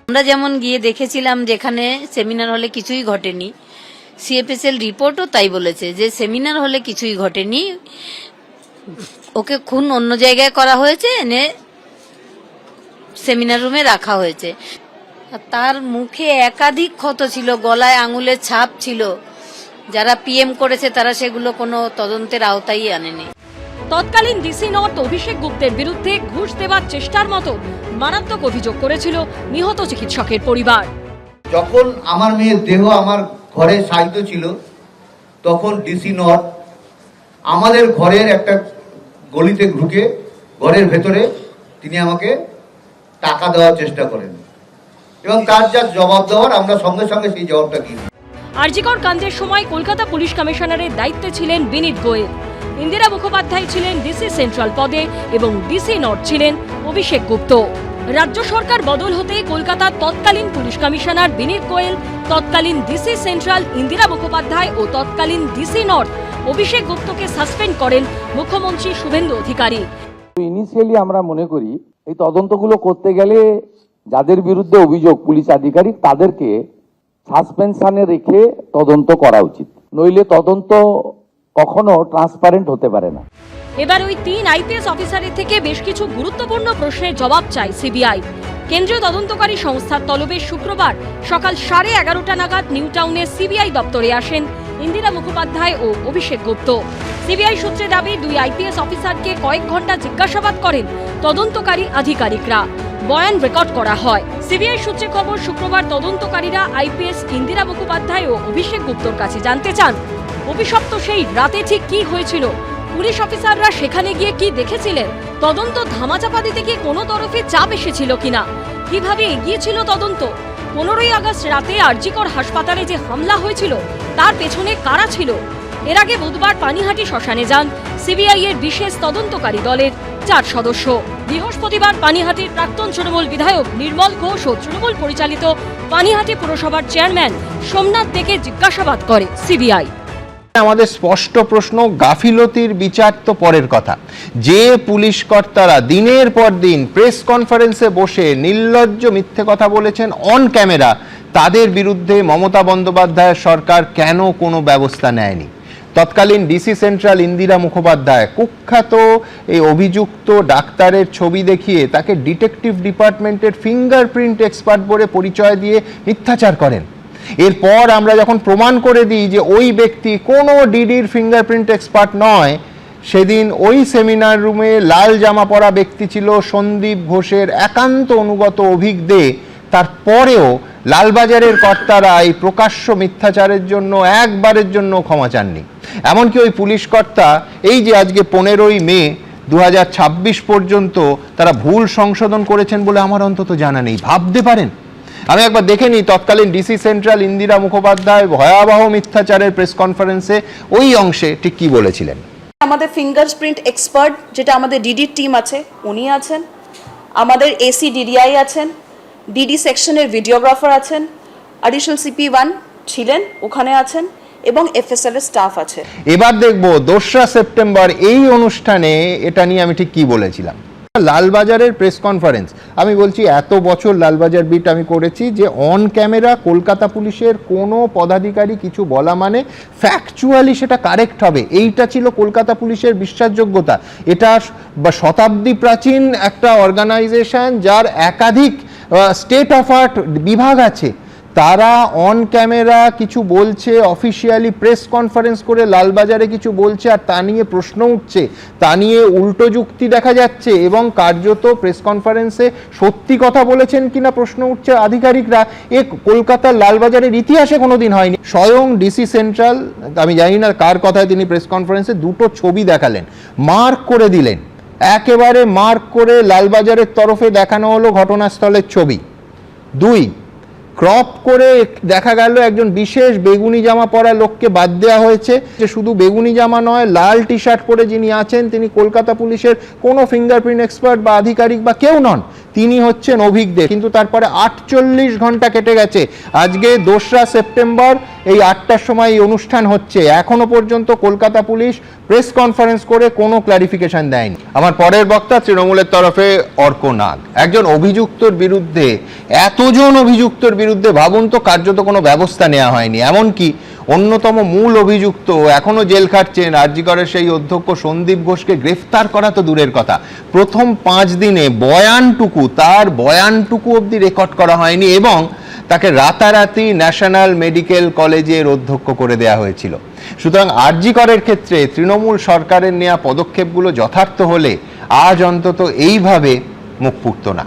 আমরা যেমন গিয়ে দেখেছিলাম যেখানে সেমিনার হলে কিছুই ঘটেনি, সিএফএসএল রিপোর্টও তাই বলেছে যে সেমিনার হলে কিছুই ঘটেনি, ওকে খুন অন্য জায়গায় করা হয়েছে, এনে সেমিনার রুমে রাখা হয়েছে। তার মুখে একাধিক ক্ষত ছিল, গলায় আঙুলের ছাপ ছিল। যারা পিএম করেছে তারা সেগুলো কোনো তদন্তের আওতায় আনেনি। তৎকালীন ডিসি নর্থ অভিষেক গুপ্তের বিরুদ্ধে ঘুষ দেওয়ার চেষ্টার মতো মারাত্মক অভিযোগ করেছিল নিহত চিকিৎসকের পরিবার। যখন আমার মেয়ের দেহ আমার ঘরে সাহিত্য ছিল, তখন ডিসি নর্থ আমাদের ঘরের একটা গলিতে ঢুকে ঘরের ভেতরে তিনি আমাকে টাকা দেওয়ার চেষ্টা করেন এবং তার যা জবাব দেওয়ার আমরা সঙ্গে সঙ্গে সেই জবাবটা দিই। আরজিকর কাণ্ডের সময় কলকাতা পুলিশ কমিশনারের দায়িত্বে ছিলেন বিনীত গোয়েল, ইন্দিরা মুখোপাধ্যায় ছিলেন ডিসি সেন্ট্রাল পদে এবং ডিসি নর্থ ছিলেন অভিষেক গুপ্ত। রাজ্য সরকার বদল হতে কলকাতার তৎকালীন পুলিশ কমিশনার বিনীত গোয়েল, তৎকালীন ডিসি সেন্ট্রাল ইন্দিরা মুখোপাধ্যায় ও তৎকালীন ডিসি নর্থ অভিষেক গুপ্তকে সাসপেন্ড করেন মুখ্যমন্ত্রী শুভেন্দু অধিকারী। ইনিশিয়ালি আমরা মনে করি এই তদন্তগুলো করতে গেলে যাদের বিরুদ্ধে অভিযোগ পুলিশ আধিকারিক তাদেরকে সাসপেনশনে রেখে তদন্ত করা উচিত, নইলে তদন্ত কখনো ট্রান্সপারেন্ট হতে পারে না। এবার ওই তিন আইপিএস অফিসারের থেকে বেশ কিছু গুরুত্বপূর্ণ প্রশ্নের জবাব চায় সিবিআই। কেন্দ্রীয় তদন্তকারী সংস্থার তলবে শুক্রবার সকাল 11:30 নাগাদ নিউ টাউনের সিবিআই দপ্তরে আসেন ইন্দিরা মুখোপাধ্যায় ও অভিষেক গুপ্ত। সিবিআই সূত্রে দাবি দুই আইপিএস অফিসারকে কয়েক ঘন্টা জিজ্ঞাসাবাদ করেন তদন্তকারী আধিকারিকরা। বয়ান রেকর্ড করা হয়। সিবিআই সূত্রে খবর, শুক্রবার তদন্তকারীরা আইপিএস ইন্দিরা মুখোপাধ্যায় ও অভিষেক গুপ্তর কাছে জানতে চান অভিশপ্ত সেই রাতে ঠিক কি হয়েছিল, পুলিশ অফিসাররা সেখানে গিয়ে কি দেখেছিলেন, তদন্ত ধামাচাপা দিতে কি কোনো তরফে চাপ এসেছিল কিনা, কিভাবে এগিয়েছিল তদন্ত, 15ই আগস্ট রাতে আরজিকর হাসপাতালে যে হামলা হয়েছিল তার পেছনে কারা ছিল। এর আগে বুধবার পানিহাটি শ্মশানে যান সিবিআই এর বিশেষ তদন্তকারী দলের 4 সদস্য। বৃহস্পতিবার পানিহাটির প্রাক্তন তৃণমূল বিধায়ক নির্মল ঘোষ ও তৃণমূল পরিচালিত পানিহাটি পুরসভার চেয়ারম্যান সোমনাথ দেকে জিজ্ঞাসাবাদ করে সিবিআই। আমাদের স্পষ্ট প্রশ্ন, গাফিলতির বিচার তো পরের কথা, যে পুলিশ কর্তারা দিনের পর দিন প্রেস কনফারেন্সে বসে নির্লজ্জ মিথ্যে কথা বলেছেন অন ক্যামেরা, তাদের বিরুদ্ধে মমতা বন্দ্যোপাধ্যায়ের সরকার কেন কোনো ব্যবস্থা নেয়নি? তৎকালীন ডিসি সেন্ট্রাল ইন্দিরা মুখোপাধ্যায় কুখ্যাত এই অভিযুক্ত ডাক্তারের ছবি দেখিয়ে তাকে ডিটেকটিভ ডিপার্টমেন্টের ফিঙ্গারপ্রিন্ট এক্সপার্ট বলে পরিচয় দিয়ে মিথ্যাচার করেন। এরপর আমরা যখন প্রমাণ করে দিই যে ওই ব্যক্তি কোনো ডিডির ফিঙ্গারপ্রিন্ট এক্সপার্ট নয়, সেদিন ওই সেমিনার রুমে লাল জামা পরা ব্যক্তি ছিল সন্দীপ ঘোষের একান্ত অনুগত অভিক দে। তারপরেও লালবাজারের কর্তারা এই প্রকাশ্য মিথ্যাচারের জন্য একবারের জন্য ক্ষমা চাননি। এমনকি ওই পুলিশ কর্তা এই যে আজকে 15ই মে 2026 পর্যন্ত তারা ভুল সংশোধন করেছেন বলে আমার অন্তত জানা নেই। ভাবতে পারেন? আমি একবার দেখে নিই তৎকালীন ডিসি সেন্ট্রাল ইন্দিরা মুখোপাধ্যায় ভয়াবহ মিথ্যাচারের প্রেস কনফারেন্সে ওই অংশে ঠিক কি বলেছিলেন। আমাদের ফিঙ্গারপ্রিন্ট এক্সপার্ট যেটা আমাদের ডিডির টিম আছে উনি আছেন, আমাদের এসি ডিডিআই আছেন, ডিডি সেকশনের ভিডিওগ্রাফার আছেন, অ্যাডিশনাল সিপি1 ছিলেন ওখানে আছেন এবং এফএসএল এর স্টাফ আছে। এবার দেখব 2রা সেপ্টেম্বর এই অনুষ্ঠানে এটা নিয়ে আমি ঠিক কি বলেছিলাম। লালবাজারের প্রেস কনফারেন্স, আমি বলছি এত বছর লালবাজার বিট আমি করেছি যে অন ক্যামেরা কলকাতা পুলিশের কোনো পদাধিকারী কিছু বলা মানে ফ্যাকচুয়ালি সেটা কারেক্ট হবে, এইটা ছিল কলকাতা পুলিশের বিশ্বাসযোগ্যতা। এটা শতাব্দী প্রাচীন একটা অর্গানাইজেশন যার একাধিক স্টেট অফ আর্ট বিভাগ আছে, তারা অন ক্যামেরা কিছু বলছে, অফিসিয়ালি প্রেস কনফারেন্স করে লালবাজারে কিছু বলছে আর তা নিয়ে প্রশ্ন উঠছে, তা নিয়ে উল্টো যুক্তি দেখা যাচ্ছে এবং কার্যত প্রেস কনফারেন্সে সত্যি কথা বলেছেন কিনা প্রশ্ন উঠছে আধিকারিকরা। এ কলকাতার লালবাজারের ইতিহাসে কোনোদিন হয়নি। স্বয়ং ডিসি সেন্ট্রাল, আমি জানি না কার কথায় তিনি প্রেস কনফারেন্সে 2টো ছবি দেখালেন, মার্ক করে দিলেন, একেবারে মার্ক করে লালবাজারের তরফে দেখানো হলো ঘটনাস্থলের ছবি। 2, ক্রপ করে দেখা গেল একজন বিশেষ বেগুনি জামা পরা লোককে বাদ দেওয়া হয়েছে। যে শুধু বেগুনি জামা নয়, লাল টি শার্ট পরে যিনি আছেন তিনি কলকাতা পুলিশের কোনো ফিঙ্গারপ্রিন্ট এক্সপার্ট বা আধিকারিক বা কেউ নন, তিনি হচ্ছেন অভিজ্ঞ। কিন্তু তারপরে 48 ঘন্টা কেটে গেছে, আজকে 2রা সেপ্টেম্বর এই 8টার সময় এই অনুষ্ঠান হচ্ছে, এখনো পর্যন্ত কলকাতা পুলিশ প্রেস কনফারেন্স করে কোনো ক্লারিফিকেশন দেয়নি। আমার পরের বক্তা তৃণমূলের তরফে অর্ক নাগ। একজন অভিযুক্তর বিরুদ্ধে, এতজন অভিযুক্তর বিরুদ্ধে ভাবুন তো কার্যত কোনো ব্যবস্থা নেওয়া হয়নি। এমনকি অন্যতম মূল অভিযুক্ত এখনো জেল খাটছেন আর.জি. করের সেই অধ্যক্ষ সন্দীপ ঘোষকে গ্রেফতার করা তো দূরের কথা, প্রথম 5 দিনে তার বয়ানটুকু অবধি রেকর্ড করা হয়নি এবং তাকে রাতারাতি ন্যাশনাল মেডিকেল কলেজের অধ্যক্ষ করে দেয়া হয়েছিল। সুতরাং আর.জি. করের ক্ষেত্রে তৃণমূল সরকারের নেওয়া পদক্ষেপগুলো যথার্থ হলে আজ অন্তত এইভাবে মুখ ফুটত না।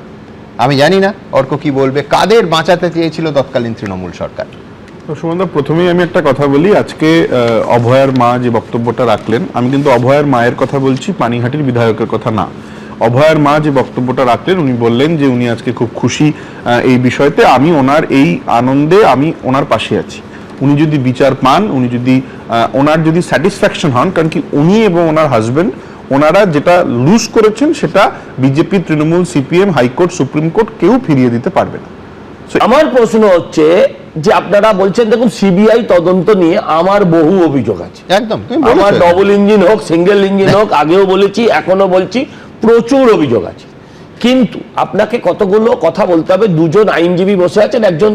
আমি জানি না অর্ক কি বলবে, কাদের বাঁচাতে চেয়েছিল তৎকালীন তৃণমূল সরকার? সুমনদা, প্রথমেই আমি একটা কথা বলি। আজকে অভয়ার মা যে বক্তব্যটা রাখলেন, আমি কিন্তু অভয়ার মায়ের কথা বলছি, পানিহাটির বিধায়কের কথা না। অভয়ার মা যে বক্তব্যটা রাখলেন, উনি বললেন যে উনি আজকে খুব খুশি এই বিষয়তে, আমি ওনার এই আনন্দে আমি ওনার পাশে আছি। উনি যদি বিচার পান, উনি যদি ওনার যদি স্যাটিসফ্যাকশন হন, কারণ কি উনি এবং ওনার হাজবেন্ড ওনারা যেটা লুজ করেছেন সেটা BJP, Trinamool, CPM, high court, supreme court কেউ ফিরিয়ে দিতে পারবে না। আমার প্রশ্ন হচ্ছে যে আপনারা বলছেন দেখুন সিবিআই তদন্ত নিয়ে আমার বহু অভিযোগ আছে, একদম আমার ডবল ইঞ্জিন হোক সিঙ্গেল ইঞ্জিন হোক, আগেও বলেছি এখনো বলছি, প্রচুর অভিযোগ আছে। কিন্তু আপনাকে কতগুলো কথা বলতে হবে। দুজন আইনজীবী বসে আছেন, একজন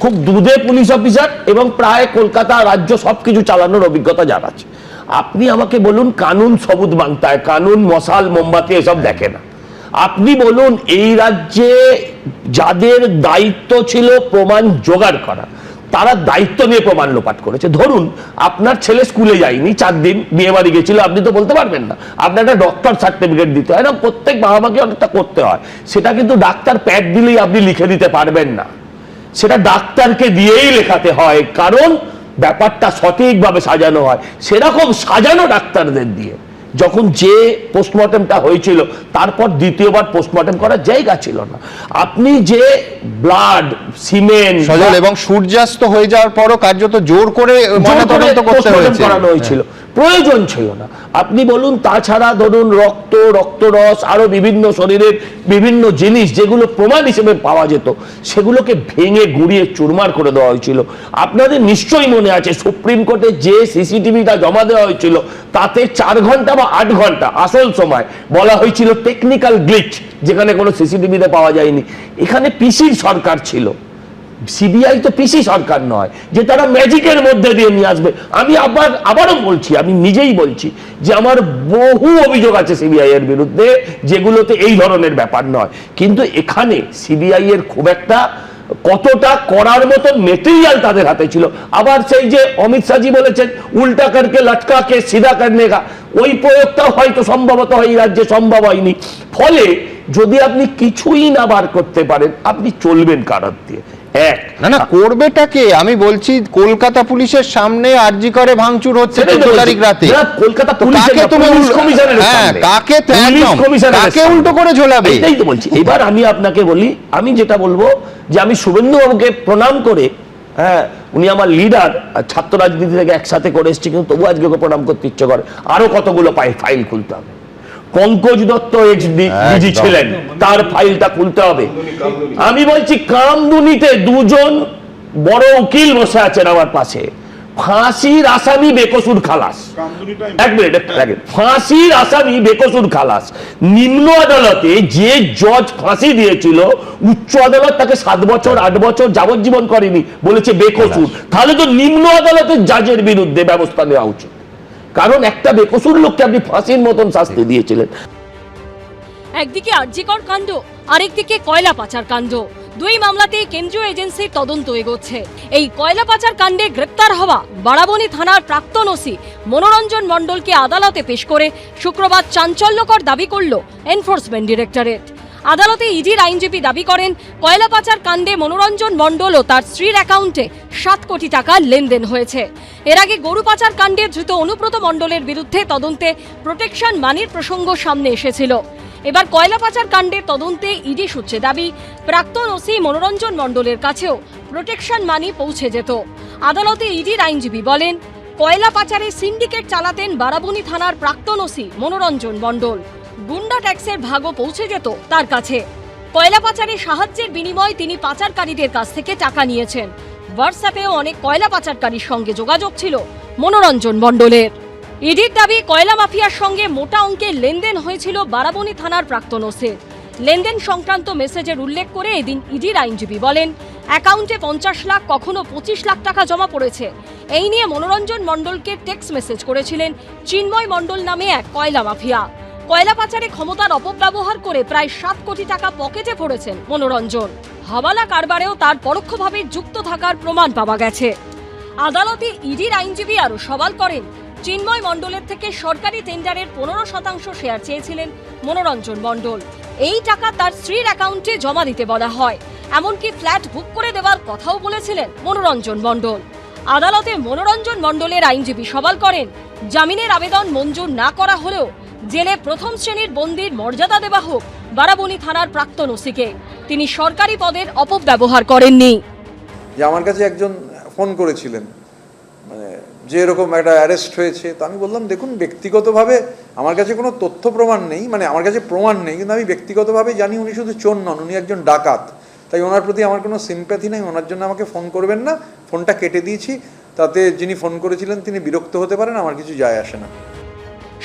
খুব দুধে পুলিশ অফিসার এবং প্রায় কলকাতা রাজ্য সবকিছু চালানোর অভিজ্ঞতা যার আছে। আপনি আমাকে বলুন কানুন সবুজ মাংতা হয়, কানুন মশাল মোমবাতি এসব দেখে না। আপনি বলুন এই রাজ্যে যাদের দায়িত্ব ছিল প্রমাণ জোগাড় করা, তারা দায়িত্ব নিয়ে প্রমাণ লোপাট করেছে। ধরুন আপনার ছেলে স্কুলে যায়নি, 4 দিন বিয়ে বাড়ি গেছিল, আপনি তো বলতে পারবেন না, আপনার একটা ডক্টর সার্টিফিকেট দিতে হয় না, প্রত্যেক বাবা মাকে অনেকটা করতে হয়। সেটা কিন্তু ডাক্তার প্যাড দিলেই আপনি লিখে দিতে পারবেন না, সেটা ডাক্তারকে দিয়েই লেখাতে হয়, কারণ ব্যাপারটা সঠিকভাবে সাজানো হয়। সেরকম সাজানো ডাক্তারদের দিয়ে যখন যে পোস্টমর্টমটা হয়েছিল তারপর দ্বিতীয়বার পোস্টমর্টম করার জায়গা ছিল না। আপনি যে ব্লাড, সিমেন্ট এবং সূর্যাস্ত হয়ে যাওয়ার পরও কার্যত জোর করে ময়নাতদন্ত করতে করানো হয়েছিল, প্রয়োজন ছিল না। আপনি বলুন তাছাড়া ধরুন রক্ত, রক্তরস, আরো বিভিন্ন শরীরের বিভিন্ন জিনিস যেগুলো প্রমাণ হিসেবে পাওয়া যেত, সেগুলোকে ভেঙে গুঁড়িয়ে চুরমার করে দেওয়া হয়েছিল। আপনাদের নিশ্চয়ই মনে আছে সুপ্রিম কোর্টে যে সিসিটিভিটা জমা দেওয়া হয়েছিল তাতে 4 ঘন্টা বা 8 ঘন্টা আসল সময় বলা হয়েছিল টেকনিক্যাল গ্লিচ, যেখানে কোনো সিসিটিভিতে পাওয়া যায়নি। এখানে পিসির সরকার ছিল, সিবিআই তো পিসি সরকার নয় যে তারা ম্যাজিকের মধ্যে দিয়ে নিয়ে আসবে। আমি আবারও বলছি, আমি নিজেই বলছি যে আমার বহু অভিযোগ আছে সিবিআই এর বিরুদ্ধে, যেগুলোতে এই ধরনের ব্যাপার নয়। কিন্তু এখানে সিবিআই এর খুব একটা কতটা করার মতো মেটেরিয়াল তাদের হাতে ছিল। আবার সেই যে অমিত শাহজি বলেছেন উল্টা করকে লটকা কে সিধা করনে কা, ওই প্রয়োগটাও হয়তো সম্ভবত এই রাজ্যে সম্ভব হয়নি। ফলে যদি আপনি কিছুই না বার করতে পারেন, আপনি চলবেন কারার দিয়ে। না করবেটাকে আমি বলছি, কলকাতা পুলিশের সামনে আর.জি. করে ভাঙচুর হচ্ছে 14 তারিখ রাতে, কলকাতা কাকে উল্টো করে ঝোলাবে? এটাই তো বলছি। এবার আমি আপনাকে বলি, আমি যেটা বলবো যে আমি শুভেন্দু বাবুকে প্রণাম করে, হ্যাঁ উনি আমার লিডার, ছাত্র রাজনীতি থেকে একসাথে করে এসেছি, কিন্তু তবু আজকে ওকে প্রণাম করতে ইচ্ছে করে। আরো কতগুলো ফাইল খুলতে হবে। পঙ্কজ দত্ত এক্স-ডিজি ছিলেন, তার ফাইলটা খুলতে হবে। আমি বলছি কামদুনিতে 2 জন বড় উকিল বসে আছেন আমার পাশে, ফাঁসির আসামি বেকসুর খালাস। এক মিনিট, ফাঁসির আসামি বেকসুর খালাস। নিম্ন আদালতে যে জজ ফাঁসি দিয়েছিল, উচ্চ আদালত তাকে 7 বছর 8 বছর যাবজ্জীবন করেনি, বলেছে বেকসুর। তাহলে তো নিম্ন আদালতের জাজের বিরুদ্ধে ব্যবস্থা নেওয়া উচিত, কারণ একটা বেকসুর লোককে আপনি ফাঁসির মতন শাস্তি দিয়েছিলেন। একদিকে আর.জি.কর কাণ্ড, আরেকদিকে কয়লা পাচার কাণ্ড। 2 মামলাতেই কেন্দ্রীয় এজেন্সির তদন্ত এগোচ্ছে। এই কয়লা পাচার কাণ্ডে গ্রেপ্তার হওয়া বারাবণী থানার প্রাক্তন ওসি মনোরঞ্জন মণ্ডলকে আদালতে পেশ করে শুক্রবার চাঞ্চল্যকর দাবি করল এনফোর্সমেন্ট ডিরেক্টরেট। আদালতে ইডির আইনজীবী দাবি করেন, কয়লা পাচার কাণ্ডে মনোরঞ্জন মণ্ডল ও তার স্ত্রীর অ্যাকাউন্টে 7 কোটি টাকা লেনদেন হয়েছে। এর আগে গরু পাচার কাণ্ডে ধৃত অনুব্রত মণ্ডলের বিরুদ্ধে তদন্তে প্রোটেকশন মানির প্রসঙ্গ সামনে এসেছিল। এবার কয়লা পাচার কাণ্ডে তদন্তে ইডি সূত্রে দাবি, প্রাক্তন ওসি মনোরঞ্জন মণ্ডলের কাছেও প্রোটেকশন মানি পৌঁছে যেত। আদালতে ইডির আইনজীবী বলেন, কয়লা পাচারে সিন্ডিকেট চালাতেন বারাবণী থানার প্রাক্তন ওসি মনোরঞ্জন মণ্ডল। গুন্ডা ট্যাক্সের ভাগও পৌঁছে যেত তার কাছে। কয়লা পাচারে সাহায্যের বিনিময়ে তিনি পাচারকারীদের কাছ থেকে টাকা নিয়েছেন। হোয়াটসঅ্যাপেও অনেক কয়লা পাচারকারীর সঙ্গে যোগাযোগ ছিল মনোরঞ্জন মণ্ডলের। ইডির দাবি, কয়লা মাফিয়ার সঙ্গে মোটা অঙ্কের লেনদেন হয়েছিল বারাবণী থানার প্রাক্তন ওসির। লেনদেন সংক্রান্ত মেসেজের উল্লেখ করে এদিন ইডির আইনজীবী বলেন, অ্যাকাউন্টে 50 লাখ, কখনো 25 লাখ টাকা জমা পড়েছে। এই নিয়ে মনোরঞ্জন মণ্ডলকে টেক্সট মেসেজ করেছিলেন চিন্ময় মণ্ডল নামে এক কয়লা মাফিয়া। কয়লা পাচারে ক্ষমতার অপব্যবহার করে প্রায় 7 কোটি টাকা পকেটে ভরেছেন মনোরঞ্জন। হাওয়ালা কারবারেও তার পরোক্ষভাবে যুক্ত থাকার প্রমাণ পাওয়া গেছে। আদালতে ইডির আইনজীবী আরও সওয়াল করেন, চিন্ময় মণ্ডলের থেকে সরকারি টেন্ডারের 15% শেয়ার চেয়েছিলেন মনোরঞ্জন মণ্ডল। এই টাকা তার স্ত্রীর অ্যাকাউন্টে জমা দিতে বলা হয়। এমনকি ফ্ল্যাট বুক করে দেওয়ার কথাও বলেছিলেন মনোরঞ্জন মণ্ডল। আদালতে মনোরঞ্জন মণ্ডলের আইনজীবী সওয়াল করেন, জামিনের আবেদন মঞ্জুর না করা হলেও জেলে প্রথম শ্রেণীর বন্দির মর্যাদা দেওয়া হোক বারাবণী থানার প্রাক্তন ওসিকে। তিনি সরকারি পদের অপব্যবহার করেননি। যে আমার কাছে একজন ফোন করেছিলেন, মানে যে এরকম একটা অ্যারেস্ট হয়েছে, তো আমি বললাম, দেখুন ব্যক্তিগতভাবে আমার কাছে কোনো তথ্য প্রমাণ নেই, মানে আমার কাছে প্রমাণ নেই, কিন্তু আমি ব্যক্তিগতভাবে জানি উনি শুধু চোর নন, উনি একজন ডাকাত। তাই ওনার প্রতি আমার কোনো সিম্প্যাথি নেই, ওনার জন্য আমাকে ফোন করবেন না। ফোনটা কেটে দিয়েছি। তাতে যিনি ফোন করেছিলেন তিনি বিরক্ত হতে পারেন, আমার কিছু যায় আসে না।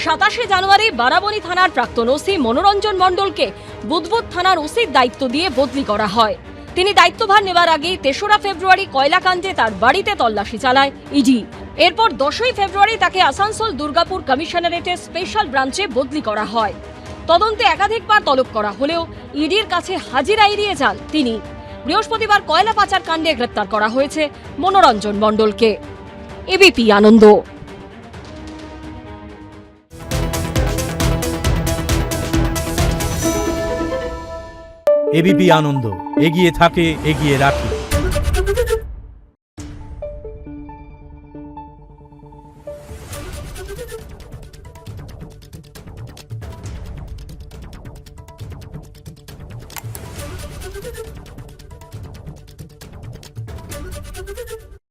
27 জানুয়ারি বারাবণী থানার প্রাক্তন ওসি মনোরঞ্জন মণ্ডলকে বুদবুদ থানার ওসির দায়িত্ব দিয়ে বদলি করা হয়। তিনি দায়িত্বভার নেওয়ার আগেই 3রা ফেব্রুয়ারি কয়লাকাণ্ডে তার বাড়িতে তল্লাশি চালায় ইডি। এরপর 10ই ফেব্রুয়ারি তাকে আসানসোল দুর্গাপুর কমিশনারেটের স্পেশাল ব্রাঞ্চে বদলি করা হয়। তদন্তে একাধিকবার তলব করা হলেও ইডির কাছে হাজিরা এড়িয়ে যান তিনি। বৃহস্পতিবার কয়লা পাচার কাণ্ডে গ্রেপ্তার করা হয়েছে মনোরঞ্জন মণ্ডলকে। এবিপি আনন্দ। এবিপি আনন্দ, এগিয়ে থাকে, এগিয়ে রাখে।